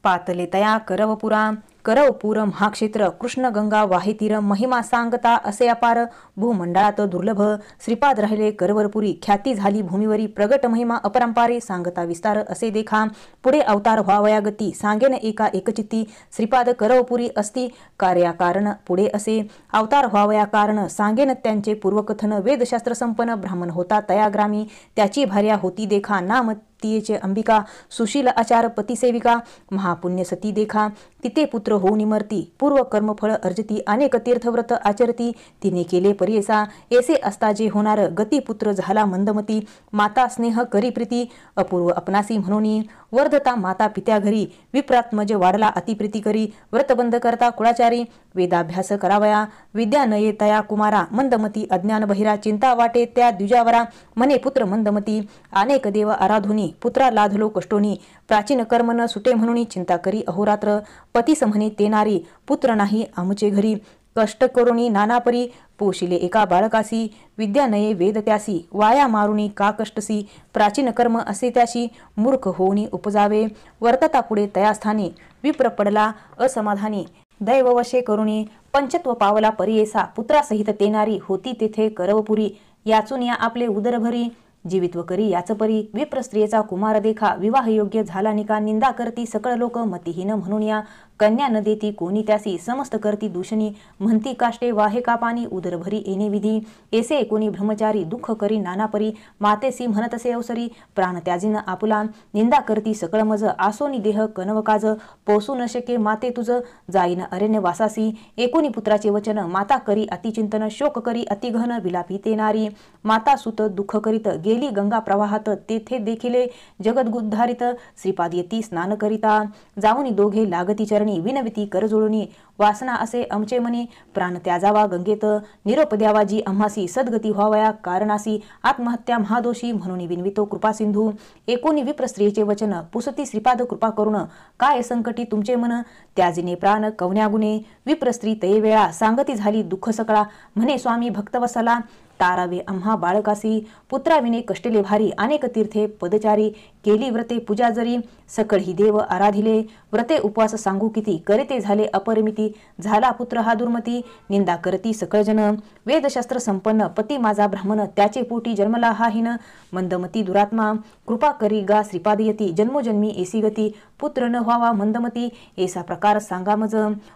B: पातले तया करवपुरा, करवपूर महाक्षेत्र, कृष्ण गंगा वाहितीर, महिमा सांगता असे अपार, भूमंडळात दुर्लभ, श्रीपाद राहिले करवरपुरी, ख्याती झाली भूमीवरी, प्रगट महिमा अपरंपारे, सांगता विस्तार असे देखा, पुढे अवतार व्हावया गती, सांगेन एका एकचित्ती, श्रीपाद करवपुरी असती, कार्याकारण पुढे असे, अवतार व्हावया कारण, सांगेन त्यांचे पूर्वकथन, वेदशास्त्र संपन्न, ब्राह्मण होता तयाग्रामी, त्याची भार्या होती देखा, नाम तियेचे अंबिका, सुशील आचार पतिसेविका, महापुण्य सती देखा, तिथे पुत्र होऊन मरती, पूर्व कर्मफळ अर्जती, अनेक तीर्थव्रत आचरती, तिने केले परियसा, ऐसे असता जे होणार, गती पुत्र झाला मंदमती, माता स्नेह करी प्रीती, अपूर्व अपनासी म्हणून, वर्धता माता पित्या घरी, विप्रात्मज वाढला अतिप्रीती करी, व्रतबंध करता कुळाचारी, वेदाभ्यास करावया, विद्या न येतया कुमारा, मंदमती अज्ञान बहिरा, चिंता वाटे त्या द्विजावरा, मने पुत्र मंदमती, अनेक देव आराधुनी, पुत्रा लाधलो कष्टोनी, प्राचीन कर्म न सुटे म्हणून चिंता करी अहोरात्र, पतीस म्हणे ते नारी, पुत्र नाही आमचे घरी, कष्ट करुणी नानापरी, पोशिले एका बाळकासी, विद्या नये वेद त्यासी, वाया मारुनी का कष्टसी, प्राचीन कर्म असे त्याशी, मूर्ख होऊनी उपजावे, वर्तता पुढे तयास्थानी, विप्र पडला असमाधानी, दैववशे करुणी, पंचत्व पावला परियेसा, पुत्रासहित ते नारी, होती तेथे करवपुरी, याचून या आपले उदर भरी, जीवित्व करी याच परी विप्र स्त्रियेचा कुमार देखा विवाह योग्य झाला निका निंदा करती सकळ लोक मतिहीन म्हणून या कन्या न देती कोणी त्यासी समस्त करती दूषणी म्हणती काष्टे वाहे का पाणी उदर भरी येणे विधी ऐसे कोणी ब्रह्मचारी दुःख करी नाना परी मातेसी म्हणतसे अवसरी प्राण त्याजीन आपुला निंदा करती सकळ मज आसोनी देह कनवकाज पोसू न शके माते तुझ जाईन अरण्य वासासी एकोणी पुत्राचे वचन माता करी अतिचिंतन शोक करी अतिघन विलापी ते नारी माता सुत दुःख करीत गेली गंगा प्रवाहात तेथे देखिले जगद्गुद्धारित श्रीपाद येती स्नान करिता जाऊनी दोघे लागती चरणी विनविती करजोडणी वासना असे आमचे मनी प्राण त्याजावा गंगेत निरोप द्यावा जी आम्हासी सद्गती व्हावया कारणासी आत्महत्या महादोषी म्हणून विनवितो कृपा सिंधू एकोणी विप्र स्त्रियेचे वचन पुसती श्रीपाद कृपा करून काय संकटी तुमचे मन त्याजिने प्राण कवन्या गुणे विप्र स्त्री तये वेळा सांगती झाली दुःख सकळा म्हणे स्वामी भक्तवसला तारावे आम्हा बाळकासी पुत्राविने कष्टले भारी अनेक तीर्थे पदचारी केली व्रते पूजा जरी सकळ ही देव आराधिले व्रते उपवास सांगू किती करिते झाले अपरिमिती झाला पुत्र हा दुर्मती निंदा करती सकळ जन वेदशास्त्र संपन्न पती माझा ब्राह्मण त्याचे पोटी जन्मला हा हिन मंदमती दुरात्मा कृपा करी गा श्रीपाद यती जन्मोजन्मी एसी गती पुत्र न व्हावा मंदमती ऐसा प्रकार सांगा मज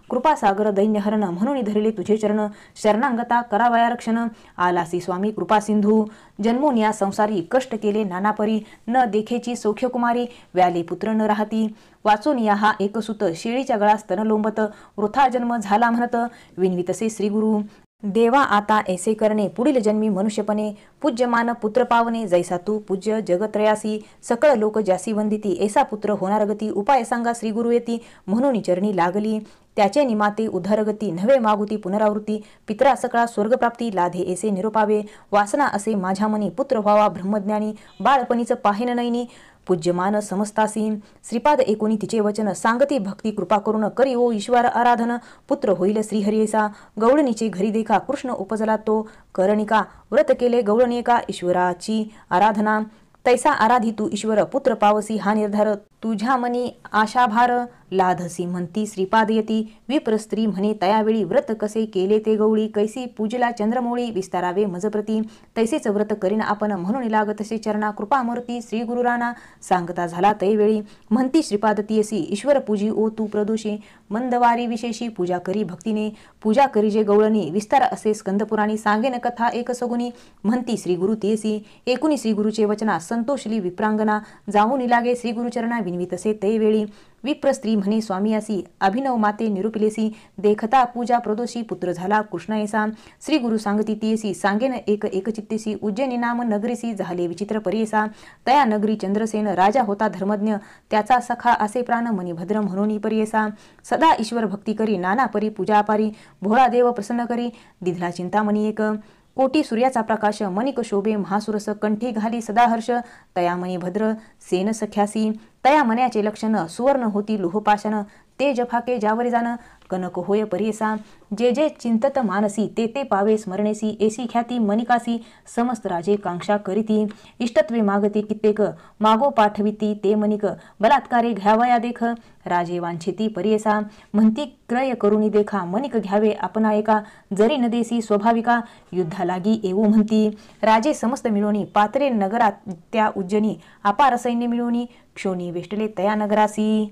B: कृपा सागर दैन्यहरण म्हणून धरले तुझे चरण शरणांगता करावया रक्षण आलासी स्वामी कृपा सिंधू जन्मोन या संसारी कष्ट केले नानापरी न देखेची सौख्य कुमारी व्याले पुत्र न राहती वाचून या हा एकसुत शेळीच्या गळा स्तन लोंबत वृथा जन्म झाला म्हणत विनवितसे श्री गुरु देवा आता ऐसे करणे पुढील जन्मी मनुष्यपणे पूज्यमान पुत्र पावने जैसा तू पूज्य जगत्रयासी सकळ लोक ज्यासी वंदिती ऐसा पुत्र होणार गती उपाय सांगा श्री गुरु येती म्हणून चरणी लागली त्याचे निमाते उद्धारगती नव्हे मागुती पुनरावृत्ती पित्रा सकळा स्वर्गप्राप्ती लाधे ऐसे निरोपावे वासना असे माझ्या मनी पुत्र व्हावा ब्रह्मज्ञानी बाळपणीच पाहेन नैनी पूज्यमान समस्तासी श्रीपाद एकोणी तिचे वचन सांगती भक्ती कृपा करून करी ओ ईश्वर आराधन पुत्र होईल श्रीहरियसा गवळणीचे घरी देखा कृष्ण उपजला तो करणिका व्रत केले गवळणिका ईश्वराची आराधना तैसा आराधी तू ईश्वर पुत्र पावसी हा निर्धार तुझ्या मनी आशाभार लाधसी म्हणती श्रीपाद यती विप्र स्त्री म्हणे तयावेळी व्रत कसे केले ते गवळी कैसी पूजला चंद्रमौळी विस्तारावे मजप्रती तैसेच व्रत करीन आपण म्हणून लागतसे चरणा कृपामूर्ती श्री गुरु राणा सांगता झाला तैवेळी म्हणती श्रीपाद तियसी ईश्वर पूजी ओ तू प्रदोषी मंदवारी विशेषी पूजा करी भक्तीने पूजा करी जे गवळणी विस्तार असे स्कंदपुराणी सांगेन कथा एक सगुनी म्हणती श्री गुरु तियसी एकुणी श्री गुरुचे वचना संतोषली विप्रांगना जाऊन लागे श्री गुरुचरणा विनवितसे तैवेळी विप्र स्त्री म्हणे स्वामी असी अभिनव माते निरुपिलेसी देखता पूजा प्रदोषी पुत्र झाला कृष्णयसा श्री गुरु सांगती तियसी सांगेन एक एकचित्तेसी उज्जैनी नाम नगरीसी झाले विचित्र परियसा तया नगरी चंद्रसेन राजा होता धर्मज्ञ त्याचा सखा असे प्राण मणिभद्र म्हणून परियसा सदा ईश्वर भक्ती करी नाना परी पूजा पारी भोळा देव प्रसन्न करी दिधला चिंतामणी एक कोटी सूर्याचा प्रकाश मणिक शोभे महासुरस कंठी घाली सदा हर्ष तया मणिभद्र सेन सख्यासी तया मन्याचे लक्षण सुवर्ण होती लोहपाषाण ते जफाके ज्यावरी जाण कनक होय परियसा जे जे चिंतत मानसी ते ते पावे स्मरणेसी एसी ख्याती मनिकासी समस्त राजे कांक्षा करीती इष्टत्वे मागती कित्येक मागो पाठविती ते मनिक बलात्कारे घ्यावया देख राजे वांछिती परियसा म्हणती क्रय करुणी देखा मनिक घ्यावे आपणा एका जरी न देसी स्वाभाविका युद्धा लागी येऊ म्हणती राजे समस्त मिळवणी पात्रे नगरात त्या उज्जनी अपार सैन्य मिळवणी क्षोणी वेष्टले तया नगरासी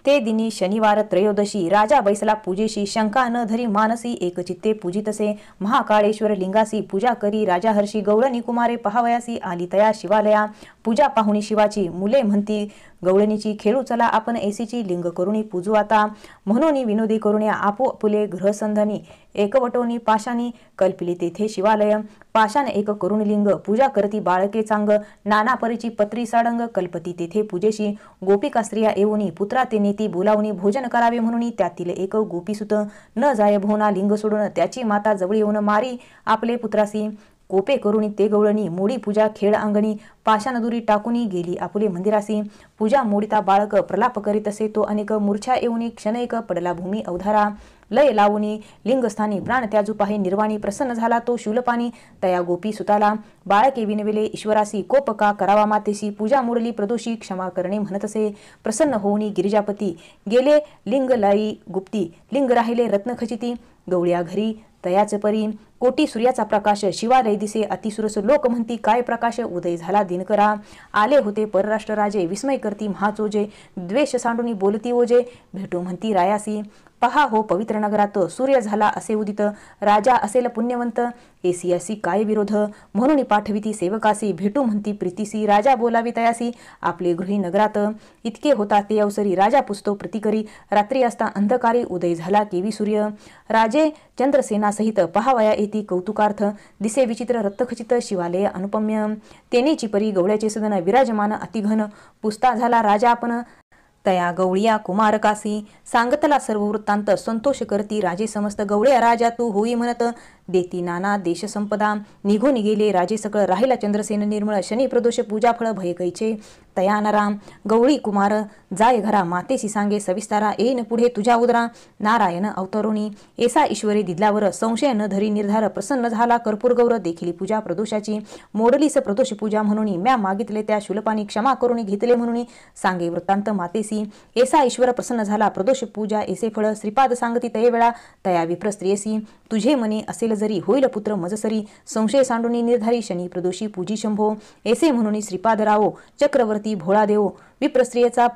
B: ते दिनी शनिवार त्रयोदशी राजा बैसला पूजेशी शंका न धरी मानसी एकचित्ते पूजितसे महाकाळेश्वर लिंगासी पूजा करी राजा हर्षी गवळणी कुमारे पहावयासी आली तया शिवालया पूजा पाहुणी शिवाची मुले म्हणती गवळणीची खेळू चला आपण ऐसीची लिंग करुणी पूजू आता म्हणून विनोदी करुण्या आपोआपुले गृहसंधनी एकवटोनी पाशानी कल्पिली तेथे शिवालय पाशान एक करुण लिंग पूजा करती बाळके चांग नाना परीची पत्री साडंग कल्पती तेथे पूजेशी गोपिका स्त्रिया येऊनी पुत्रा ते नेती बोलावणी भोजन करावे म्हणून त्यातील एक गोपीसुत न जाय भोवना लिंग सोडून त्याची माता जवळ येऊन मारी आपले पुत्रासी कोपे करुणी ते गवळणी मोडी पूजा खेळ अंगणी पाषाणदुरी टाकुनी गेली आपुले मंदिरासी पूजा मोडिता बाळक प्रलाप करीत असे तो अनेक मूर्छा येऊनी क्षणैक पडला भूमी अवधारा लय लावणी लिंगस्थानी प्राण त्याजू पाहे निर्वाणी प्रसन्न झाला तो शूलपाणी तया गोपी सुताला बाळके विनविले ईश्वरासी कोप का करावा मातेशी पूजा मोडली प्रदोषी क्षमा करणे म्हणत असे प्रसन्न होऊनी गिरिजापती गेले लिंग लाई गुप्ती लिंग राहिले रत्न खचिती गवळ्या घरी तयाच परी कोटी सूर्याचा प्रकाश शिवालय दिसे अतिसुरस लोक म्हणती काय प्रकाश उदय झाला दिनकरा आले होते परराष्ट्र राजे विस्मय करती महाचोजे द्वेष सांडूनी बोलती ओजे भेटू म्हणती रायासी पहा हो पवित्र नगरात सूर्य झाला असे उदित राजा असेल पुण्यवंत एसियासी काय विरोध म्हणून पाठविती सेवकासी भेटू म्हणती प्रीतीसी राजा बोलावी तयासी आपले गृही नगरात इतके होता ते अवसरी राजा पुसतो प्रतिकरी रात्री असता अंधकारी उदय झाला केवी सूर्य राजे चंद्रसेना सहित पहावया येती कौतुकार्थ दिसे विचित्र रक्तखचित शिवालय अनुपम्य तेनेची परी गवळ्याचे सदन विराजमान अतिघन पुसता झाला राजा आपण तया गवळिया कुमारकासी सांगतला सर्व वृत्तांत संतोष करती राजे समस्त गवळ्या राजा तू होई म्हणत देती नाना देश संपदा निघून गेले राजे सकळ राहिला चंद्रसेन निर्मळ शनी प्रदोष पूजा फळ भय कैचे तया नरा गवळी कुमार जाय घरा मातेसी सांगे सविस्तारा येईन पुढे तुझ्या उदरा नारायण अवतरोणी एसा ईश्वरी दिदल्यावर संशय न धरी निर्धार प्रसन्न झाला कर्पूर गौर देखील पूजा प्रदोषाची मोडलीस प्रदोष पूजा म्हणून म्या मागितले त्या शुल्पानी क्षमा करून घेतले म्हणून सांगे वृत्तांत मातेसी एसा ईश्वर प्रसन्न झाला प्रदोष पूजा एसे फळ श्रीपाद सांगती तये वेळा तया विप्र स्त्रियसी तुझे मने असेल जरी होईल पुत्र मजसरी संशय सांडूनी निर्धारी शनी प्रदोषी पूजी शंभो ऐसे म्हणून श्रीपाद रावो चक्रवर्ती भोळा देव विप्रस्त्रियेचा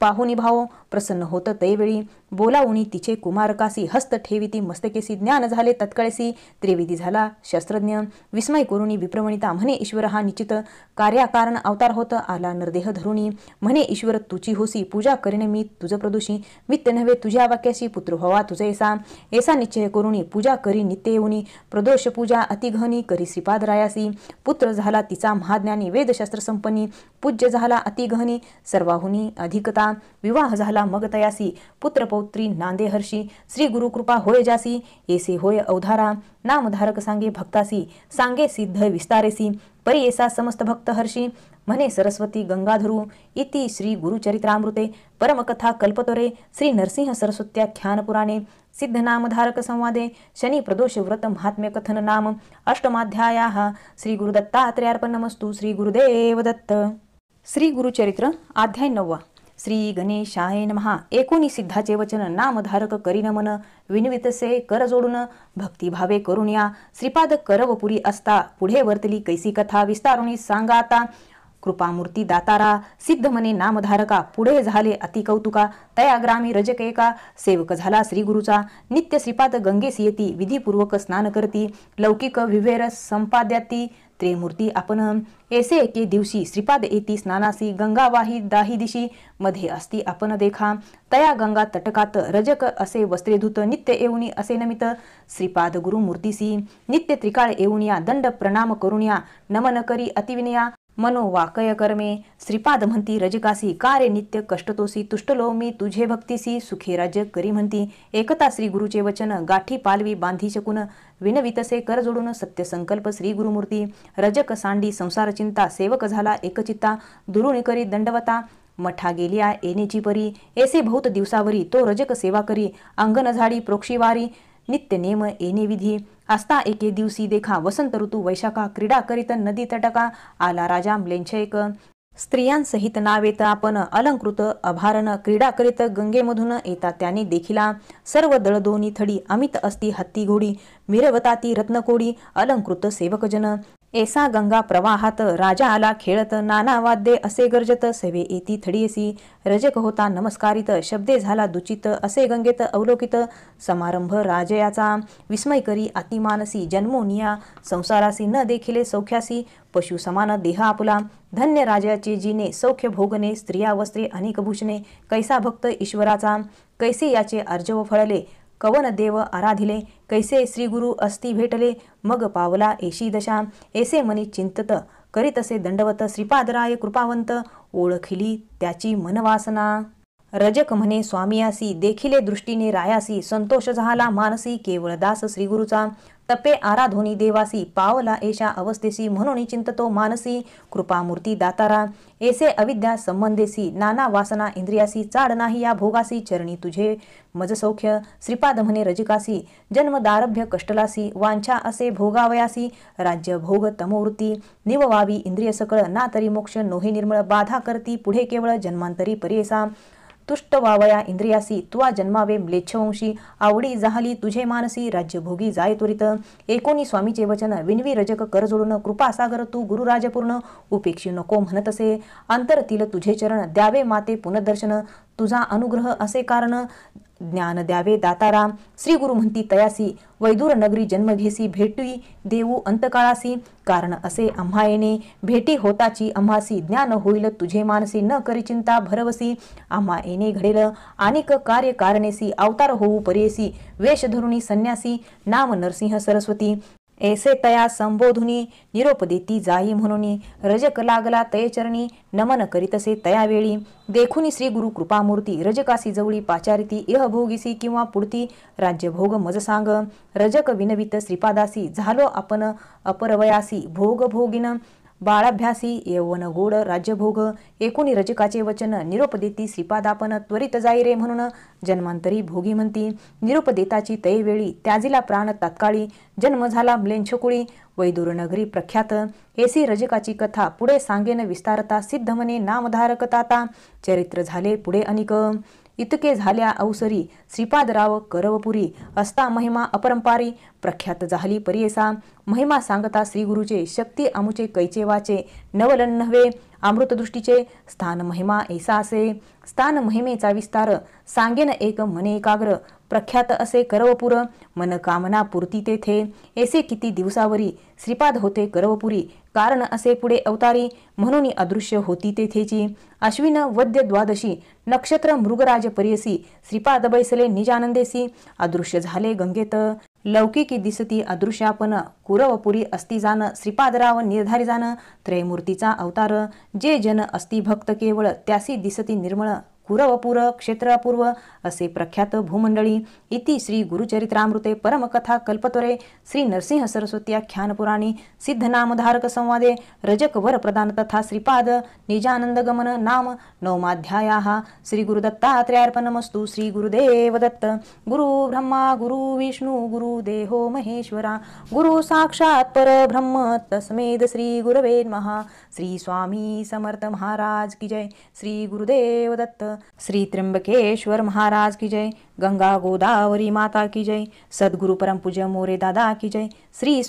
B: पाहुनी भाव प्रसन्न होत तैवेळी बोलावूनी तिचे कुमारकासी हस्त ठेविती मस्तकेसी ज्ञान झाले तत्काळसी त्रिविधी झाला शास्त्रज्ञ विस्मय करुणी विप्रवणिता म्हणे ईश्वर हा निश्चित कार्याकारण अवतार होत आला नरदेह धरुणी म्हणे ईश्वर तुची होसी पूजा करीन मी तुझ प्रदोषी वित्त नव्हे तुझ्या वाक्याशी पुत्र व्हावा तुझे ऐसा निश्चय करुणी पूजा करी नित्य येऊनी प्रदोष पूजा अतिघनी करी श्रीपाद रायासी पुत्र झाला तिचा महाज्ञानी वेदशास्त्र संपन्नी पूज्य झाला अतिगहनी सर्वाहुनी अधिकता विवाह झाला मग तयासी पुत्र पौत्री नांदे हर्षी श्री गुरु कृपा होय जासी येसे होय अवधारा नामधारक सांगे भक्तासी सांगे सिद्ध विस्तारेसी परी येसा समस्त भक्त हर्षी म्हणे सरस्वती गंगाधरू इति श्री गुरुचरित्रामृते परमकथा कल्पतरे श्री नरसिंह सरस्वत्याख्यान पुराणे सिद्ध नामधारक संवादे शनी प्रदोष व्रत महात्म्य कथन नाम अष्टमाध्यायाः श्री गुरुदत्तात्रेयार्पणमस्तु श्री गुरुदेव दत्त श्री गुरुचरित्र अध्याय 9 श्री गणेशाय नमः एकोणी सिद्धाचे वचन नामधारक करीन मन विनवितसे कर जोडून भक्तिभावे करुण्या श्रीपाद करवपुरी असता पुढे वर्तली कैसी कथा विस्तारुणी सांगा आता कृपामूर्ती दातारा सिद्ध मने नामधारका पुढे झाले अतिकौतुका तया ग्रामी रजक एका सेवक झाला श्री गुरुचा नित्य श्रीपाद गंगेस येती विधीपूर्वक स्नान करती लौकिक विवेर संपाद्याती त्रिमूर्ती आपण ऐसे एके दिवशी श्रीपाद येती स्नानासी गंगा वाही दाही दिशी मध्ये असती आपण देखा तया गंगा तटकात रजक असे वस्त्रे धुत नित्य येऊनी असे नमित श्रीपाद गुरु मूर्तीसी नित्य त्रिकाळ येऊनिया दंड प्रणाम करुनिया नमन करी अतिविनया मनोवाकय कर्मे श्रीपाद म्हणती रजकासी कारे नित्य कष्टतोसी तुष्टलो मी तुझे भक्तीसी सुखे राज्य करी म्हणती एकता श्री गुरुचे वचन गाठी पालवी बांधी शकून विनवितसे कर जोडून सत्य संकल्प श्री गुरुमूर्ती रजक सांडी संसार चिंता सेवक झाला एकचित्ता दुरुणी करी दंडवता मठा गेलिया येनेची परी ऐसे बहुत दिवसावरी तो रजक सेवा करी अंगण झाडी प्रोक्षीवारी नित्य नेम येणे विधी आस्ता एके दिवशी देखा वसंत ऋतू वैशाखा क्रीडा करीत नदी तटका आला राजा म्लेंछैक स्त्रियांसहित नावेत आपण अलंकृत अभारण क्रीडा करीत गंगेमधून येता त्याने देखिला सर्व दळदोनी थडी अमित असती हत्ती घोडी मिरवताती रत्नकोडी अलंकृत सेवकजन ऐसा गंगा प्रवाहात राजा आला खेळत नाना वाद्ये असे गर्जत सेवे येती थडीयसी रजक होता नमस्कारित शब्दे झाला दुचित असे गंगेत अवलोकित समारंभ राजयाचा विस्मय करी अतिमानसी जन्मोनिया संसारासी न देखिले सौख्यासी पशु समान देह आपुला धन्य राजाचे जीने सौख्य भोगने स्त्रिया वस्त्रे अनेक भूषणे कैसा भक्त ईश्वराचा कैसे याचे अर्जव फळले कवन देव आराधिले कैसे श्री गुरु अस्ति भेटले मग पावला एशी दशा ऐसे मनी चिंतत करीतसे दंडवत श्रीपादराय कृपावंत ओळखिली त्याची मनवासना रजक म्हणे स्वामियासी देखिले दृष्टीने रायासी संतोष झाला मानसी केवळ दास श्री गुरुचा तपे आराधोनी देवासी पावला एशा अवस्थेसी म्हणून चिंततो मानसी कृपामूर्ती दातारा ऐसे अविद्या संबंधेसी नाना वासना इंद्रियासी चाड नाही या भोगासी चरणी तुझे मज सौख्य श्रीपाद म्हणे रजकासी जन्मदारभ्य कष्टलासी वांछा असे भोगावयासी राज्य भोग तमोवृत्ती निववावी इंद्रिय सकळ ना तरी मोक्ष नोहे निर्मळ बाधा करती पुढे केवळ जन्मांतरी परेसा तुष्ट वावया इंद्रियासी तुवा जन्मावे म्लेच्छवंशी आवडी जाहली तुझे मानसी राज्यभोगी जाय त्वरित एकोणी स्वामीचे वचन विनवी रजक कर जोडून कृपा सागर तू गुरुराजपूर्ण उपेक्षी नको म्हणतसे अंतरतील तुझे चरण द्यावे माते पुनर्दर्शन तुझा अनुग्रह असे कारण ज्ञान द्यावे दाताराम श्री गुरु म्हणती तयासी वैदूर नगरी जन्म घेसी भेटी देऊ अंतकाळासी कारण असे आम्हा येणे भेटी होताची आम्हासी ज्ञान होईल तुझे मानसी न करी चिंता भरवसी आम्हा येणे घडेल अनेक कार्य कारणेसी अवतार होऊ परेसी वेश धरुणी संन्यासी नाम नरसिंह सरस्वती ऐसे तया संबोधुनी निरोप देती जाई म्हणून रजक लागला तय चरणी नमन करीतसे तयावेळी देखुनी श्री गुरु कृपामूर्ती रजकासी जवळी पाचारिती इह भोगीसी किंवा पुढती राज्यभोग मज सांग रजक विनवित श्रीपादासी झालो आपण अपरवयासी भोग भोगिन बाळाभ्यासी यौवन गोड राज्यभोग एकोणी रजकाचे वचन निरोप देती श्रीपादापन त्वरित जाई रे म्हणून जन्मांतरी भोगी म्हणती निरोप देताची तैवेळी त्याजिला प्राण तात्काळी जन्म झाला म्लेच्छकुळी वैदूर नगरी प्रख्यात एसी रजकाची कथा पुढे सांगेन विस्तारता सिद्ध म्हणे नामधारक ताता चरित्र झाले पुढे अनिक इतके झाल्या अवसरी श्रीपादराव करवपुरी असता महिमा अपरंपारी प्रख्यात झाली परियेसा महिमा सांगता श्री गुरुचे शक्ती अमुचे कैचे वाचे नवलन नव्हे अमृतदृष्टीचे स्थान महिमा ऐसा असे स्थान महिमेचा विस्तार सांगेन एक मने एकाग्र प्रख्यात असे करवपुर मन कामना पूर्ती तेथे ऐसे किती दिवसावरी श्रीपाद होते करवपुरी कारण असे पुढे अवतारी म्हणून अदृश्य होती तेथेची अश्विन वद्य द्वादशी नक्षत्र मृगराज परियसी श्रीपाद बैसले निजानंदेसी अदृश्य झाले गंगेत लौकिकी दिसती अदृश्यापन कुरवपुरी अस्ति जान श्रीपादराव निर्धारी जान त्रयमूर्तीचा अवतार जे जन अस्ति भक्त केवळ त्यासी दिसती निर्मळ कुरवपूर क्षेत्रपूर्व असे प्रख्यात भूमंडळी इति श्री गुरुचरित्रामृते परमकथा कल्पतोरे श्री नरसिंह सरस्वत्याख्यान पुराणी सिद्ध नामधारक संवादे रजक वर प्रदान तथा श्रीपाद निजानंद गमन नाम नवमाध्यायाः श्री गुरुदत्तात्रेयार्पणमस्तु श्री गुरुदेव दत्त गुरु ब्रह्मा गुरु विष्णु गुरु देहो महेश्वरा गुरु साक्षात परब्रह्म तस्मेद श्री गुरवे नमः श्री स्वामी समर्थ महाराज की जय श्री गुरुदेव दत्त श्री त्र्यंबकेश्वर महाराज की जय गंगा गोदावरी माता की जय सद्गुरु परम पूज्य मोरे दादा की जय श्री